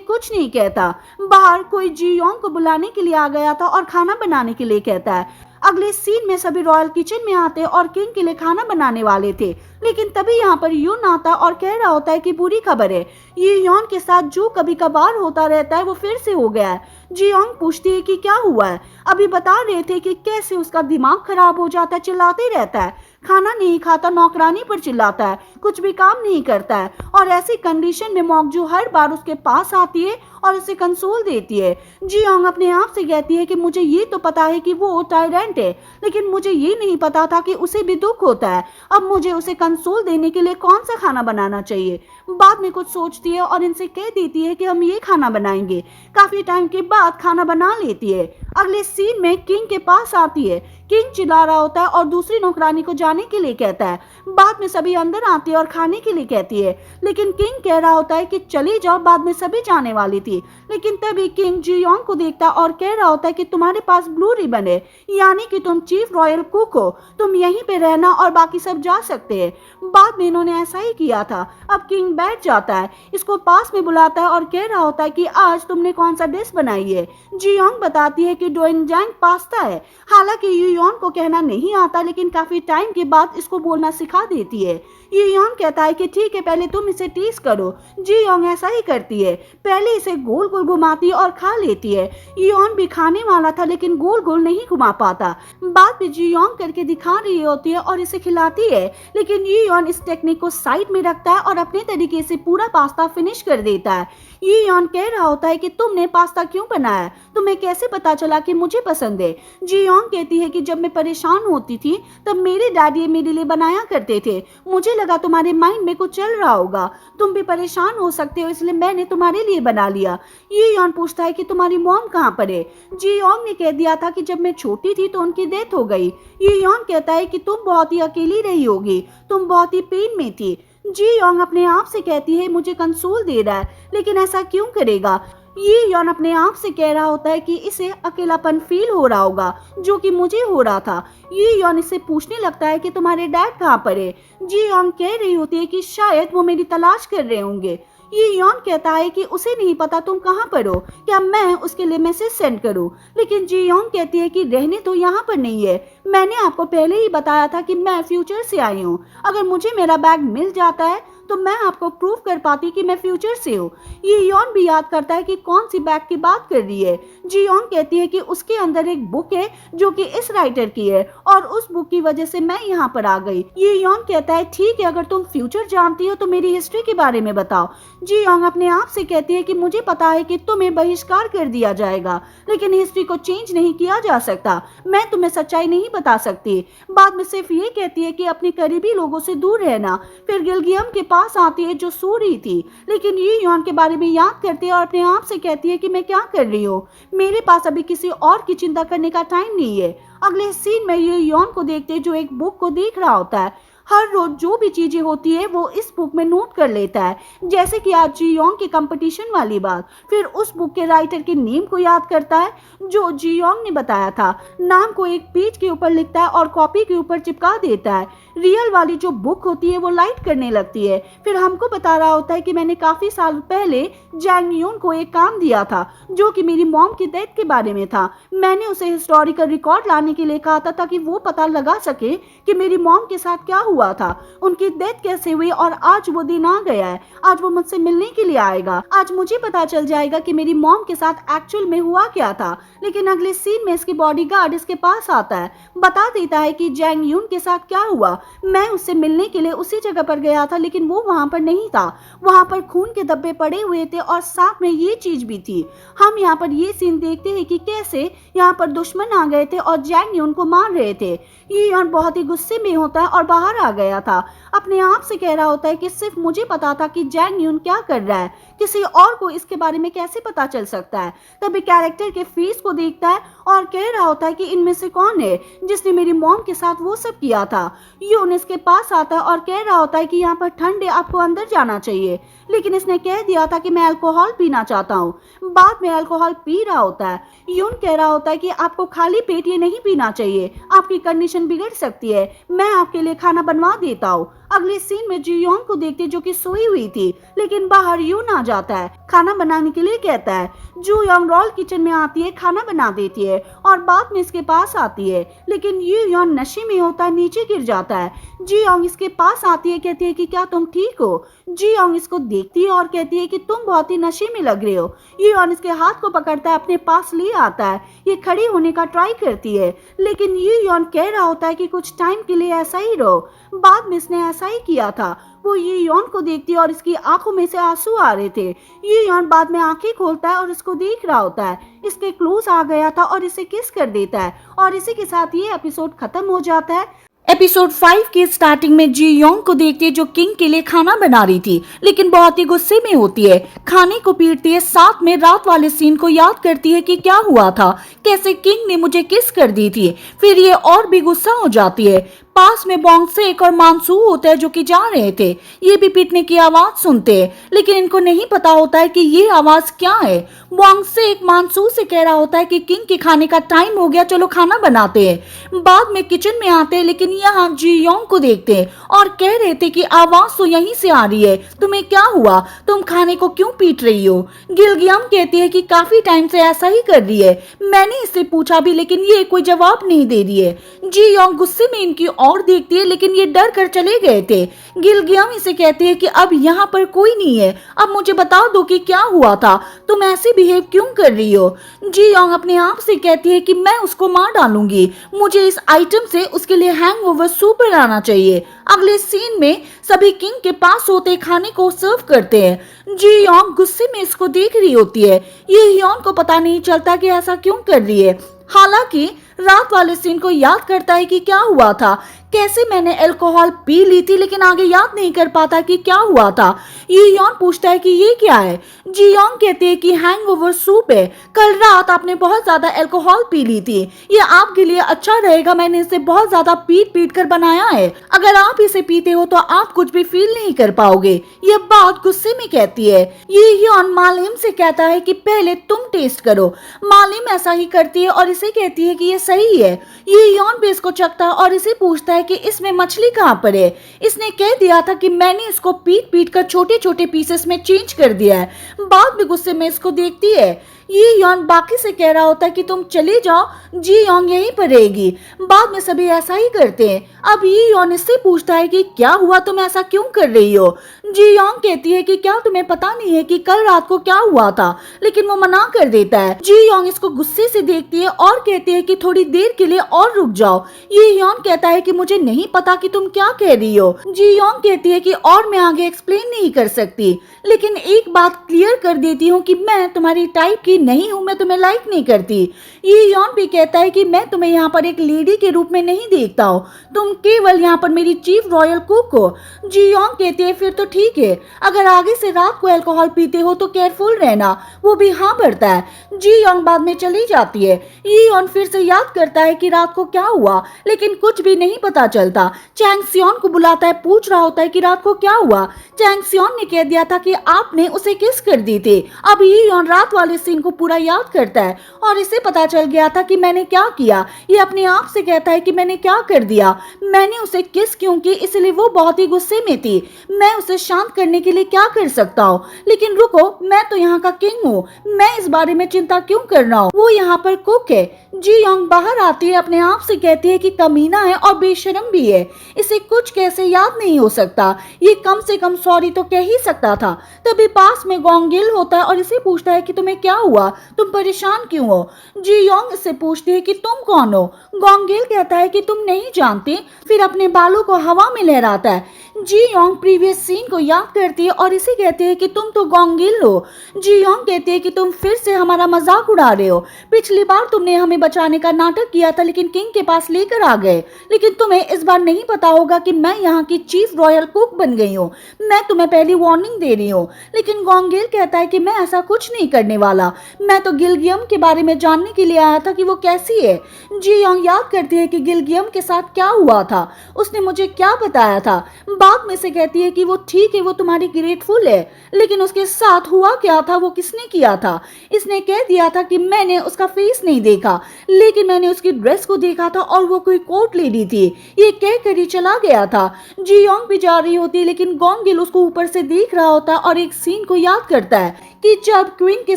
कुछ नहीं कहता। बाहर कोई जी योंग को बुलाने के लिए आ गया था और खाना बनाने के लिए कहता है। अगले सीन में सभी रॉयल किचन में आते और किंग के लिए खाना बनाने वाले थे, लेकिन तभी यहाँ पर यून आता और कह रहा होता है कि बुरी खबर है, ये योन के साथ जो कभी कभार होता रहता है वो फिर से हो गया है। जी योंग पूछती है कि क्या हुआ है। अभी बता रहे थे कि कैसे उसका दिमाग खराब हो जाता है, चिल्लाते रहता है, खाना नहीं खाता, नौकरानी पर चिल्लाता है, कुछ भी काम नहीं करता है, और ऐसी कंडीशन में मॉकजू हर बार उसके पास आती है और उसे कंसोल देती है। जी योंग अपने आप से कहती है कि मुझे ये तो पता है कि वो टायरेंट है, लेकिन मुझे ये नहीं पता था कि उसे भी दुख होता है। अब मुझे उसे कंसोल देने के लिए कौन सा खाना बनाना चाहिए। बाद में कुछ सोचती है और इनसे कह देती है कि हम ये खाना बनाएंगे। काफी टाइम के बाद खाना बना लेती है। अगले सीन में किंग के पास आती है। किंग चिल्ला रहा होता है और दूसरी नौकरानी को जाने के लिए कहता है। बाद में सभी अंदर आती है और खाने के लिए कहती है, लेकिन किंग कह रहा होता है कि चली जाओ, बाद में सभी जाने वाली थी। लेकिन तभी किंग जी योंग को देखता और कह रहा होता है कि तुम्हारे पास ब्लू रिबन है, यानी कि तुम चीफ रॉयल कुक हो, तुम यहीं पे रहना और बाकी सब जा सकते हैं। बाद में इन्होंने ऐसा ही किया था। अब किंग बैठ जाता है, इसको पास में बुलाता है और कह रहा होता है कि आज तुमने कौन सा डिश बनाई है। जी योंग बताती है कि डोइनजैंग पास्ता है। हालांकि ये योन को कहना नहीं आता, लेकिन काफी टाइम के बाद इसको बोलना सिखा देती है। ये योन कहता है कि ठीक है, पहले तुम इसे टेस्ट करो। जी योंग ऐसा ही करती है, पहले इसे गोल गोल घुमाती है और खा लेती है। योन भी खाने वाला था, लेकिन गोल गोल नहीं घुमा पाता। बाद में जी योंग करके दिखा रही होती है और इसे खिलाती है, लेकिन ये योन इस टेक्निक को साइड में रखता है और अपने तरीके से पूरा पास्ता फिनिश कर देता है। ये यॉन कह रहा होता है कि तुमने पास्ता क्यों बनाया, तुम्हें कैसे पता चला कि मुझे पसंद है। जी यॉन कहती है कि जब मैं परेशान होती थी तब मेरे डैडी मेरे लिए बनाया करते थे, मुझे लगा तुम्हारे माइंड में कुछ चल रहा होगा, तुम भी परेशान हो सकते हो, इसलिए मैंने तुम्हारे लिए बना लिया। ये यॉन पूछता है कि तुम्हारी मॉम कहाँ पर है। जी यॉन ने कह दिया था कि जब मैं छोटी थी तो उनकी डेथ हो गई। ये यॉन कहता है कि तुम बहुत ही अकेली रही होगी, तुम बहुत ही पेन में थी। जी योंग अपने आप से कहती है मुझे कंसोल दे रहा है, लेकिन ऐसा क्यों करेगा। ये यॉन अपने आप से कह रहा होता है कि इसे अकेलापन फील हो रहा होगा जो कि मुझे हो रहा था। ये यॉन इससे पूछने लगता है कि तुम्हारे डैड कहाँ पर है। जी यॉन कह रही होती है कि शायद वो मेरी तलाश कर रहे होंगे। ये यॉन कहता है कि उसे नहीं पता तुम कहाँ पर हो, क्या मैं उसके लिए मैसेज सेंड करूं। लेकिन जी यॉन कहती है कि रहने तो यहाँ पर नहीं है, मैंने आपको पहले ही बताया था कि मैं फ्यूचर से आई हूँ, अगर मुझे मेरा बैग मिल जाता है तो मैं आपको प्रूव कर पाती कि मैं फ्यूचर से हूँ। ये यॉन भी याद करता है कि कौन सी बैग की बात कर रही है। जी यॉन कहती है कि उसके अंदर एक बुक है जो कि इस राइटर की है और उस बुक की वजह से मैं यहाँ पर आ गई। ये यॉन कहता है ठीक है, अगर तुम फ्यूचर जानती हो तो मेरी हिस्ट्री के बारे में बताओ। जी यॉन अपने आप से कहती है कि मुझे पता है कि तुम्हें बहिष्कार कर दिया जाएगा, लेकिन हिस्ट्री को चेंज नहीं किया जा सकता, मैं तुम्हें सच्चाई नहीं बता सकती। बाद में सिर्फ ये कहती है कि अपने करीबी लोगों से दूर रहना। फिर गिलगियम के पास आती है जो सो रही थी, लेकिन ये यॉन के बारे में याद करती है और अपने आप से कहती है कि मैं क्या कर रही हूँ, मेरे पास अभी किसी और की चिंता करने का टाइम नहीं है। अगले सीन में ये यॉन को देखते हैं जो एक बुक को देख रहा होता है। हर रोज जो भी चीजें होती है वो इस बुक में नोट कर लेता है, जैसे कि आज जी योंग के कंपटीशन वाली बात। फिर उस बुक के राइटर के नेम को याद करता है जो जी योंग ने बताया था, नाम को एक पेज के ऊपर लिखता है और कॉपी के ऊपर चिपका देता है। रियल वाली जो बुक होती है वो लाइट करने लगती है। फिर हमको बता रहा होता है कि मैंने काफी साल पहले जैंग यून को एक काम दिया था जो कि मेरी मॉम की डेथ के बारे में था। मैंने उसे हिस्टोरिकल रिकॉर्ड लाने के लिए कहा था ताकि वो पता लगा सके कि मेरी मॉम के साथ क्या हुआ था, उनकी डेथ कैसे हुई, और आज वो दिन आ गया है, आज वो मुझसे मिलने के लिए आएगा, आज मुझे पता चल जाएगा कि मेरी मॉम के साथ एक्चुअल में हुआ क्या था। लेकिन अगले सीन में इसकी बॉडीगार्ड इसके पास आता है, बता देता है कि जैंग यून के साथ क्या हुआ। मैं उससे मिलने के लिए उसी जगह पर गया था लेकिन वो वहाँ पर नहीं था, वहाँ पर खून के धब्बे पड़े हुए थे और साथ में ये चीज भी थी। हम यहाँ पर ये सीन देखते हैं कि कैसे यहाँ पर दुश्मन आ गए थे और जैंग यून को मार रहे थे। ये यॉन बहुत ही गुस्से में होता है और बाहर आ गया था, अपने आप से कह रहा होता है कि सिर्फ मुझे पता था कि जैंग यून क्या कर रहा है, किसी और को इसके बारे में कैसे पता चल सकता है। तभी कैरेक्टर के फेस को देखता है और कह रहा होता है कि इनमें से कौन है जिसने मेरी मॉम के साथ वो सब किया था। यून इसके पास आता है और कह रहा होता है कि यहाँ पर ठंड है, आपको अंदर जाना चाहिए, लेकिन इसने कह दिया था कि मैं अल्कोहल पीना चाहता हूँ। बाद में अल्कोहल पी रहा होता है। यून कह रहा होता है कि आपको खाली पेट ये नहीं पीना चाहिए, आपकी कंडीशन बिगड़ सकती है, मैं आपके लिए खाना बनवा देता हूँ। अगले सीन में जी योंग को देखते जो कि सोई हुई थी, लेकिन बाहर यून आ जाता है, खाना बनाने के लिए कहता है। जू योंग रॉल किचन में आती है, खाना बना देती है और बाद में इसके पास आती है, लेकिन यू योंग नशे में होता है, नीचे गिर जाता है। जी योंग इसके पास आती है, कहती है कि क्या तुम ठीक हो। जी योंग इसको देखती है और कहती है कि तुम बहुत ही नशे में लग रहे हो। यू योंग इसके हाथ को पकड़ता है, अपने पास ले आता है, ये खड़ी होने का ट्राई करती है, लेकिन यू योंग कह रहा होता है कि कुछ टाइम के लिए ऐसा ही रहो। बाद में इसने ऐसा ही किया था। वो ये यॉन को देखती है और इसकी आंखों में से आंसू आ रहे थे। ये यॉन बाद में आंखें खोलता है और इसको देख रहा होता है, इसके क्लोज आ गया था और इसे किस कर देता है और इसी के साथ ये एपिसोड खत्म हो जाता है। एपिसोड 5 की स्टार्टिंग में जी योंग को देखती है जो किंग के लिए खाना बना रही थी, लेकिन बहुत ही गुस्से में होती है, खाने को पीटती है, साथ में रात वाले सीन को याद करती है कि क्या हुआ था, कैसे किंग ने मुझे किस कर दी थी। फिर ये और भी गुस्सा हो जाती है। पास में बोंगसेक और मानसू होते हैं जो कि जा रहे थे, ये भी पीटने की आवाज सुनते हैं, लेकिन इनको नहीं पता होता है कि ये आवाज क्या है। बोंगसेक मानसू से कह रहा होता है कि किंग के खाने का टाइम हो गया, चलो खाना बनाते हैं। बाद में किचन में आते हैं, लेकिन यहाँ जी योंग को देखते हैं और कह रहे थे कि आवाज तो यहीं से आ रही है, तुम्हें क्या हुआ, तुम खाने को क्यों पीट रही हो। गिलगियम कहती है कि काफी टाइम से ऐसा ही कर रही है, मैंने इससे पूछा भी लेकिन ये कोई जवाब नहीं दे रही है। जी योंग गुस्से में इनकी और देखती है, लेकिन ये डर कर चले गए थे। गिलगियम इसे कहती है कि अब यहाँ पर कोई नहीं है, अब मुझे बता दो कि क्या हुआ था, तुम ऐसे बिहेव क्यों कर रही हो। जी योंग अपने आप से कहती है कि मैं उसको मार डालूंगी, मुझे इस आइटम से उसके लिए हैंगओवर सूप बनाना चाहिए। अगले सीन में सभी किंग के पास होते खाने को सर्व करते हैं। जी योंग गुस्से में इसको देख रही होती है। ये हियोन को पता नहीं चलता कि ऐसा क्यों कर रही है। हालांकि रात वाले सीन को याद करता है कि क्या हुआ था, कैसे मैंने अल्कोहल पी ली थी, लेकिन आगे याद नहीं कर पाता कि क्या हुआ था। ये योन पूछता है कि ये क्या है। जी योंग कहते हैं कि हैंगओवर सूप है, कल रात आपने बहुत ज्यादा अल्कोहल पी ली थी, ये आपके लिए अच्छा रहेगा, मैंने इसे बहुत ज्यादा पीट पीट कर बनाया है, अगर आप इसे पीते हो तो आप कुछ भी फील नहीं कर पाओगे। ये बात गुस्से में कहती है। ये योन मालिम से कहता है कि पहले तुम टेस्ट करो। मालिम ऐसा ही करती है और इसे कहती है कि ये सही है। ये योन भी इसको चखता है और इसे पूछता है कि इसमें मछली कहाँ पर है। इसने कह दिया था कि मैंने इसको पीट पीट कर छोटे छोटे पीसेस में चेंज कर दिया है। बाद में गुस्से में इसको देखती है। ये योन बाकी से कह रहा होता है कि तुम चले जाओ, जी योंग यहीं पर रहेगी। बाद में सभी ऐसा ही करते हैं। अब ये योन इससे पूछता है कि क्या हुआ, तुम ऐसा क्यों कर रही हो। जी योंग कहती है कि क्या तुम्हें पता नहीं है कि कल रात को क्या हुआ था, लेकिन वो मना कर देता है। जी योंग इसको गुस्से से देखती है और कहती है कि थोड़ी देर के लिए और रुक जाओ। ये योन कहता है कि मुझे नहीं पता कि तुम क्या कह रही हो। जी योंग कहती है कि और मैं आगे एक्सप्लेन नहीं कर सकती, लेकिन एक बात क्लियर कर देती हूँ कि मैं तुम्हारी टाइप की नहीं हूँ, मैं तुम्हें लाइक नहीं करती। ये योन भी कहता है कि मैं तुम्हें यहाँ पर एक लेडी के रूप में नहीं देखता हूँ, तुम केवल यहाँ पर मेरी चीफ रॉयल कुक हो। जी योंग कहती है फिर तो ठीक है, अगर आगे से रात को अल्कोहल पीते हो तो केयरफुल रहना। वो भी हाँ भरता है। जी योंग बाद में चली जाती है। ये योन फिर से याद करता है कि रात को क्या हुआ, लेकिन कुछ भी नहीं पता चलता। चैंग सियोन को बुलाता है, पूछ रहा होता है कि रात को क्या हुआ। चैंग सियोन ने कह दिया था कि आपने उसे किस कर दी थी। अब ये योन रात वाले सीन को पूरा याद करता है और इसे पता चल गया था कि मैंने क्या किया। ये अपने आप से कहता है कि मैंने क्या कर दिया, मैंने उसे किस क्यों की, इसलिए वो बहुत ही गुस्से में थी। मैं उसे शांत करने के लिए क्या कर सकता हूँ, लेकिन रुको, मैं तो यहाँ का किंग हूँ, मैं इस बारे में चिंता क्यों कर रहा हूँ। वो यहाँ पर कुक है। जी योंग बाहर आती है, अपने आप से कहती है कि कमीना है और बेशरम भी है, इसे कुछ कैसे याद नहीं हो सकता, ये कम से कम सॉरी तो कह ही सकता था। तभी पास में गोंगिल होता है और इसे पूछता है कि तुम्हें क्या हुआ, तुम परेशान क्यों हो। जी योंग इससे पूछती है कि तुम कौन हो। गोंगिल कहता है कि तुम नहीं जानती, फिर अपने बालों को हवा में लहराता है। जी योंग प्रीवियस सीन को याद करती है और इसे कहती है कि तुम तो गोंगिल हो। जी योंग कहती है कि तुम फिर से हमारा मजाक उड़ा रहे हो, पिछली बार तुमने हमें बचाने का नाटक किया था लेकिन किंग के पास लेकर आ गए, लेकिन तुम्हें इस बार नहीं पता होगा कि मैं यहाँ की चीफ रॉयल कुक बन गई हूँ, मैं तुम्हें पहली वार्निंग दे रही हूँ। लेकिन गोंगिल कहता है कि मैं ऐसा कुछ नहीं करने वाला, मैं तो गिलगियम के बारे में जानने के लिए आया था कि वो कैसी है। जी योंग याद करती है कि गिलगियम के साथ क्या हुआ था, उसने मुझे क्या बताया था। बाद में से कहती है कि वो ठीक है, वो तुम्हारी ग्रेटफुल है, लेकिन उसके साथ हुआ क्या था, वो किसने किया था। इसने कह दिया था कि मैंने उसका फेस नहीं देखा, लेकिन मैंने उसकी ड्रेस को देखा था और वो कोई कोट ले ली थी, ये कह कर ही चला गया था। जी योंग भी जा रही होती, लेकिन गोंगिल उसको ऊपर से देख रहा होता और एक सीन को याद करता है कि जब क्वीन के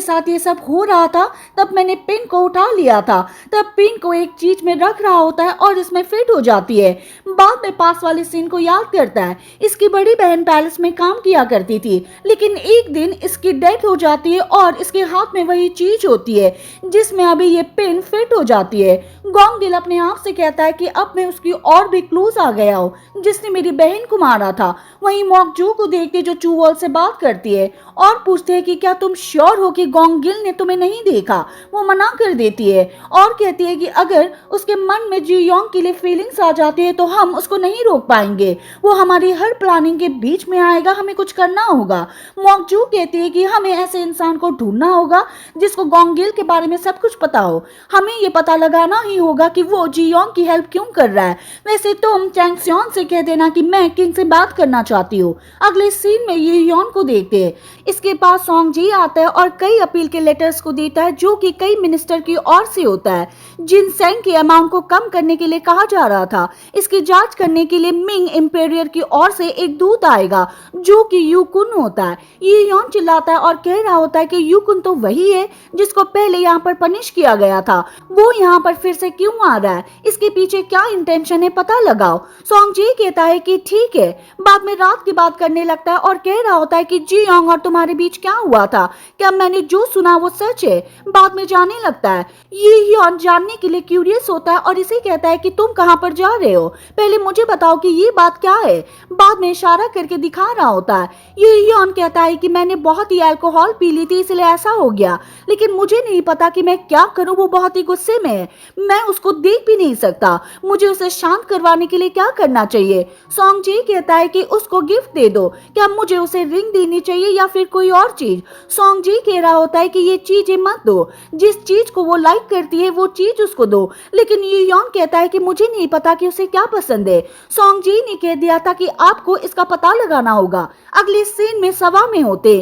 साथ ये सब हो रहा था तब मैंने पिन को उठा लिया था, तब पिन को एक चीज में रख रहा होता है और इसमें फिट हो जाती है। बाद में पास वाले सीन को याद करता है, इसकी बड़ी बहन पैलेस में काम किया करती थी, लेकिन एक दिन इसकी डेथ हो जाती है और इसके हाथ में वही चीज होती है जिसमें अभी ये पिन फिट हो जाती है। गोंगिल अपने आप से कहता है कि अब मैं उसकी और भी क्लूज आ गया हूँ जिसने मेरी बहन को मारा था। वहीं मॉकजू को देखते जो चूवॉल से बात करती है और पूछते हैं कि क्या तुम श्योर हो कि गोंगिल ने तुम्हें नहीं देखा। वो मना कर देती है और कहती है कि अगर उसके मन में जी योंग के लिए फीलिंग्स आ जाती है तो हम उसको नहीं रोक पाएंगे, वो हमारी हर प्लानिंग के बीच में आएगा, हमें कुछ करना होगा। मॉकजू कहती है कि हमें ऐसे इंसान को ढूंढना होगा जिसको गोंगिल के बारे में सब कुछ पता हो, हमें ये पता लगाना ही होगा कि वो जी योंग की हेल्प क्यों कर रहा है। वैसे तुम चैंग सियोन से कह देना कि मैं किंग से बात करना चाहती हूँ। अगले सीन में ये योन को देखते हैं, इसके पास सॉन्ग जी आता है और कई अपील के लेटर्स को देता है जो कि कई मिनिस्टर की ओर से होता है। जिन सेंग के अमाउंट को कम करने के लिए कहा जा रहा था, इसकी जांच करने के लिए मिंग एम्पायर की ओर से एक दूत आएगा जो कि यूकुन होता है। ये योन चिल्लाता है और कह रहा होता है कि यूकुन तो वही है जिसको पहले यहाँ पर पनिश किया गया था, वो वो यहाँ पर फिर से क्यों आ रहा है, इसके पीछे क्या इंटेंशन है पता लगाओ। सॉन्ग जी कहता है कि ठीक है। बाद में रात की बात करने लगता है और कह रहा होता है कि जी योंग और तुम्हारे बीच क्या हुआ था, क्या मैंने जो सुना वो सच है। बाद में जाने लगता है। ये योन जानने के लिए क्यूरियस होता है और इसे कहता है कि तुम कहाँ पर जा रहे हो, पहले मुझे बताओ कि ये बात क्या है। बाद में इशारा करके दिखा रहा होता है। ये योन कहता है कि मैंने बहुत ही अल्कोहल पी ली थी इसलिए ऐसा हो गया, लेकिन मुझे नहीं पता कि मैं क्या करूं, वो बहुत ही गुस्से में है, मैं उसको देख भी नहीं सकता, मुझे उसे शांत करवाने के लिए क्या करना चाहिए। सॉन्ग जी कहता है कि उसको गिफ्ट दे दो, क्या मुझे उसे रिंग देनी चाहिए या फिर कोई और चीज। सॉन्ग जी कह रहा होता है कि ये चीजें मत दो, जिस चीज को वो लाइक करती है वो चीज उसको दो, लेकिन ये योन कहता है कि मुझे नहीं पता कि उसे क्या पसंद है। सॉन्ग जी ने कह दिया था कि आपको इसका पता लगाना होगा। अगले सीन में सभा में होते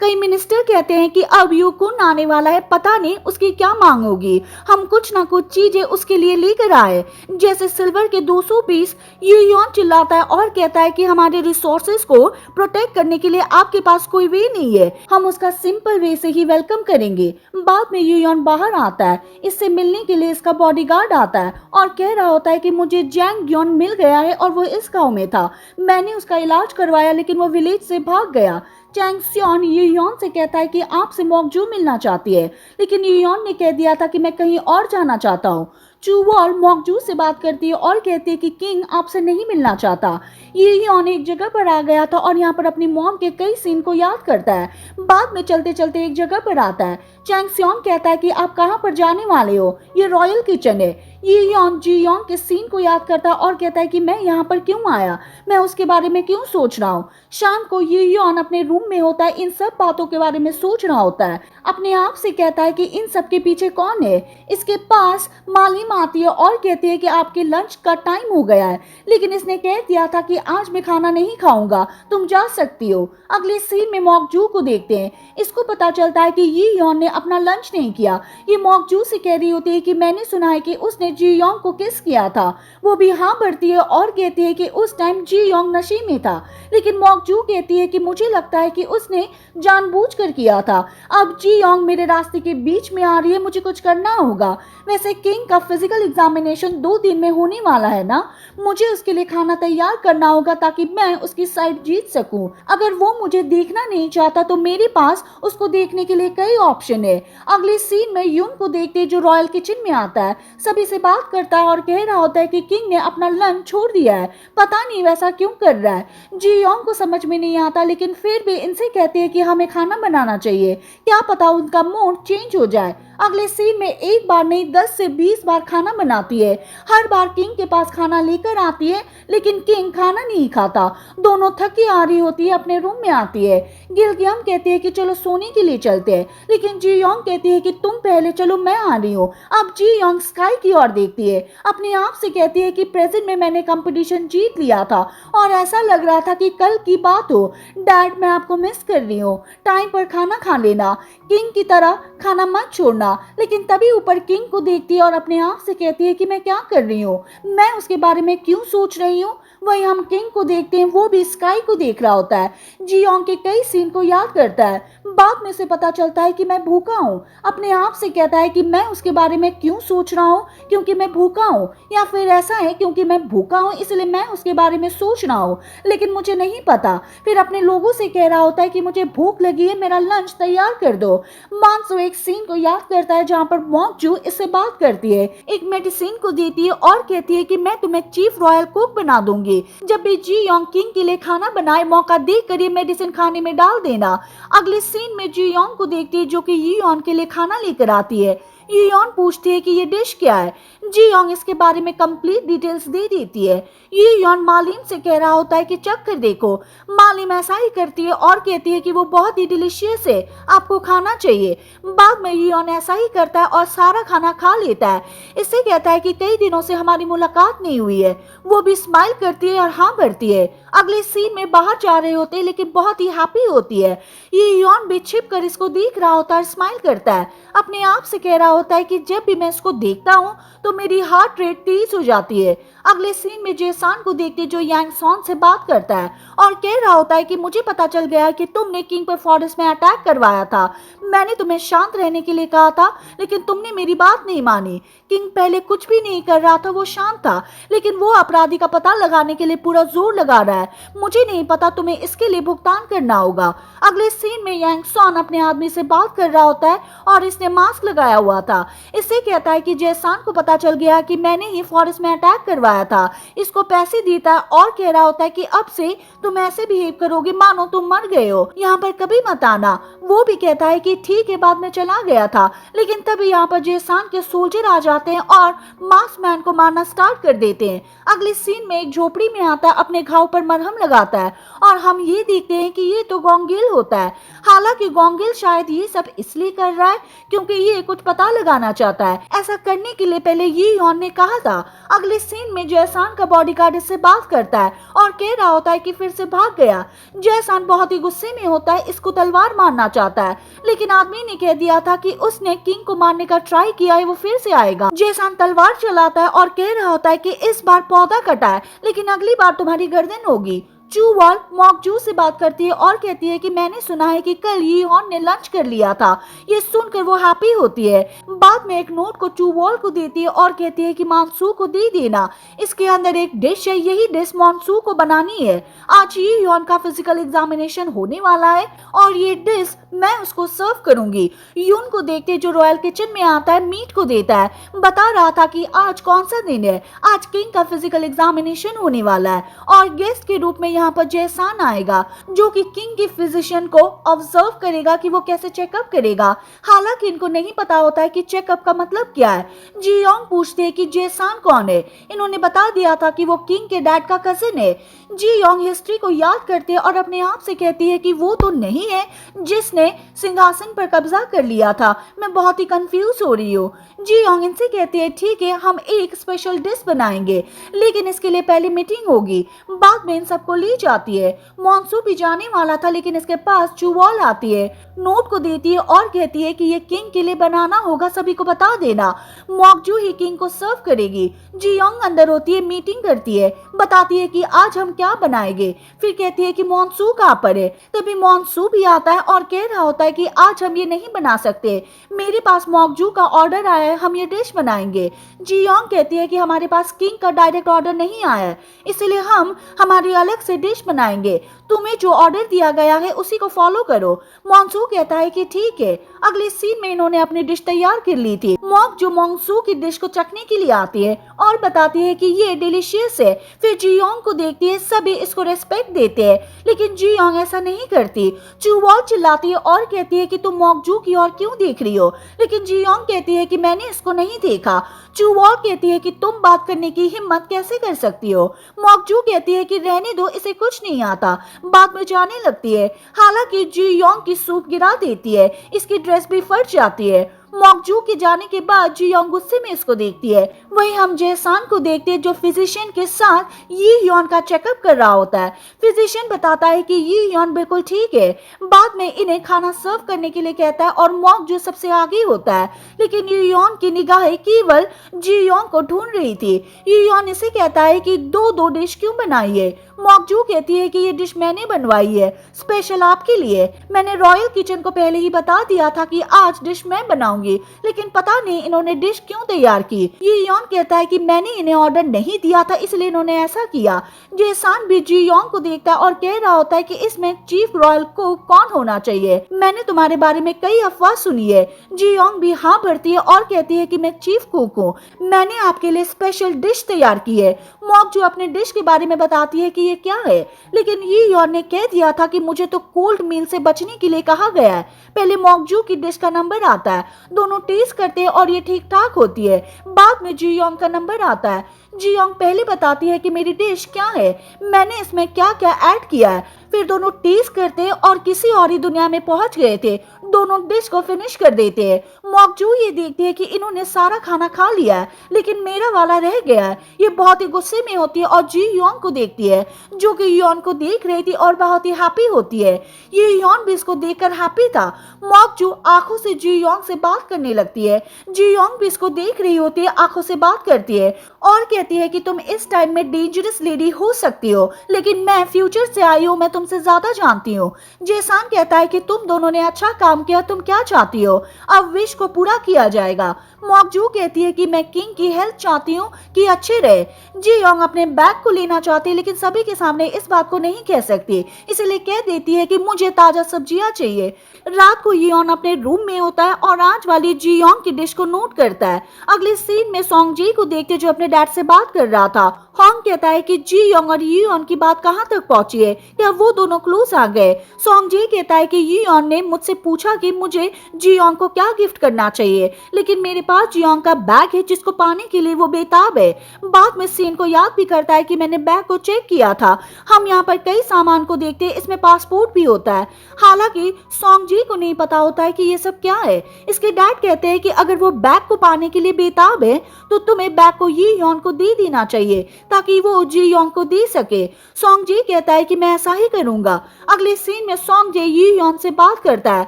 कई मिनिस्टर कहते हैं कि अब यूकुन आने वाला है, पता नहीं उसकी क्या मांग होगी, हम कुछ ना कुछ चीजें उसके लिए लेकर आए, जैसे सिल्वर के 200 पीस। ये योन चिल्लाता है और कहता है कि हमारे रिसोर्सेज को प्रोटेक्ट करने के लिए आपके पास कोई वे नहीं है, हम उसका सिंपल वे से ही वेलकम करेंगे। बाद में ये योन बाहर आता है, इससे मिलने के लिए इसका बॉडीगार्ड आता है और कह रहा होता है कि मुझे जैंग योन मिल गया है और वो इस गाँव में था, मैंने उसका इलाज करवाया लेकिन वो विलेज से भाग गया। चैंग सियोन ये योन से कहता है कि आपसे मॉकजू मिलना चाहती है, लेकिन ये योन ने कह दिया था कि मैं कहीं और जाना चाहता हूँ। चू वॉल मॉकजू से बात करती है और कहती है कि किंग आपसे नहीं मिलना चाहता। ये योन एक जगह पर आ गया था और यहाँ पर अपनी मॉम के कई सीन को याद करता है। बाद में चलते चलते एक जगह पर आता है। चैंग सियोन कहता है कि आप कहाँ पर जाने वाले हो, ये रॉयल किचन है। ये योन जी योंग के सीन को याद करता है और कहता है कि मैं यहाँ पर क्यों आया, मैं उसके बारे में क्यों सोच रहा हूँ। शाम को ये योन अपने रूम में होता है, इन सब बातों के बारे में सोच रहा होता है, अपने आप से कहता है कि इन सब के पीछे कौन है। इसके पास मालिम आती है और कहती है कि आपके लंच का टाइम हो गया है, लेकिन इसने कह दिया था कि आज मैं खाना नहीं खाऊंगा, तुम जा सकती हो। अगले सीन में मॉकजू को देखते हैं, इसको पता चलता है कि ये योन ने अपना लंच नहीं किया। ये मॉकजू से कह रही होती है कि मैंने सुना है कि उसने जी योंग को किस किया था। वो भी हाँ भरती है और कहती है कि उस टाइम जी योंग नशे में था, लेकिन मॉकजू कहती है कि मुझे लगता है कि उसने जानबूझकर किया था। अब जी योंग मेरे रास्ते के बीच में आ रही है, मुझे कुछ करना होगा। वैसे किंग का फिजिकल एग्जामिनेशन 2 दिन में होने वाला है ना, मुझे उसके लिए खाना तैयार करना होगा ताकि मैं उसकी साइड जीत सकूं। अगर वो मुझे देखना नहीं चाहता तो मेरे पास उसको देखने के लिए कई ऑप्शन है। अगले सीन में यून को देखते जो रॉयल किचन में आता है, सभी से बात करता है और कह रहा होता है कि किंग ने अपना लंच छोड़ दिया है, पता नहीं वैसा क्यों कर रहा है। जी योंग को समझ में नहीं आता, लेकिन फिर भी इनसे कहते हैं कि हमें खाना बनाना चाहिए, क्या पता उनका मूड चेंज हो जाए। अगले सीन में एक बार नहीं 10 से 20 बार खाना बनाती है। हर बार किंग के पास खाना लेकर आती है, लेकिन किंग खाना नहीं खाता। दोनों थकी आ रही होती है, अपने रूम में आती है। गिलगियम कहती है कि चलो सोने के लिए चलते हैं, लेकिन जी योंग कहती है कि तुम पहले चलो, मैं आ रही हूँ। अब जी योंग स्काई की ओर देखती है, अपने आप से कहती है कि प्रेजेंट में मैंने कंपटीशन जीत लिया था और ऐसा लग रहा था कि कल की बात हो। डैड मैं आपको मिस कर रही हूँ, टाइम पर खाना खा लेना, किंग की तरह खाना मत छोड़ना। लेकिन तभी ऊपर किंग को देखती है और अपने आप से कहती है कि मैं क्या कर रही हूँ, मैं उसके बारे में क्यों सोच रही हूँ। वही हम किंग को देखते हैं, वो भी स्काई को देख रहा होता है, जी योंग के कई सीन को याद करता है। बाद में से पता चलता है कि मैं भूखा हूँ, अपने आप से कहता है कि मैं उसके बारे में क्यों सोच रहा हूँ, क्योंकि मैं भूखा हूँ, या फिर ऐसा है क्योंकि मैं भूखा हूँ इसलिए मैं उसके बारे में सोच रहा हूँ, लेकिन मुझे नहीं पता। फिर अपने लोगों से कह रहा होता है कि मुझे भूख लगी है, मेरा लंच तैयार कर दो। मानसो एक सीन को याद करता है जहाँ पर मॉकजू इससे बात करती है, एक मेडिसिन को देती है और कहती है कि मैं तुम्हें चीफ रॉयल कुक बना दूंगी, जब भी जी योंग किंग के लिए खाना बनाए मौका देकर ये मेडिसिन खाने में डाल देना। अगले सीन में जी योंग को देखती है जो कि यी योन के लिए खाना लेकर आती है। यी योन पूछती है कि ये डिश क्या है, जी योंग इसके बारे में कंप्लीट डिटेल्स दे देती है। यी योन मालिम से कह रहा होता है कि चख कर देखो। मालिम ऐसा ही करती है और कहती है कि वो बहुत ही डिलीशियस है, आपको खाना चाहिए। बाद में यी योन ऐसा ही करता है और सारा खाना खा लेता है। इससे कहता है कि कई दिनों से हमारी मुलाकात नहीं हुई है। वो भी स्माइल करती है और हाँ भरती है। अगले सीन में बाहर जा रहे होते हैं, लेकिन बहुत ही हैप्पी होती है। ये योन भी छिप कर इसको देख रहा होता है, स्माइल करता है, अपने आप से कह रहा होता है कि जब भी मैं इसको देखता हूँ तो मेरी हार्ट रेट तेज हो जाती है। अगले सीन में जेसान को देखते जो यांग सॉन से बात करता है और कह रहा होता है कि मुझे पता चल गया है कि तुमने किंग पर फॉरेस्ट में अटैक करवाया था। मैंने तुम्हें शांत रहने के लिए कहा था लेकिन तुमने मेरी बात नहीं मानी। किंग पहले कुछ भी नहीं कर रहा था, वो शांत था, लेकिन वो अपराधी का पता लगाने के लिए पूरा जोर लगा रहा है। मुझे नहीं पता, तुम्हें इसके लिए भुगतान करना होगा। अगले सीन में यांग सॉन अपने आदमी से बात कर रहा होता है और इसने मास्क लगाया हुआ था। इससे कहता है कि जेसान को पता चल गया कि मैंने ही फॉरेस्ट में अटैक करवाया था। इसको पैसे देता है और कह रहा होता है कि अब से तुम ऐसे बिहेव करोगे मानो तुम मर गए हो, यहाँ पर कभी मत आना। वो भी कहता है कि ठीक है, बाद में चला गया था। लेकिन तभी यहाँ पर जेसान के सोल्जर आ जाते हैं और मास्क मैन को मारना स्टार्ट कर देते हैं। अगले सीन में एक झोपड़ी में आता है, अपने घाव पर मरहम लगाता है और हम ये देखते हैं कि ये तो गोंगिल होता है। हालांकि गोंगिल शायद ये सब इसलिए कर रहा है क्योंकि ये कुछ पता लगाना चाहता है। ऐसा करने के लिए पहले ये यॉन ने कहा था। अगले सीन में जेसान का बॉडीगार्ड इससे बात करता है और कह रहा होता है कि फिर से भाग गया। जेसान बहुत ही गुस्से में होता है, इसको तलवार मारना चाहता है, लेकिन आदमी ने कह दिया था कि उसने किंग को मारने का ट्राई किया है, वो फिर से आएगा। जेसान तलवार चलाता है और कह रहा होता है कि इस बार पौधा कटा है लेकिन अगली बार तुम्हारी गर्दन होगी। चू वॉल मॉक जू से बात करती है और कहती है कि मैंने सुना है कि कल यी हॉन ने लंच कर लिया था। ये सुनकर वो हैप्पी होती है। बाद में एक नोट को चू वॉल को देती है और कहती है कि मानसू को दे देना, इसके अंदर एक डिश है, यही डिश मानसू को बनानी है। आज यी हॉन का फिजिकल एग्जामिनेशन होने वाला है और ये डिश मैं उसको सर्व करूंगी। यून को देखते जो रॉयल किचन में आता है मीट को देता है, बता रहा था कि आज कौन सा दिन है, आज किंग का फिजिकल एग्जामिनेशन होने वाला है और गेस्ट के रूप में यहाँ पर जेसान आएगा जो कि किंग की फिजिशियन को ऑब्जर्व करेगा कि वो कैसे चेकअप करेगा। हालांकि इनको नहीं पता होता है कि चेकअप का मतलब क्या है। जियोंग पूछते हैं कि जेसान कौन है। इन्होंने बता दिया था कि वो किंग के डैड का कजिन है। जियोंग हिस्ट्री को याद करते और अपने आप से कहती है कि वो तो नहीं है जिसने सिंहासन पर कब्जा कर लिया था। मैं बहुत ही कंफ्यूज हो रही हूँ। जियोंग इनसे कहती है ठीक है, हम एक स्पेशल डिश बनाएंगे लेकिन इसके लिए पहले मीटिंग होगी। बाद में इन सबको ले जाती है। मॉन्सू भी जाने वाला था लेकिन इसके पास चुवॉल आती है, नोट को देती है और कहती है कि ये किंग के लिए बनाना होगा, सभी को बता देना। मॉकजू ही किंग को सर्व करेगी। जियोंग अंदर होती है, मीटिंग करती है, बताती है कि आज हम क्या बनाएंगे। फिर कहती है कि मॉन्सू कहाँ पर है। तभी मॉन्सू भी आता है और कह रहा होता है कि आज हम ये नहीं बना सकते, मेरे पास मॉकजू का ऑर्डर आया है, हम ये डिश बनाएंगे। जियोंग कहती है कि हमारे पास किंग का डायरेक्ट ऑर्डर नहीं आया है, इसलिए हम हमारी अलग से डिश बनाएंगे, तुम्हें जो ऑर्डर दिया गया है उसी को फॉलो करो। मॉन्सू कहता है कि ठीक है। अगले सीन में इन्होंने अपनी डिश तैयार कर ली थी। मॉक जो मॉन्सू की डिश को चखने के लिए आती है और बताती है कि ये डिलीशियस है। फिर जियोंग को देखती है, सभी इसको रेस्पेक्ट देते हैं लेकिन जियोंग ऐसा नहीं करती। चुवॉल चिल्लाती है और कहती है कि तुम मॉकजू की ओर क्यों देख रही हो, लेकिन जियोंग कहती है कि मैंने इसको नहीं देखा। चुवॉल कहती है कि तुम बात करने की हिम्मत कैसे कर सकती हो। मॉकजू कहती है कि रहने दो, इसे कुछ नहीं आता। बाद में जाने लगती है। हालांकि जियोंग की सूप गिरा देती है, इसकी ड्रेस भी फट जाती है। मॉकजू के जाने के बाद जियोंग गुस्से में इसको देखती है। वहीं हम जेसान को देखते हैं जो फिजिशियन के साथ यी ह्योन का चेकअप कर रहा होता है। फिजिशियन बताता है कि यी ह्योन बिल्कुल ठीक है। बाद में इन्हें खाना सर्व करने के लिए कहता है और मॉकजू सबसे आगे होता है, लेकिन यी ह्योन की निगाहें केवल जियोंग को ढूंढ रही थी। यी ह्योन इसे कहता है कि दो डिश क्यों बनाई है। मॉकजू कहती है कि ये डिश मैंने बनवाई है, स्पेशल आपके लिए। मैंने रॉयल किचन को पहले ही बता दिया था कि आज डिश मैं बनाऊंगी, लेकिन पता नहीं इन्होंने डिश क्यों तैयार की। ये यॉन कहता है कि मैंने इन्हें ऑर्डर नहीं दिया था, इसलिए इन्होंने ऐसा किया। जेसान भी जियोंग को देखता है और कह रहा होता है कि इसमें चीफ रॉयल कुक कौन होना चाहिए। मैंने तुम्हारे बारे में कई अफवाह सुनी है। जियोंग भी हाँ भरती है और कहती है कि मैं चीफ कुक हूँ, मैंने आपके लिए स्पेशल डिश तैयार की है। मॉकजू अपने डिश के बारे में बताती है कि ये क्या है, लेकिन ये यॉन ने कह दिया था कि मुझे तो कोल्ड मील से बचने के लिए कहा गया है। पहले मॉकजू की डिश का नंबर आता है, दोनों टेस्ट करते हैं और ये ठीक ठाक होती है। बाद में जियोंग का नंबर आता है। जी योंग पहले बताती है कि मेरी डिश क्या है, मैंने इसमें क्या क्या ऐड किया है। फिर दोनों टेस्ट करते और किसी और ही दुनिया में पहुंच गए थे। दोनों डिश को फिनिश कर देते हैं। मॉकजू ये देखती है कि इन्होंने सारा खाना खा लिया है लेकिन मेरा वाला रह गया है। ये बहुत ही गुस्से में होती है और जी योंग को देखती है जो कि योन को देख रही थी और बहुत ही हैप्पी होती है। ये योन भी इसको देखकर हैप्पी था। मॉकजू आंखों से जी योंग से बात करने लगती है। जी योंग भी इसको देख रही होती है, आंखों से बात करती है और कहती है कि तुम इस टाइम में डेंजरस लेडी हो सकती हो लेकिन मैं फ्यूचर से आई हूँ, मैं तुमसे ज्यादा जानती हूँ। जेसान कहता है कि तुम दोनों ने अच्छा काम किया, तुम क्या चाहती हो, अब विश को पूरा किया जाएगा। मॉकजू कहती है कि मैं किंग की हेल्थ चाहती हूँ कि अच्छे रहे। जी योंग अपने बैग को लेना चाहती है लेकिन सभी के सामने इस बात को नहीं कह सकती, इसलिए कह देती है कि मुझे ताजा सब्जियां चाहिए। रात को योन अपने रूम में होता है और आज वाली जी योंग की डिश को नोट करता है। अगले सीन में सोंग जी को देखते जो अपने डैड से बात कर रहा था। होंग कहता है कि जी योंग और योन की बात कहां तक पहुंची है, क्या वो दोनों क्लोज आ गए। सोंग जी कहता है कि योन ने मुझसे पूछा कि मुझे जी योंग को क्या गिफ्ट करना चाहिए लेकिन मेरे पास जी योंग का बैग है जिसको पाने के लिए वो बेताब है। बाद में सीन को याद भी करता है कि मैंने बैग को चेक किया था, हम यहाँ पर कई सामान को देखते हैं, इसमें पासपोर्ट भी होता है। हालांकि सोंग जी को नहीं पता होता है कि ये सब क्या है। इसके डैड कहते हैं कि अगर वो बैग को पाने के लिए बेताब है तो तुम्हें बैग को ये योन को दे देना चाहिए ताकि वो जी योंग को दे सके। सोंग जी कहता है कि मैं ऐसा ही करूंगा। अगले सीन में सोंग जी ये योन से बात करता है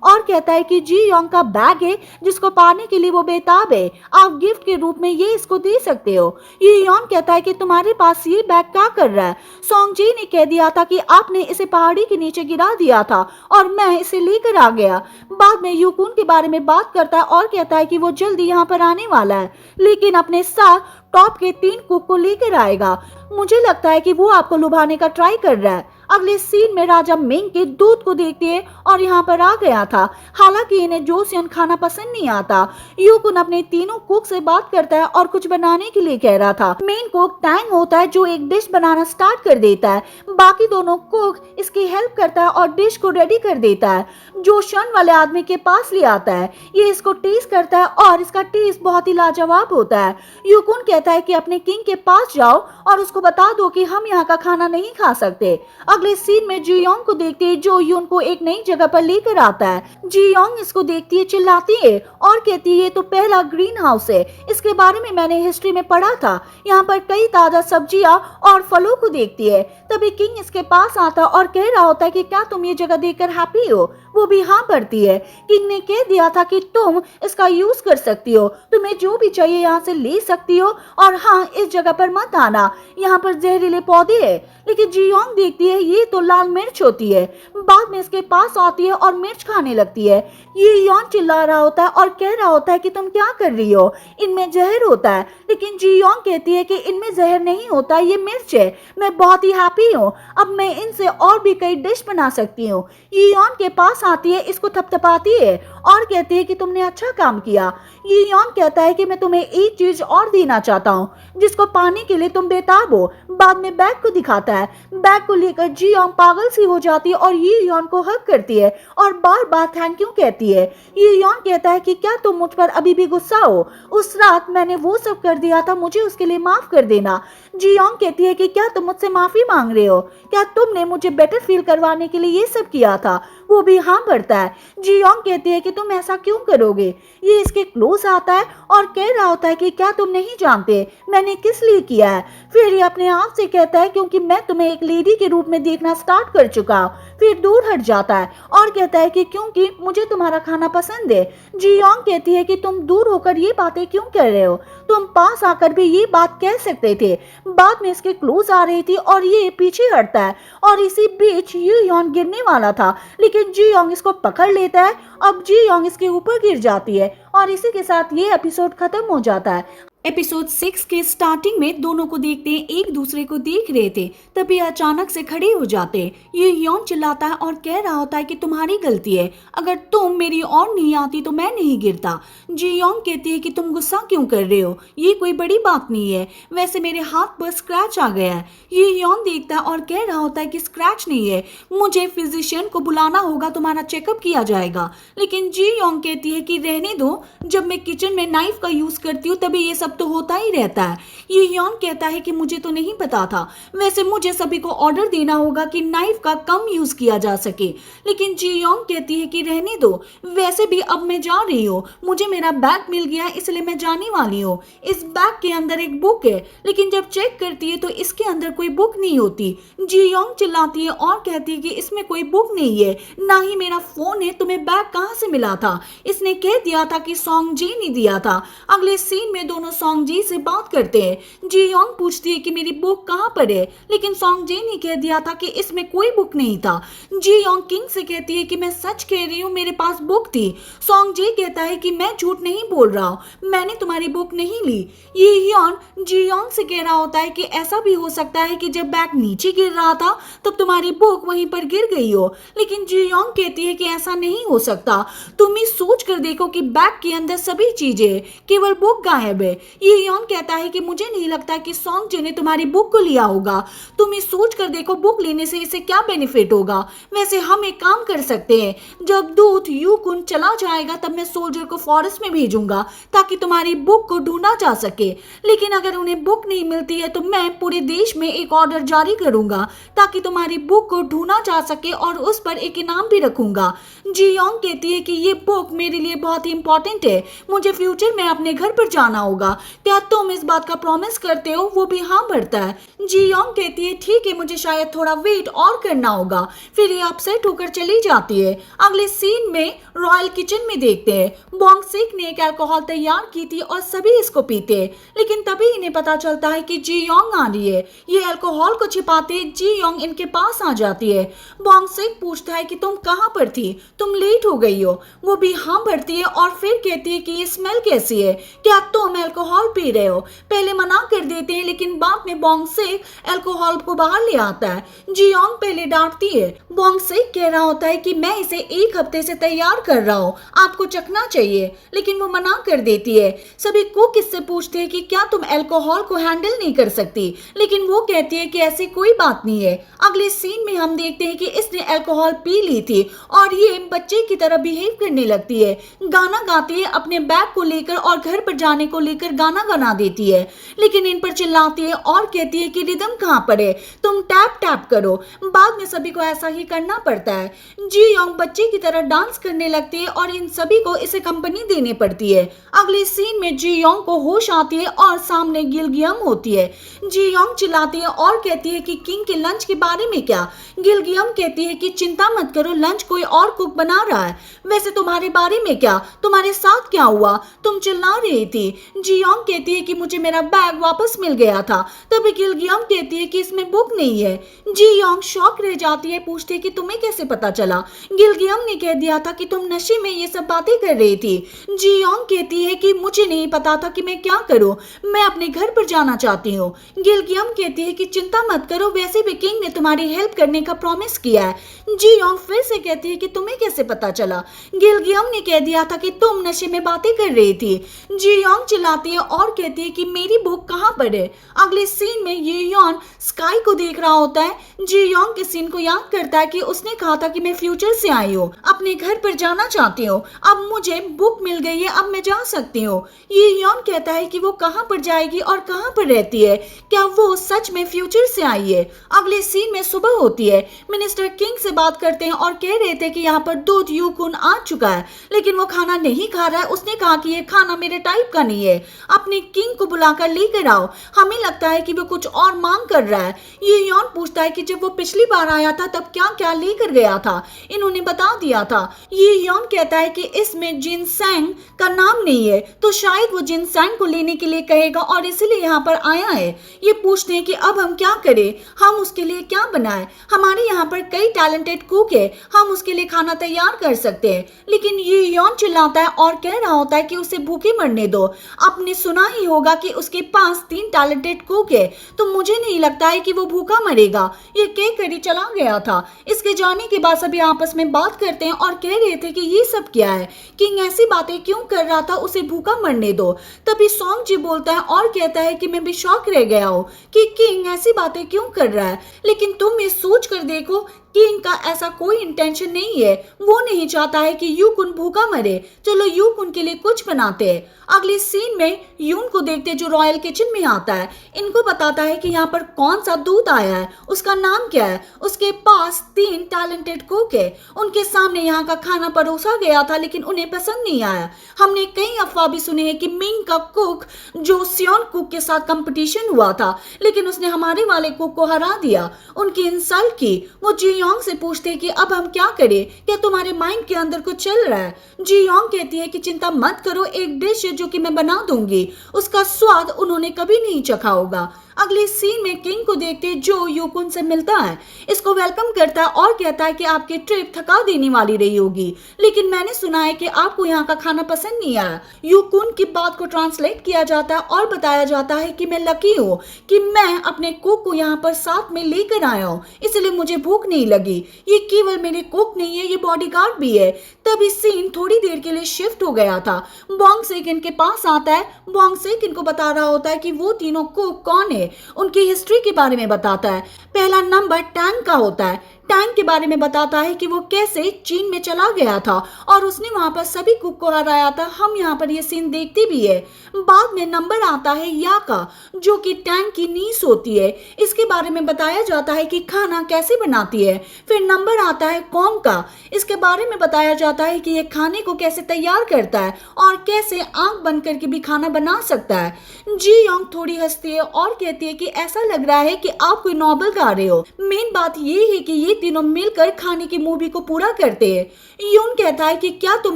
और कहता है कि जी योंग का बैग है जिसको पाने के लिए वो बेताब है, आप गिफ्ट के रूप में ये इसको दे सकते हो। ये योन कहता है कि तुम्हारे पास ये बैग क्या कर रहा है। सोंग जी ने कह दिया था कि आपने इसे पहाड़ी के नीचे गिरा दिया था और मैं इसे लेकर आ गया। बाद में यूकुन के बारे में बात करता है और कहता है कि वो जल्दी यहाँ पर आने वाला है लेकिन अपने साथ टॉप के 3 कुक को लेकर आएगा। मुझे लगता है कि वो आपको लुभाने का ट्राई कर रहा है। अगले सीन में राजा मिंग के दूध को देखते हैं और यहाँ पर आ गया था। हालांकि इन्हें जोसियन खाना पसंद नहीं आता। यूकुन अपने तीनों कुक से बात करता है और कुछ बनाने के लिए कह रहा था। मेन कुक टैंग होता है जो एक डिश बनाना स्टार्ट कर देता है, बाकी दोनों कुक इसकी हेल्प करता है और डिश को रेडी कर देता है। जोशन वाले आदमी के पास ले आता है, ये इसको टेस्ट करता है और इसका टेस्ट बहुत ही लाजवाब होता है। यूकुन कहता है कि अपने किंग के पास जाओ और उसको बता दो कि हम यहाँ का खाना नहीं खा सकते। अगले सीन में जी योंग को देखते हैं जो यून को एक नई जगह पर लेकर आता है। जी योंग इसको देखती है, चिल्लाती है और कहती है तो पहला ग्रीन हाउस है, इसके बारे में मैंने हिस्ट्री में पढ़ा था, यहाँ पर कई ताजा सब्जियां और फलों को देखती है। तभी किंग इसके पास आता और कह रहा होता है कि क्या तुम ये जगह देखकर हैप्पी हो। वो भी हाँ भरती है। किंग ने कह दिया था कि तुम इसका यूज कर सकती हो, तुम्हें जो भी चाहिए यहाँ से ले सकती हो और हाँ इस जगह पर मत आना, यहाँ पर जहरीले पौधे है। लेकिन जी योंग देखती है ये तो लाल मिर्च होती है। बाद में इसके पास आती है और मिर्च खाने लगती है। ये योंग चिल्ला रहा होता है और कह रहा होता है कि तुम क्या कर रही हो, इनमें जहर होता है। लेकिन जी योंग कहती है कि इनमें जहर नहीं होता, ये मिर्च है, मैं बहुत ही हैप्पी हूँ, अब मैं इनसे और भी कई डिश बना सकती हूँ। ये योंग के पास आती है, इसको थपथपाती है और कहती है कि तुमने अच्छा काम किया। ये योंग कहता है कि मैं तुम्हें एक चीज और देना चाहता हूँ जिसको पाने के लिए तुम बेताब हो। बाद में बैग को दिखाता है, बैग को लेकर जी योंग पागल सी हो जाती है और ये योंग को हक करती है और बार बार थैंक यू कहती है। ये योंग कहता है कि क्या तुम मुझ पर अभी भी गुस्सा हो, उस रात मैंने वो सब कर दिया था, मुझे उसके लिए माफ कर देना। जी योंग कहती है कि क्या तुम मुझसे माफी मांग रहे हो, क्या तुमने मुझे बेटर फील करवाने के लिए ये सब किया था। वो भी हाँ भरता है। जी योंग कहती है कि तुम ऐसा क्यों करोगे। ये इसके क्लोज आता है और कह रहा होता है कि क्या तुम नहीं जानते मैंने किस लिए किया है। फिर ये अपने आप से कहता है क्योंकि मैं तुम्हें एक लेडी के रूप में देखना स्टार्ट कर चुका। फिर दूर हट जाता है और कहता है कि क्योंकि मुझे तुम्हारा खाना पसंद है। जी योंग कहती है कि तुम दूर होकर ये बातें क्यों कर रहे हो, तुम पास आकर भी ये बात कह सकते थे। बाद में इसके क्लोज आ रही थी और ये पीछे हटता है और इसी बीच ये योंग गिरने वाला था लेकिन जी योंग इसको पकड़ लेता है। अब जी योंग इसके ऊपर गिर जाती है और इसी के साथ ये एपिसोड खत्म हो जाता है। एपिसोड 6 के स्टार्टिंग में दोनों को देखते हैं, एक दूसरे को देख रहे थे, तभी अचानक से खड़े हो जाते हैं। ये योन चिल्लाता है और कह रहा होता है कि तुम्हारी गलती है, अगर तुम मेरी और नहीं आती तो मैं नहीं गिरता। जी योंग कहती है कि तुम गुस्सा क्यों कर रहे हो, ये कोई बड़ी बात नहीं है, वैसे मेरे हाथ पर स्क्रैच आ गया है। ये योन देखता है और कह रहा होता है कि स्क्रैच नहीं है, मुझे फिजिशियन को बुलाना होगा, तुम्हारा चेकअप किया जाएगा। लेकिन जी योंग कहती है कि रहने दो, जब मैं किचन में नाइफ का यूज करती हूँ तभी ये सब सब तो होता ही रहता है। ये यॉन कहता है कि मुझे तो नहीं पता था, वैसे मुझे सभी को ऑर्डर देना होगा कि नाइफ का कम यूज किया जा सके। लेकिन जी यॉन्ग कहती है कि रहने दो, वैसे भी अब मैं जा रही हूँ, मुझे मेरा बैग मिल गया इसलिए मैं जाने वाली हूँ। इस बैग के अंदर एक बुक है, लेकिन जब चेक करती है तो इसके अंदर कोई बुक नहीं होती। जी यॉन्ग चिल्लाती है और कहती है कि इसमें कोई बुक नहीं है, ना ही मेरा फोन है, तुम्हें बैग कहाँ से मिला था? इसने कह दिया था कि सॉन्ग जी ने दिया था। अगले सीन में दोनों सॉन्ग जी से बात करते हैं। जी यॉन्ग पूछती है कि मेरी बुक कहाँ पर है, लेकिन सॉन्ग जी ने कह दिया था कि इसमें कोई बुक नहीं था। जी यॉन्ग किंग से कहती है कि मैं सच कह रही हूँ, मेरे पास बुक थी। सॉन्ग जी कहता है कि मैं झूठ नहीं बोल रहा हूँ, मैंने तुम्हारी बुक नहीं ली। ये यॉन जी यॉन्ग से कह रहा होता है कि ऐसा भी हो सकता है कि जब बैग नीचे गिर रहा था तब तुम्हारी बुक वहीं पर गिर गई हो। लेकिन जी यॉन्ग कहती है कि ऐसा नहीं हो सकता, तुम ही सोच कर देखो कि बैग के अंदर सभी चीजें, केवल बुक गायब है। ये यॉन कहता है कि मुझे नहीं लगता कि सॉन्ग जी ने तुम्हारी बुक को लिया होगा, तुम ही सोच कर देखो बुक लेने से इसे क्या बेनिफिट होगा। वैसे हम एक काम कर सकते हैं, जब दूत यू कुन चला जाएगा तब मैं सोल्जर को फॉरेस्ट में भेजूंगा ताकि तुम्हारी बुक को ढूंढा जा सके। लेकिन अगर उन्हें बुक नहीं मिलती है तो मैं पूरे देश में एक ऑर्डर जारी करूंगा ताकि तुम्हारी बुक को ढूंढा जा सके और उस पर एक इनाम भी रखूंगा। जी यॉन्ग कहती है कि ये बुक मेरे लिए बहुत ही इंपॉर्टेंट है, मुझे फ्यूचर में अपने घर पर जाना होगा, क्या तुम इस बात का प्रॉमिस करते हो? वो भी हाँ भरता है। जी यॉन्ग कहती है ठीक है, मुझे शायद थोड़ा वेट और करना होगा। फिर ये अपसेट होकर चली जाती है। अगले सीन में रॉयल किचन में देखते हैं बॉन्ग सिक ने एक अल्कोहल तैयार की थी और सभी इसको पीते हैं, लेकिन तभी इन्हें पता चलता है कि जी यॉन्ग आ रही है। ये अल्कोहल को छिपाते जी यॉन्ग इनके पास आ जाती है। बॉन्ग सिक पूछता है कि तुम कहाँ पर थी, तुम लेट हो गई हो। वो भी हाँ भरती है और फिर कहती है कि ये स्मेल कैसी है, क्या तुम अल्कोहल पी रहे हो? पहले मना कर देते हैं लेकिन बाद में बॉन्ग सिक अल्कोहल को बाहर ले आता है। जी यॉन्ग पहले डांटती है। बॉन्ग सिक कह रहा होता है कि मैं इसे एक हफ्ते से तैयार कर रहा हूँ, आपको चखना चाहिए, लेकिन वो मना कर देती है। सभी कुक इससे पूछते हैं कि क्या तुम अल्कोहल को हैंडल नहीं कर सकती, लेकिन वो कहती है कि ऐसी कोई बात नहीं है। अगले सीन में हम देखते हैं कि इसने अल्कोहल पी ली थी और ये बच्चे की तरह बिहेव करने लगती है, गाना गाती है, अपने बैग को लेकर और घर पर जाने को लेकर गाना गाना देती है, लेकिन इन पर चिल्लाती है और कहती है कि रिदम कहाँ पर है, तुम टैप टैप करो। बाद में सभी को ऐसा ही करना पड़ता है। जी यॉन्ग बच्चे की तरह डांस करने लगती है और इन सभी को इसे कंपनी देनी पड़ती है। अगले सीन में जी यॉन्ग को होश आती है और सामने गिलगियम होती है। जी यॉन्ग चिल्लाती है और कहती है कि किंग के लंच के बारे में क्या? गिलगियम कहती है कि चिंता मत करो, लंच कोई और कुक बना रहा है। वैसे तुम्हारे बारे में क्या, तुम्हारे साथ क्या हुआ, तुम चिल्ला रही थी। जी यॉन्ग कहती है कि मुझे मेरा बैग वापस मिल गया था। तभी गिलगियम कहती है कि इसमें बुक नहीं है। जी यॉन्ग शॉक रह जाती है, पूछती है कि तुम्हें कैसे पता चला? गिलगियम ने कह दिया था कि तुम नशे में ये सब बातें कर रही थी। जी यॉन्ग कहती है कि मुझे नहीं पता था कि मैं क्या करूं, मैं अपने घर पर जाना चाहती हूँ। गिलगियम कहती है कि चिंता मत करो, वैसे भी किंग ने तुम्हारी हेल्प करने का प्रॉमिस किया है। जी यॉन्ग फिर से कहती है कि तुम्हें कैसे पता चला? गिलगियम ने कह दिया था कि तुम नशे में बातें कर रही थी। जी यॉन्ग चिल्लाती है और कहती है कि मेरी बुक कहाँ पर है? अगले सीन में ये यॉन स्काई को देख रहा होता है। जी यॉन्ग के सीन को याद करता है कि उसने कहा था कि मैं फ्यूचर से आई हूँ, अपने घर पर जाना चाहती हूँ, अब मुझे बुक मिल गई है, अब मैं जा सकती हूँ। ये यॉन कहता है कि वो कहाँ पर जाएगी और कहाँ पर रहती है, क्या वो सच में फ्यूचर से आई है? अगले सीन में सुबह होती है। मिनिस्टर किंग से बात करते हैं और कह रहे थे कि यहाँ पर दूत यू कुन आ चुका है, लेकिन वो खाना नहीं खा रहा है। उसने कहा कि ये खाना मेरे टाइप का नहीं है, अपने किंग को बुलाकर लेकर आओ, हमें लगता है कि वो कुछ और मांग कर रहा है। ये यॉन पूछता है कि जब वो पिछली बार आया था तब क्या क्या लेकर गया था, इन्होंने बता दिया था। ये यॉन कहता है कि इसमें जिनसैंग का नाम नहीं है, तो शायद वो जिनसैंग को लेने के लिए कहेगा और इसीलिए यहाँ पर आया है। ये पूछते हैं कि अब हम क्या करें, हम उसके लिए क्या बनाएं? हमारे यहाँ पर कई टैलेंटेड कुक है, हम उसके लिए खाना तैयार कर सकते हैं। लेकिन ये यॉन चिल्लाता है और कह रहा होता है कि उसे भूखे मरने दो, आपने सुना ही होगा कि उसके पास 3 टैलेंटेड कुक है, तो मुझे नहीं लगता है कि वो भूखा मरेगा। ये कह कर ही चला गया था। इसके जाने के बाद सभी आपस में बात करते हैं और कह रहे थे कि ये सब क्या है, किंग ऐसी बातें क्यों कर रहा था, उसे भूखा मरने दो। तभी सॉन्ग जी बोलता है और कहता है कि मैं भी शॉक रह गया हूँ कि किंग ऐसी बातें क्यों कर रहा है, लेकिन तुम ये सोच कर देखो कि इनका ऐसा कोई इंटेंशन नहीं है, वो नहीं चाहता है कि यूकुन भूखा मरे, चलो यूकुन के लिए कुछ बनाते हैं। अगले सीन में यून को देखते जो रॉयल किचन में आता है, इनको बताता है कि यहाँ पर कौन सा दूत आया है, उसका नाम क्या है। उसके पास 3 टैलेंटेड कुक है, उनके सामने यहाँ का खाना परोसा गया था लेकिन उन्हें पसंद नहीं आया। हमने कई अफवाह भी सुने हैं कि मिंग का कुक जो सियोन कुक के साथ कंपटीशन हुआ था, लेकिन उसने हमारे वाले कुक को हरा दिया, उनकी इंसल्ट की। वो जी योंग से पूछते कि अब हम क्या करें, क्या तुम्हारे माइंड के अंदर कुछ चल रहा है। जी योंग कहती है कि चिंता मत करो, एक डिश है जो कि मैं बना दूंगी, उसका स्वाद उन्होंने कभी नहीं चखा होगा। अगले सीन में किंग को देखते जो यूकुन से मिलता है, इसको वेलकम करता है और कहता है कि आपकी ट्रिप थका देने वाली रही होगी, लेकिन मैंने सुना है कि आपको यहाँ का खाना पसंद नहीं आया। यूकुन की बात को ट्रांसलेट किया जाता है और बताया जाता है कि मैं लकी हूँ कि मैं अपने कुक को यहाँ पर साथ में लेकर आया हूँ, इसलिए मुझे भूख नहीं लगी। ये केवल मेरे कुक नहीं है, ये बॉडीगार्ड भी है। तब इस सीन थोड़ी देर के लिए शिफ्ट हो गया था। बॉन्ग सेकिन के पास आता है, बॉन्ग सेकिन को बता रहा होता है कि वो तीनों कुक कौन है, उनकी हिस्ट्री के बारे में बताता है। पहला नंबर टैंग का होता है, टैंग के बारे में बताता है कि वो कैसे चीन में चला गया था और उसने वहां पर सभी कुक को हराया था। हम यहाँ पर ये सीन देखते भी है। बाद में नंबर आता है या का, जो कि टैंग की नीस होती है, इसके बारे में बताया जाता है कि खाना कैसे बनाती है। फिर नंबर आता है कॉन्ग का, इसके बारे में बताया जाता है कि ये खाने को कैसे तैयार करता है और कैसे आंख बंद करके भी खाना बना सकता है। जी योंग थोड़ी हंसती है और कहती है कि ऐसा लग रहा है कि आप कोई नॉवल गा रहे हो। मेन बात ये है कि ये तीनों मिलकर खाने की मूवी को पूरा करते हैं। यून कहता है कि क्या तुम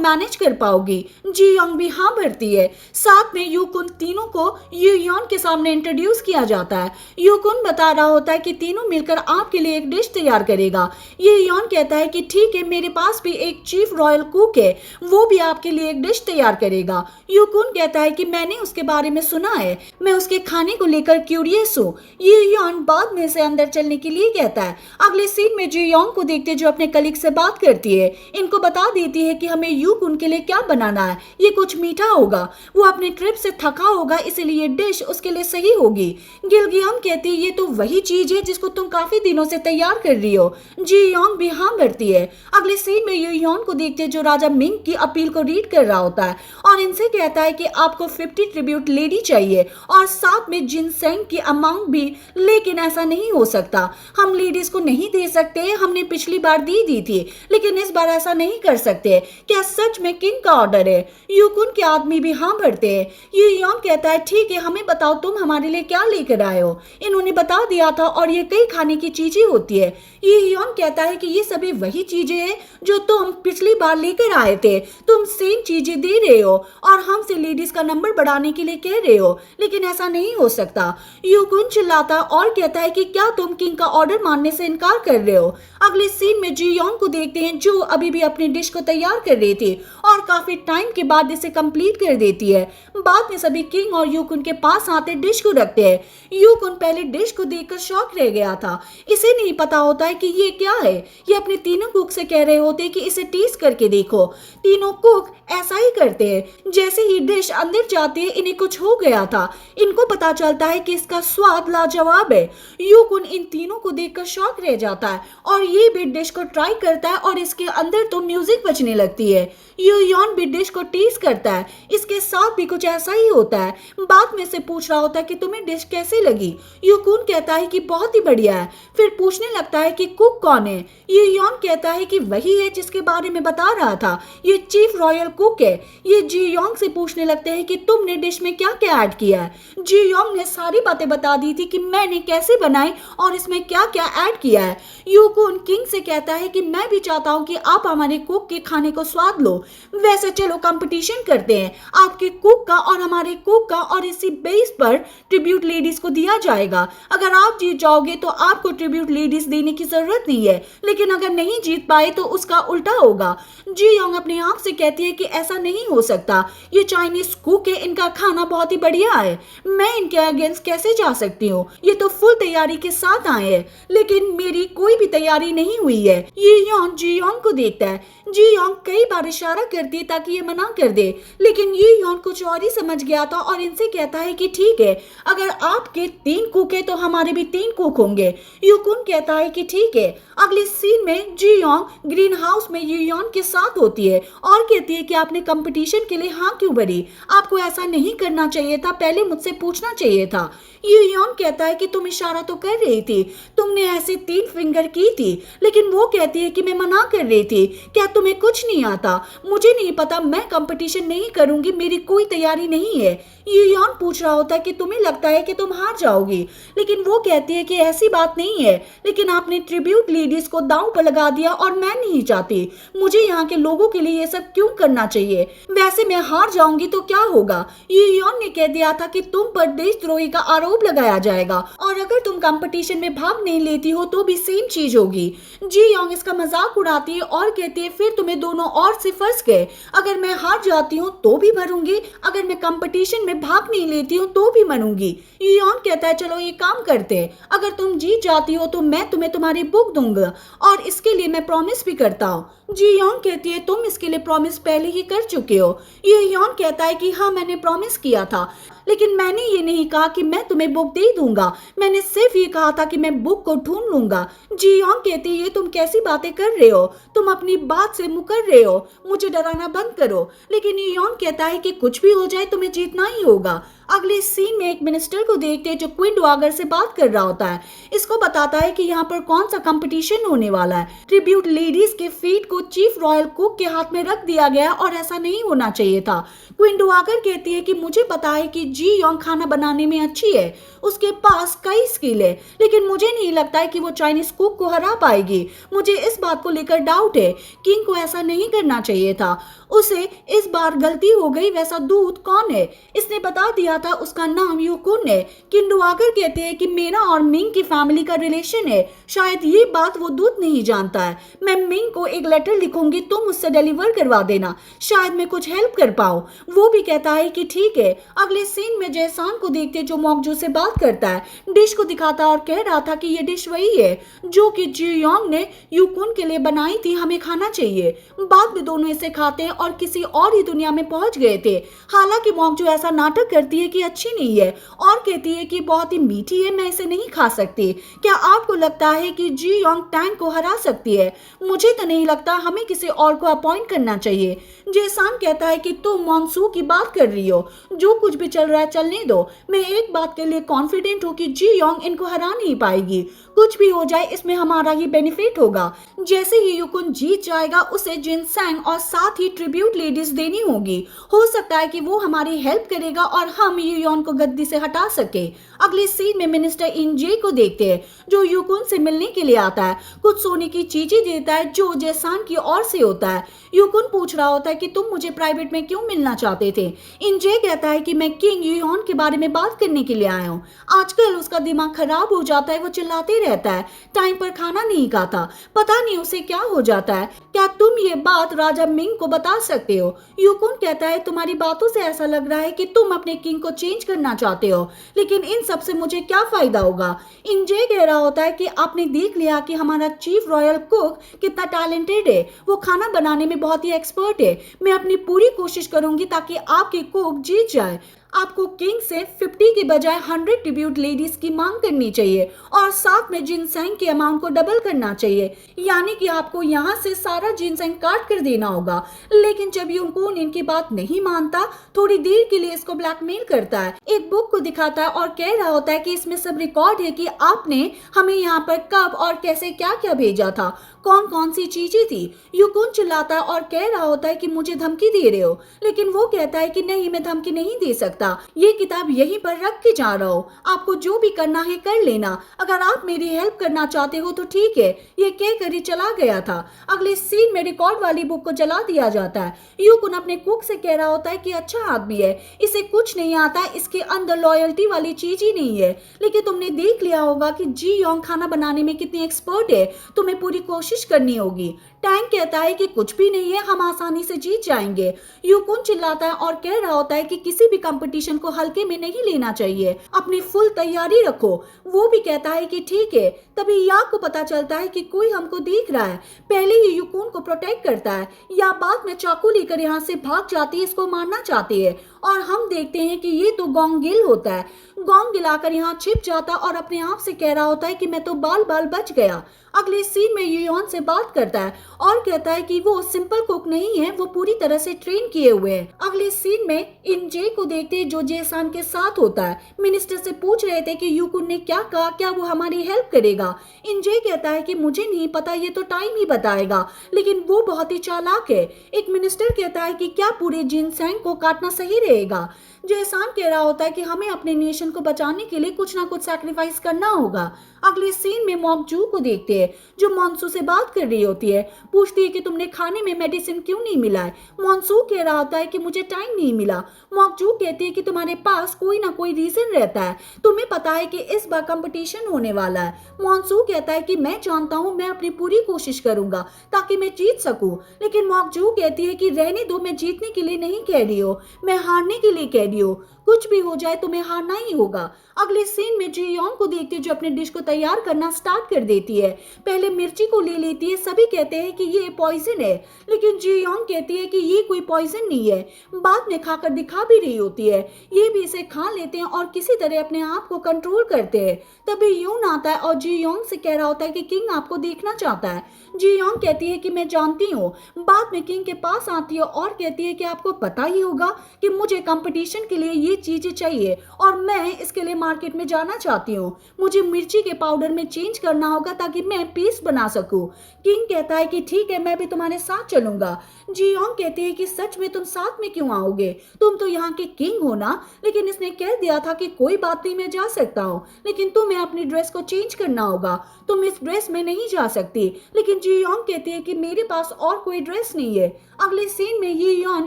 मैनेज कर पाओगी। जी योंग भी हाँ भरती है। साथ में यूकुन तीनों को यूयोन के सामने इंट्रोड्यूस किया जाता है। यूकुन बता रहा होता है कि तीनों मिलकर आपके लिए एक डिश तैयार करेगा। यूयोन कहता है कि ठीक है, मेरे पास भी एक चीफ रॉयल कुक है, वो भी आपके लिए एक डिश तैयार करेगा। यूकुन कहता है कि मैंने उसके बारे में सुना है, मैं उसके खाने को लेकर क्यूरियस हूँ। यूयोन बाद में से अंदर चलने के लिए कहता है। अगले सीन में जी योंग को देखते जो अपने कलीग से बात करती है, इनको बता देती है कि हमें यूकुन के लिए क्या बनाना है, ये कुछ मीठा होगा, वो अपने ट्रिप से थका होगा इसलिए ये डिश उसके लिए सही होगी। गिलगियम कहती है ये तो वही चीज है जिसको तुम काफी दिनों से तैयार कर रही हो। जी योंग भी हाँ भरती है। अगले सीन में यूयोन को देखते जो राजा मिंग की अपील को रीड कर रहा होता है और इनसे कहता है कि आपको 50 ट्रिब्यूट लेडी चाहिए और साथ में जिनसेंग की अमाउंट भी, लेकिन ऐसा नहीं हो सकता, हम लेडीज को नहीं दे सकते, हमने पिछली बार दी थी लेकिन इस बार ऐसा नहीं कर सकते। क्या सच में किंग का ऑर्डर है? यूकुन के आदमी भी हाँ भरते हैं। यूयोन कहता है ठीक है, हमें बताओ तुम हमारे लिए क्या लेकर आए हो। इन्होंने बता दिया था और ये कई खाने की चीजें होती है। यूयोन कहता है कि ये सभी वही चीजें हैं जो तुम पिछली बार लेकर आए थे, तुम सेम चीजें दे रहे हो और हमसे लेडीज का नंबर बढ़ाने के लिए कह रहे हो, लेकिन ऐसा नहीं हो सकता। यूकुन चिल्लाता और कहता है कि क्या तुम किंग का ऑर्डर मानने से इनकार कर रहे हो। अगले सीन में जी योंग को देखते हैं जो अभी भी अपनी डिश को तैयार कर रही थी और काफी टाइम के बाद इसे कंप्लीट कर देती है। बाद में सभी किंग और यूकुन के पास आते डिश को रखते हैं। यूकुन पहले डिश को देखकर शॉक रह गया था, इसे नहीं पता होता है कि ये क्या है। ये अपने तीनों कुक से कह रहे होते कि इसे टेस्ट करके देखो। तीनों कुक ऐसा ही करते हैं। जैसे ही डिश अंदर जाती है इन्हें कुछ हो गया था, इनको पता चलता है कि इसका स्वाद लाजवाब है। यूकुन इन तीनों को देखकर शॉक रह जाता है और ये भी डिश को ट्राई करता है और इसके अंदर तो म्यूजिक बजने लगती है। यूयोन भी डिश को टेस्ट करता है, इसके साथ भी कुछ ऐसा ही होता है। बाद में से पूछ रहा होता है कि तुम्हें डिश कैसी लगी। यूकुन कहता है कि बहुत ही बढ़िया है। फिर पूछने लगता है कि कुक कौन है। यूयोन कहता है कि वही है जिसके बारे में बता रहा था, ये चीफ रॉयल कुक है। ये जी योंग से पूछने लगते हैं कि तुमने डिश में क्या क्या ऐड किया है। जी योंग ने सारी बातें बता दी थी कि मैंने कैसे बनाई और इसमें क्या क्या ऐड किया है। यूकुन किंग से कहता है कि मैं भी चाहता हूँ कि आप हमारे कुक के खाने को स्वाद लो। वैसे चलो कंपटीशन करते हैं, आपके कुक का और हमारे कुक का, और इसी बेस पर ट्रिब्यूट लेडीज को दिया जाएगा। अगर आप जीत जाओगे तो आपको ट्रिब्यूट लेडीज देने की जरूरत नहीं है, लेकिन अगर नहीं जीत पाए तो उसका उल्टा होगा। जी योंग अपने आप से कहती है कि ऐसा नहीं हो सकता, ये चाइनीज कुक है, इनका खाना बहुत ही बढ़िया है, मैं इनके अगेंस्ट कैसे जा सकती हूँ। ये तो फुल तैयारी के साथ आए हैं, लेकिन मेरी कोई भी तैयारी नहीं हुई है। ये योंग जी योंग को देखता है। जी योंग कई बार इशारा करती है ताकि ये मना कर दे, लेकिन ये योंग कुछ और ही समझ गया था और इनसे कहता है कि ठीक है, अगर आपके 3 कुक है तो हमारे भी 3 कुक होंगे। यूकुन कहता है कि ठीक है, है। अगले सीन में जी योंग ग्रीन हाउस में यूयोन के साथ होती है और कहती है कि आपने कंपटीशन के लिए हाँ क्यों भरी, आपको ऐसा नहीं करना चाहिए था, पहले मुझसे पूछना चाहिए था। यूयोन कहता है कि तुम इशारा तो कर रही थी, तुमने ऐसे 3 फिंगर की थी, लेकिन वो कहती है कि मैं मना कर रही थी, क्या तुम्हें कुछ नहीं आता? मुझे नहीं पता, मैं कंपटीशन नहीं करूंगी, मेरी कोई तैयारी नहीं है। यूयोन पूछ रहा होता है कि तुम्हें लगता है कि तुम हार जाओगी, लेकिन वो कहती है कि ऐसी बात नहीं है, लेकिन आपने ट्रिब्यूट लेडीज को दांव पर लगा दिया और मैं नहीं चाहती, मुझे यहाँ के लोगों के लिए ये सब क्यों करना चाहिए? वैसे मैं हार जाऊंगी तो क्या होगा? यूयोन ने कह दिया था कि तुम पर देशद्रोही का आरोप लगाया जाएगा और अगर तुम कंपटीशन में भाग नहीं लेती हो तो भी सेम चीज होगी। जी योंग इसका मजाक उड़ाती है और कहती है फिर तुम्हें दोनों और से फंस गए, अगर मैं हार जाती हूँ तो भी मरूंगी, अगर मैं कंपटीशन में भाग नहीं लेती हूँ तो भी मरूंगी। यूयोन कहता है चलो ये काम करते हैं, अगर तुम जीत जाती हो तो मैं तुम्हें तुम्हारी बुक दूंगा और इसके लिए मैं प्रॉमिस भी करता हूँ। जी योंग कहती है तुम इसके लिए प्रॉमिस पहले ही कर चुके हो। यूयोन कहता है कि हाँ मैंने प्रॉमिस किया था, लेकिन मैंने ये नहीं कहा कि मैं तुम्हें बुक दे दूंगा, मैंने सिर्फ ये कहा था कि मैं बुक को ढूंढ लूंगा। जी योंग कहती है ये तुम कैसी बातें कर रहे हो, तुम अपनी बात से मुकर रहे हो, मुझे डराना बंद करो। लेकिन यूयोन कहता है कि कुछ भी हो जाए तुम्हें जीतना ही होगा। अगले सीन में एक मिनिस्टर को देखते हैं जो क्वीन डवागर से बात कर रहा होता है, इसको बताता है कि यहाँ पर कौन सा कंपटीशन होने वाला है। ट्रिब्यूट लेडीज के फीट को चीफ रॉयल कुक के हाथ में रख दिया गया और ऐसा नहीं होना चाहिए था। क्वीन डवागर कहती है कि मुझे पता है कि जी योंग खाना बनाने में अच्छी है, उसके पास कई स्किल है, लेकिन मुझे नहीं लगता है कि वो चाइनीज कुक को हरा पाएगी। मुझे इस बात को लेकर डाउट है, किंग को ऐसा नहीं करना चाहिए था, उसे इस बार गलती हो गई। वैसा दूत कौन है? इसने बता दिया था उसका नाम यूकुन है। किंग डवागर कहते हैं कि मेरा और मिंग की फैमिली का रिलेशन है, शायद ये बात वो दूत नहीं जानता है। मैं मिंग को एक लेटर लिखूंगी, तुम उससे डिलीवर करवा देना, शायद मैं कुछ हेल्प कर पाऊं। वो भी कहता है कि ठीक है। अगले सीन में जयसान को देखते जो मॉकजू से बात करता है, डिश को दिखाता और कह रहा था कि ये डिश वही है जो कि जी योंग ने यूकुन के लिए बनाई थी, हमें खाना चाहिए। बाद में दोनों इसे खाते हैं और किसी और ही दुनिया में पहुंच गए थे। हालांकि मॉकजू ऐसा नाटक करती है कि अच्छी नहीं है और कहती है कि बहुत ही मीठी है, मैं इसे नहीं खा सकती। क्या आपको लगता है कि जी योंग टैंग को हरा सकती है? मुझे तो नहीं लगता, हमें किसी और को अपॉइंट करना चाहिए। जेसान कहता है कि तुम मॉन्सू की बात कर रही हो, जो कुछ भी चल रहा है चलने दो, मैं एक बात के लिए कॉन्फिडेंट हूँ कि जी योंग इनको हरा नहीं पाएगी, कुछ भी हो जाए इसमें हमारा ही बेनिफिट होगा। जैसे ही युकुन जीत जाएगा उसे जिनसैंग और साथ ही ट्रिब्यूट लेडीज देनी होगी, हो सकता है कि वो हमारी हेल्प करेगा और हम यूयोन को गद्दी से हटा सके। अगले सीन में मिनिस्टर इंजे को देखते हैं जो युकुन से मिलने के लिए आता है, कुछ सोने की चीजें देता है जो जेसान की ओर से होता है। युकुन पूछ रहा होता है कि तुम मुझे प्राइवेट में क्यों मिलना चाहते थे? इंजे कहता है कि मैं किंग यूयोन के बारे में बात करने के लिए आया हूँ, आजकल उसका दिमाग खराब हो जाता है, वो चिल्लाते रहता है, टाइम पर खाना नहीं खाता, पता नहीं उसे क्या हो जाता है, क्या तुम ये बात राजा मिंग को बता सकते हो? युकुन कहता है तुम्हारी बातों से ऐसा लग रहा है कि तुम अपने किंग को चेंज करना चाहते हो, लेकिन इन सब से मुझे क्या फायदा होगा? इंजे कह रहा होता है कि आपने देख लिया कि हमारा चीफ रॉयल कुक कितना टैलेंटेड है, वो खाना बनाने में बहुत ही एक्सपर्ट है, मैं अपनी पूरी कोशिश करूंगी ताकि आपके कुक जीत जाए। आपको किंग से 50 के बजाय 100 ट्रिब्यूट लेडीज की मांग करनी चाहिए और साथ में जिनसेंग के अमाउंट को डबल करना चाहिए, यानी कि आपको यहाँ से सारा जिनसेंग काट कर देना होगा। लेकिन जब युकुन इनकी बात नहीं मानता, थोड़ी देर के लिए इसको ब्लैकमेल करता है, एक बुक को दिखाता है और कह रहा होता है कि इसमें सब रिकॉर्ड है कि आपने हमें यहाँ पर कब और कैसे क्या क्या भेजा था, कौन कौन सी चीजें थी। युकुन चिल्लाता है और कह रहा होता है कि मुझे धमकी दे रहे हो, लेकिन वो कहता है कि नहीं, मैं धमकी नहीं दे सकता, ये किताब यहीं पर रख के जा रहा हूँ, आपको जो भी करना है कर लेना, अगर आप मेरी हेल्प करना चाहते हो तो ठीक है। ये कहकर ही चला गया था। अगले सीन में रिकॉर्ड वाली बुक को जला दिया जाता है। युकुन अपने कुक से कह रहा होता है कि अच्छा आदमी है, इसे कुछ नहीं आता, इसके अंदर लॉयल्टी वाली चीज ही नहीं है, लेकिन तुमने देख लिया होगा कि जी योंग खाना बनाने में कितनी एक्सपर्ट है, तुम्हें पूरी कोशिश करनी होगी। टैंक कहता है कि कुछ भी नहीं है, हम आसानी से जीत जाएंगे। युकुन चिल्लाता है और कह रहा होता है कि किसी भी कंपटीशन को हल्के में नहीं लेना चाहिए, अपनी फुल तैयारी रखो। वो भी कहता है कि ठीक है। तभी या को पता चलता है कि कोई हमको देख रहा है, पहले ही युकुन को प्रोटेक्ट करता है, या बाद में चाकू लेकर यहाँ से भाग जाती है, इसको मारना चाहती है और हम देखते हैं कि ये तो गोंगिल होता है गोंग गिलाकर यहाँ छिप जाता और अपने आप से कह रहा होता है कि मैं तो बाल बाल बच गया। अगले सीन में यूयॉन से बात करता है और कहता है कि वो सिंपल कुक नहीं है, वो पूरी तरह से ट्रेन किए हुए हैं। अगले सीन में इन जे को देखते हैं जो जेसान के साथ होता है। मिनिस्टर से पूछ रहे थे कि यूकुन ने क्या कहा, क्या वो हमारी हेल्प करेगा। इन जे कहता है कि मुझे नहीं पता, ये तो टाइम ही बताएगा, लेकिन वो बहुत ही चालाक है। एक मिनिस्टर कहता है कि क्या पूरे जिनसैंग को काटना सही रहेगा। जेसान कह रहा होता है कि हमें अपने नेशन को बचाने के लिए कुछ ना कुछ सैक्रिफाइस करना होगा। अगले सीन में मॉकजू को देखते हैं जो मॉन्सू से बात कर रही होती है। पूछती है कि तुमने खाने में मेडिसिन क्यों नहीं मिला है। मॉन्सू कह रहा होता है कि मुझे टाइम नहीं मिला। मॉकजू कहती है कि तुम्हारे पास कोई ना कोई रीजन रहता है, तुम्हें पता है कि इस बार कंपटीशन होने वाला है। मॉन्सू कहता है कि मैं जानता हूँ, मैं अपनी पूरी कोशिश करूंगा ताकि मैं जीत सकूं। लेकिन मॉकजू कहती है कि रहने दो, मैं जीतने के लिए नहीं कह रही हूँ, मैं हारने के लिए कह रही हूँ। कुछ भी हो जाए तुम्हें हारना ही होगा। अगले सीन में जीयोंग को देखते जो अपने डिश को तैयार करना स्टार्ट कर देती है। पहले मिर्ची को ले लेती है। सभी कहते हैं कि ये पॉइजन है, लेकिन जीयोंग कहती है कि ये कोई पॉइजन नहीं है। बाद में खाकर दिखा भी रही होती है। ये भी इसे खा लेते हैं और किसी तरह अपने आप को कंट्रोल करते हैं। तभी यून आता है और जीयोंग से कह रहा होता है कि किंग आपको देखना चाहता है। जीयोंग कहती है कि मैं जानती हूँ। बाद में किंग के पास आती है और कहती है कि आपको पता ही होगा कि मुझे कंपटीशन के लिए ये चीजें चाहिए और मैं इसके लिए मार्केट में जाना चाहती हूँ। मुझे मिर्ची के पाउडर में चेंज करना होगा ताकि मैं पेस्ट बना सकूं। किंग कहता है कि ठीक है, मैं भी तुम्हारे साथ चलूंगा। जियोंग कहती है कि सच में तुम साथ में क्यों आओगे, तुम तो यहाँ के किंग हो ना। लेकिन इसने कह दिया था कि कोई बात नहीं, मैं जा सकता हूँ, लेकिन तुम्हें अपनी ड्रेस को चेंज करना होगा, तुम इस ड्रेस में नहीं जा सकती। लेकिन जियोंग कहती है कि मेरे पास और कोई ड्रेस नहीं है। अगले सीन में यियोन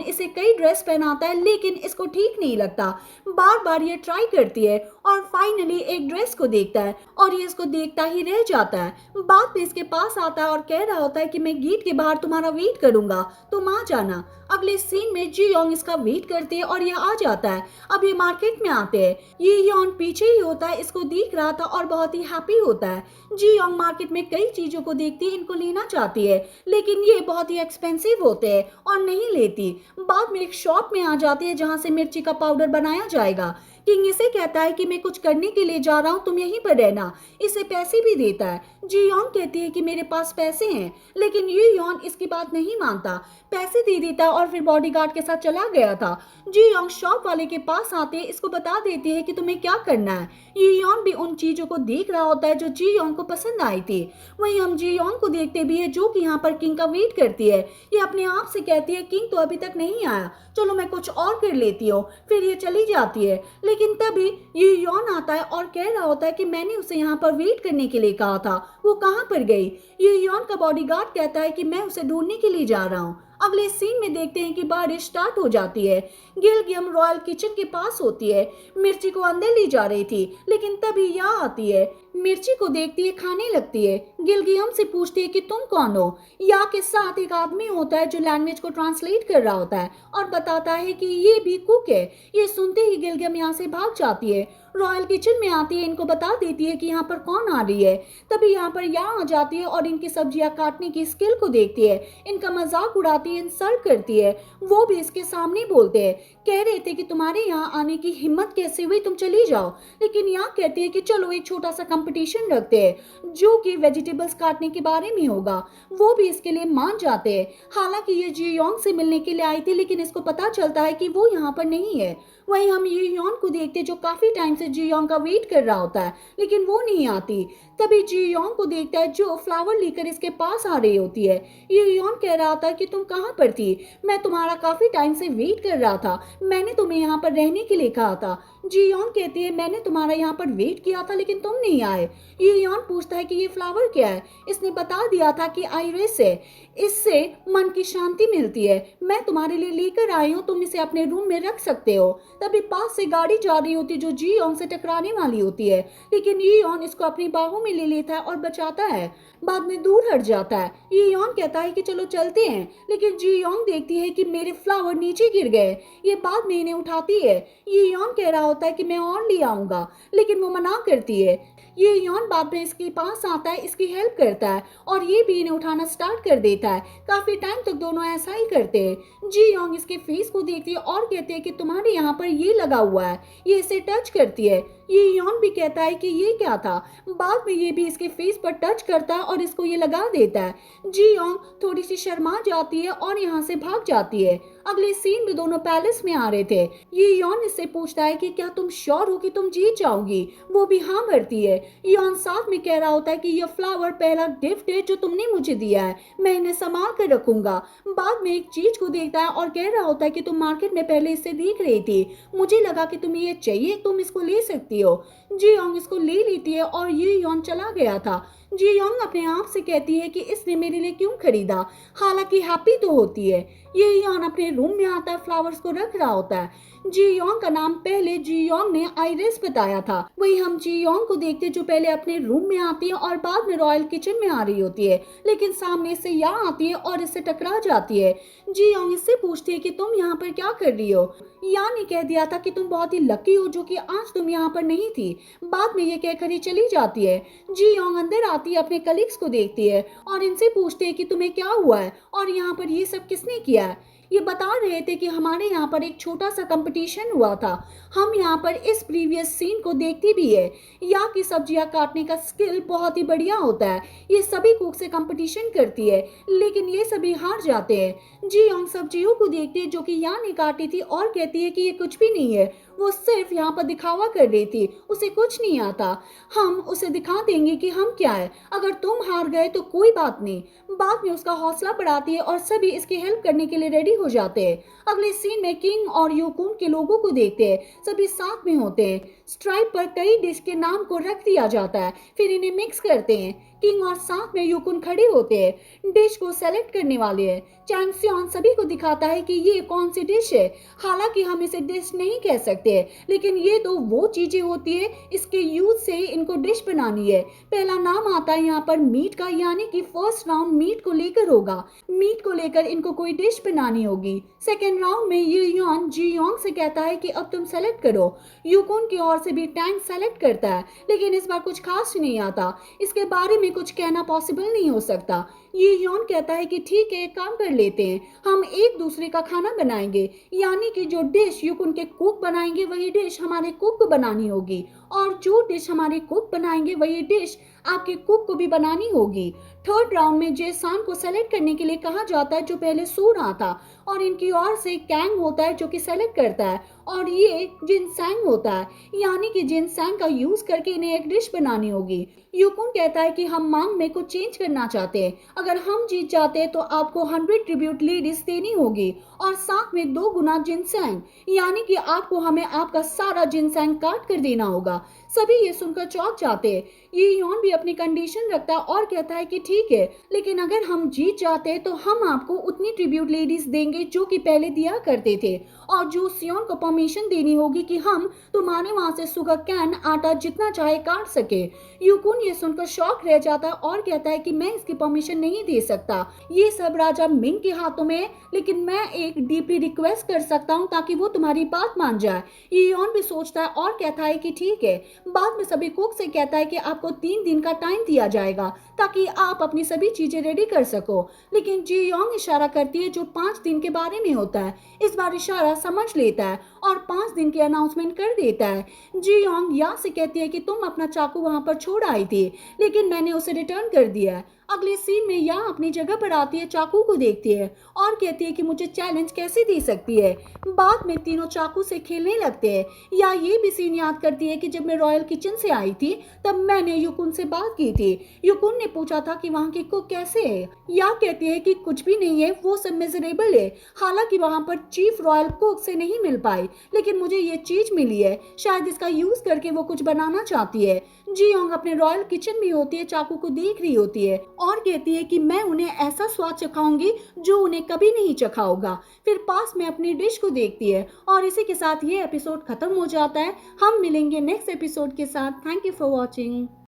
इसे कई ड्रेस पहनाता है लेकिन इसको ठीक नहीं लगता। बार बार ये ट्राई करती है और फाइनली एक ड्रेस को देखता है और ये इसको देखता ही रह जाता है। बाद में इसके पास आता है और कह रहा होता है कि मैं गेट के बाहर तुम्हारा वेट करूंगा, तुम आ जाना। अगले सीन में जियोंग इसका वेट करते हैं और ये आ जाता है। अब ये मार्केट में आते हैं। यियोन पीछे ही होता है, इसको देख रहा था और बहुत ही हैप्पी होता है। जियोंग मार्केट में कई चीजों को देखती है, इनको लेना चाहती है लेकिन ये बहुत ही एक्सपेंसिव होते हैं और नहीं लेती। बाद में एक शॉप में आ जाती है जहां से मिर्ची का पाउडर बनाया जाएगा। किंग इसे कहता है कि मैं कुछ करने के लिए जा रहा हूँ, तुम यहीं पर रहना। इसे पैसे भी देता है। जियोंग कहती है कि मेरे पास पैसे हैं, लेकिन यियोन इसकी बात नहीं मानता। पैसे दे देता है और फिर बॉडीगार्ड के साथ चला गया था। जियोंग शॉप वाले के पास आते इसको बता देती है कि तुम्हें क्या करना है। यियोन भी उन चीजों को देख रहा होता है जो जियोंग को पसंद आई थी। वहीं हम जियोंग को देखते भी है जो कि यहाँ पर किंग का वेट करती है। ये अपने आप से कहती है किंग तो अभी तक नहीं आया, चलो मैं कुछ और कर लेती हूँ। फिर ये चली जाती है। लेकिन तभी यियोन आता है और कह रहा होता है कि मैंने उसे यहाँ पर वेट करने के लिए कहा था, वो कहाँ पर गई। यियोन का बॉडीगार्ड कहता है कि मैं उसे ढूंढने के लिए जा रहा हूँ। अगले सीन में देखते हैं कि बारिश स्टार्ट हो जाती है। गिलगियम रॉयल किचन के पास होती है। मिर्ची को अंदर ले जा रही थी लेकिन तभी यहाँ आती है। मिर्ची को देखती है, खाने लगती है। गिलगियम से पूछती है कि तुम कौन हो। या के साथ एक आदमी होता है जो लैंग्वेज को ट्रांसलेट कर रहा होता है और बताता है कि ये भी कुक है। ये सुनते ही गिलगियम यहाँ से भाग जाती है। रॉयल किचन में आती है, इनको बता देती है कि यहाँ पर कौन आ रही है। तभी यहाँ पर या आ जाती है और इनकी सब्जियां काटने की स्किल को देखती है, इनका मजाक उड़ाती है, इंसल्ट करती है। वो भी इसके सामने बोलते हैं, कह रहे थे कि तुम्हारे यहाँ आने की हिम्मत कैसे हुई, तुम चली जाओ। लेकिन यहाँ कहती है कि चलो एक छोटा सा कंपटीशन रखते हैं जो कि वेजिटेबल्स काटने के बारे में होगा। वो भी इसके लिए मान जाते हैं। हालांकि ये जियोंग से मिलने के लिए आई थी लेकिन इसको पता चलता है कि वो यहाँ पर नहीं है। वहीं हम यियोन को देखते जो काफी टाइम से जियोंग का वेट कर रहा होता है लेकिन वो नहीं आती। तभी जियोंग को देखता है जो फ्लावर लेकर इसके पास आ रही होती है। यियोन कह रहा था कि तुम कहाँ पर थी, मैं तुम्हारा काफी टाइम से वेट कर रहा था, मैंने तुम्हें यहाँ पर रहने के लिए कहा था। जियोंग कहती है मैंने तुम्हारा यहाँ पर वेट किया था लेकिन तुम नहीं आए। यियोन पूछता है कि ये फ्लावर क्या है। इसने बता दिया था कि आइरिस है, इससे मन की शांति मिलती है, मैं तुम्हारे लिए लेकर आई हूँ, तुम इसे अपने रूम में रख सकते हो। तभी पास से गाड़ी जा रही होती है जो जियोंग से टकराने वाली होती है लेकिन यियोन इसको अपनी बाहों में ले लेता है और बचाता है। बाद में दूर हट जाता है। यियोन कहता है कि चलो चलते हैं लेकिन जियोंग देखती है कि मेरे फ्लावर नीचे गिर गए। ये बाद में इन्हें उठाती है। यियोन कह रहा होता होता है कि मैं और ले आऊंगा, लेकिन वो मना करती है। ये यौन बाद में इसके पास आता है, इसकी हेल्प करता है और ये भी इन्हें उठाना स्टार्ट कर देता है। काफी टाइम तक दोनों ऐसा ही करते हैं। जी योंग इसके फेस को देखती है और कहती है कि तुम्हारे यहाँ पर ये लगा हुआ है। ये इसे टच करती है। ये यौन भी कहता है कि ये क्या था। बाद में ये भी इसके फेस पर टच करता है और इसको ये लगा देता है। जी योंग थोड़ी सी शर्मा जाती है और यहाँ से भाग जाती है। अगले सीन में दोनों पैलेस में आ रहे थे। ये यौन इससे पूछता है कि क्या तुम श्योर हो कि तुम जीत जाओगी। वो भी हाँ भरती है। यौन साथ में कह रहा होता है कि ये फ्लावर पहला गिफ्ट है जो तुमने मुझे दिया है, मैं इन्हें संभाल कर रखूंगा। बाद में एक चीज को देखता है और कह रहा होता है कि तुम मार्केट में पहले इससे देख रही थी, मुझे लगा कि तुम्हें ये चाहिए, तुम इसको ले सकती हो। जी योंग इसको ले लेती है और ये यौन चला गया था। जी योंग अपने आप से कहती है कि इसने मेरे लिए क्यों खरीदा, हालांकि हैप्पी तो होती है। ये यौन अपने रूम में आता है, फ्लावर्स को रख रहा होता है। जी योंग का नाम पहले जी योंग ने आइरिस बताया था। वही हम जी योंग को देखते जो पहले अपने रूम में आती है और बाद में रॉयल किचन में आ रही होती है, लेकिन सामने से या आती है और इससे टकरा जाती है। जी योंग इससे पूछती है कि तुम यहाँ पर क्या कर रही हो। या ने कह दिया था कि तुम बहुत ही लकी हो जो कि आज तुम यहाँ पर नहीं थी। बाद में ये कहकर ही चली जाती है। जी योंग अंदर आती है, अपने कलीग्स को देखती है और इनसे पूछती है कि तुम्हें क्या हुआ है और यहाँ पर ये सब किसने किया है। ये बता रहे थे कि हमारे यहाँ पर एक छोटा सा कंपटीशन हुआ था। हम यहाँ पर इस प्रीवियस सीन को देखती भी है। या की सब्जियां काटने का स्किल बहुत ही बढ़िया होता है। ये सभी कुक से कंपटीशन करती है, लेकिन ये सभी हार जाते हैं। जी योंग सब्जियों को देखती है जो कि या ने काटी थी और कहती है कि ये कुछ भी नहीं है, वो सिर्फ यहाँ पर दिखावा कर रही थी, उसे कुछ नहीं आता। हम उसे दिखा देंगे कि हम क्या है, अगर तुम हार गए तो कोई बात नहीं। बाद में उसका हौसला बढ़ाती है और सभी इसकी हेल्प करने के लिए रेडी हो जाते हैं। अगले सीन में किंग और यूकुन के लोगों को देखते हैं, सभी साथ में होते हैं। स्ट्राइप पर कई डिश के नाम को रख दिया जाता है, फिर इन्हें मिक्स करते हैं। किंग और साथ में यूकुन खड़े होते हैं, डिश को सेलेक्ट करने वाले हैं। चैंग सियोन सभी को दिखाता है कि ये कौन सी डिश है। हालांकि हम इसे डिश नहीं कह सकते, लेकिन ये तो वो चीजें होती है, इसके यूज से इनको डिश बनानी है। पहला नाम आता है यहाँ पर मीट का, यानी कि फर्स्ट राउंड मीट को लेकर होगा। मीट को लेकर इनको कोई डिश बनानी होगी। सेकेंड राउंड में ये यौन जी योंग से कहता है कि अब तुम सेलेक्ट करो। यूकुन की ओर से भी टैंक सेलेक्ट करता है, लेकिन इस बार कुछ खास नहीं आता। इसके बारे में कुछ कहना पॉसिबल नहीं हो सकता। ये यौन कहता है कि ठीक है, काम कर लेते हैं, हम एक दूसरे का खाना बनाएंगे, यानी कि जो डिश यूकुन के कुक बनाएंगे वही डिश हमारे कुक को बनानी होगी, और जो डिश हमारे कुक बनाएंगे वही डिश आपके कुक को भी बनानी होगी। थर्ड राउंड में जेसान को सेलेक्ट करने के लिए कहा जाता है, जो पहले सो रहा था, और इनकी ओर से कैंग होता है जो कि सेलेक्ट करता है, और ये जिनसैंग होता है, यानी कि जिनसैंग का यूज करके इन्हें एक डिश बनानी होगी। यूकुन कहता है कि हम मांग में कुछ चेंज करना चाहते हैं, अगर हम जीत जाते हैं तो आपको 100 ट्रिब्यूट लेडीज देनी होगी और साथ में 2 गुना जिनसैंग, यानी कि आपको हमें आपका सारा जिनसैंग काट कर देना होगा। सभी ये सुनकर चौंक जाते हैं। ये यौन भी अपनी कंडीशन रखता है और कहता है कि ठीक है, लेकिन अगर हम जीत जाते हैं तो हम आपको उतनी ट्रिब्यूट लेडीज देंगे जो कि पहले दिया करते थे, और जो सियोन को परमिशन देनी होगी कि हम तुम्हारे वहां से सुगर कैन आटा जितना चाहे काट सके। यूकुन ये सुनकर शॉक रह जाता है और कहता है कि मैं इसकी परमिशन नहीं दे सकता, ये सब राजा मिंग के हाथों में है, लेकिन मैं एक डीपली रिक्वेस्ट कर सकता हूँ ताकि वो तुम्हारी बात मान जाए। ये यौन भी सोचता है और कहता है कि ठीक है। बाद में सभी कुक से कहता है कि आपको 3 दिन का टाइम दिया जाएगा ताकि आप अपनी सभी चीजें रेडी कर सको, लेकिन जी योंग इशारा करती है जो 5 दिन के बारे में होता है। इस बार इशारा समझ लेता है और 5 दिन की अनाउंसमेंट कर देता है। जी योंग या से कहती है कि तुम अपना चाकू वहां पर छोड़ आई थी, लेकिन मैंने उसे रिटर्न कर दिया है। अगले सीन में या अपनी जगह पर आती है, चाकू को देखती है और कहती है कि मुझे चैलेंज कैसे दे सकती है। बाद में तीनों चाकू से खेलने लगते हैं। या ये भी सीन याद करती है कि जब मैं रॉयल किचन से आई थी तब मैंने यूकुन से बात की थी। यूकुन ने पूछा था कि वहाँ की कुक कैसे है। या कहती है कि कुछ भी नहीं है, वो सब मिजरेबल है। हालांकि वहाँ पर चीफ रॉयल कुक से नहीं मिल पाई, लेकिन मुझे ये चीज मिली है, शायद इसका यूज करके वो कुछ बनाना चाहती है। जी योंग अपने रॉयल किचन में होती है, चाकू को देख रही होती है और कहती है कि मैं उन्हें ऐसा स्वाद चखाऊंगी जो उन्हें कभी नहीं चखा होगा। फिर पास में अपनी डिश को देखती है और इसी के साथ ये एपिसोड खत्म हो जाता है। हम मिलेंगे नेक्स्ट एपिसोड के साथ। Thank you for watching.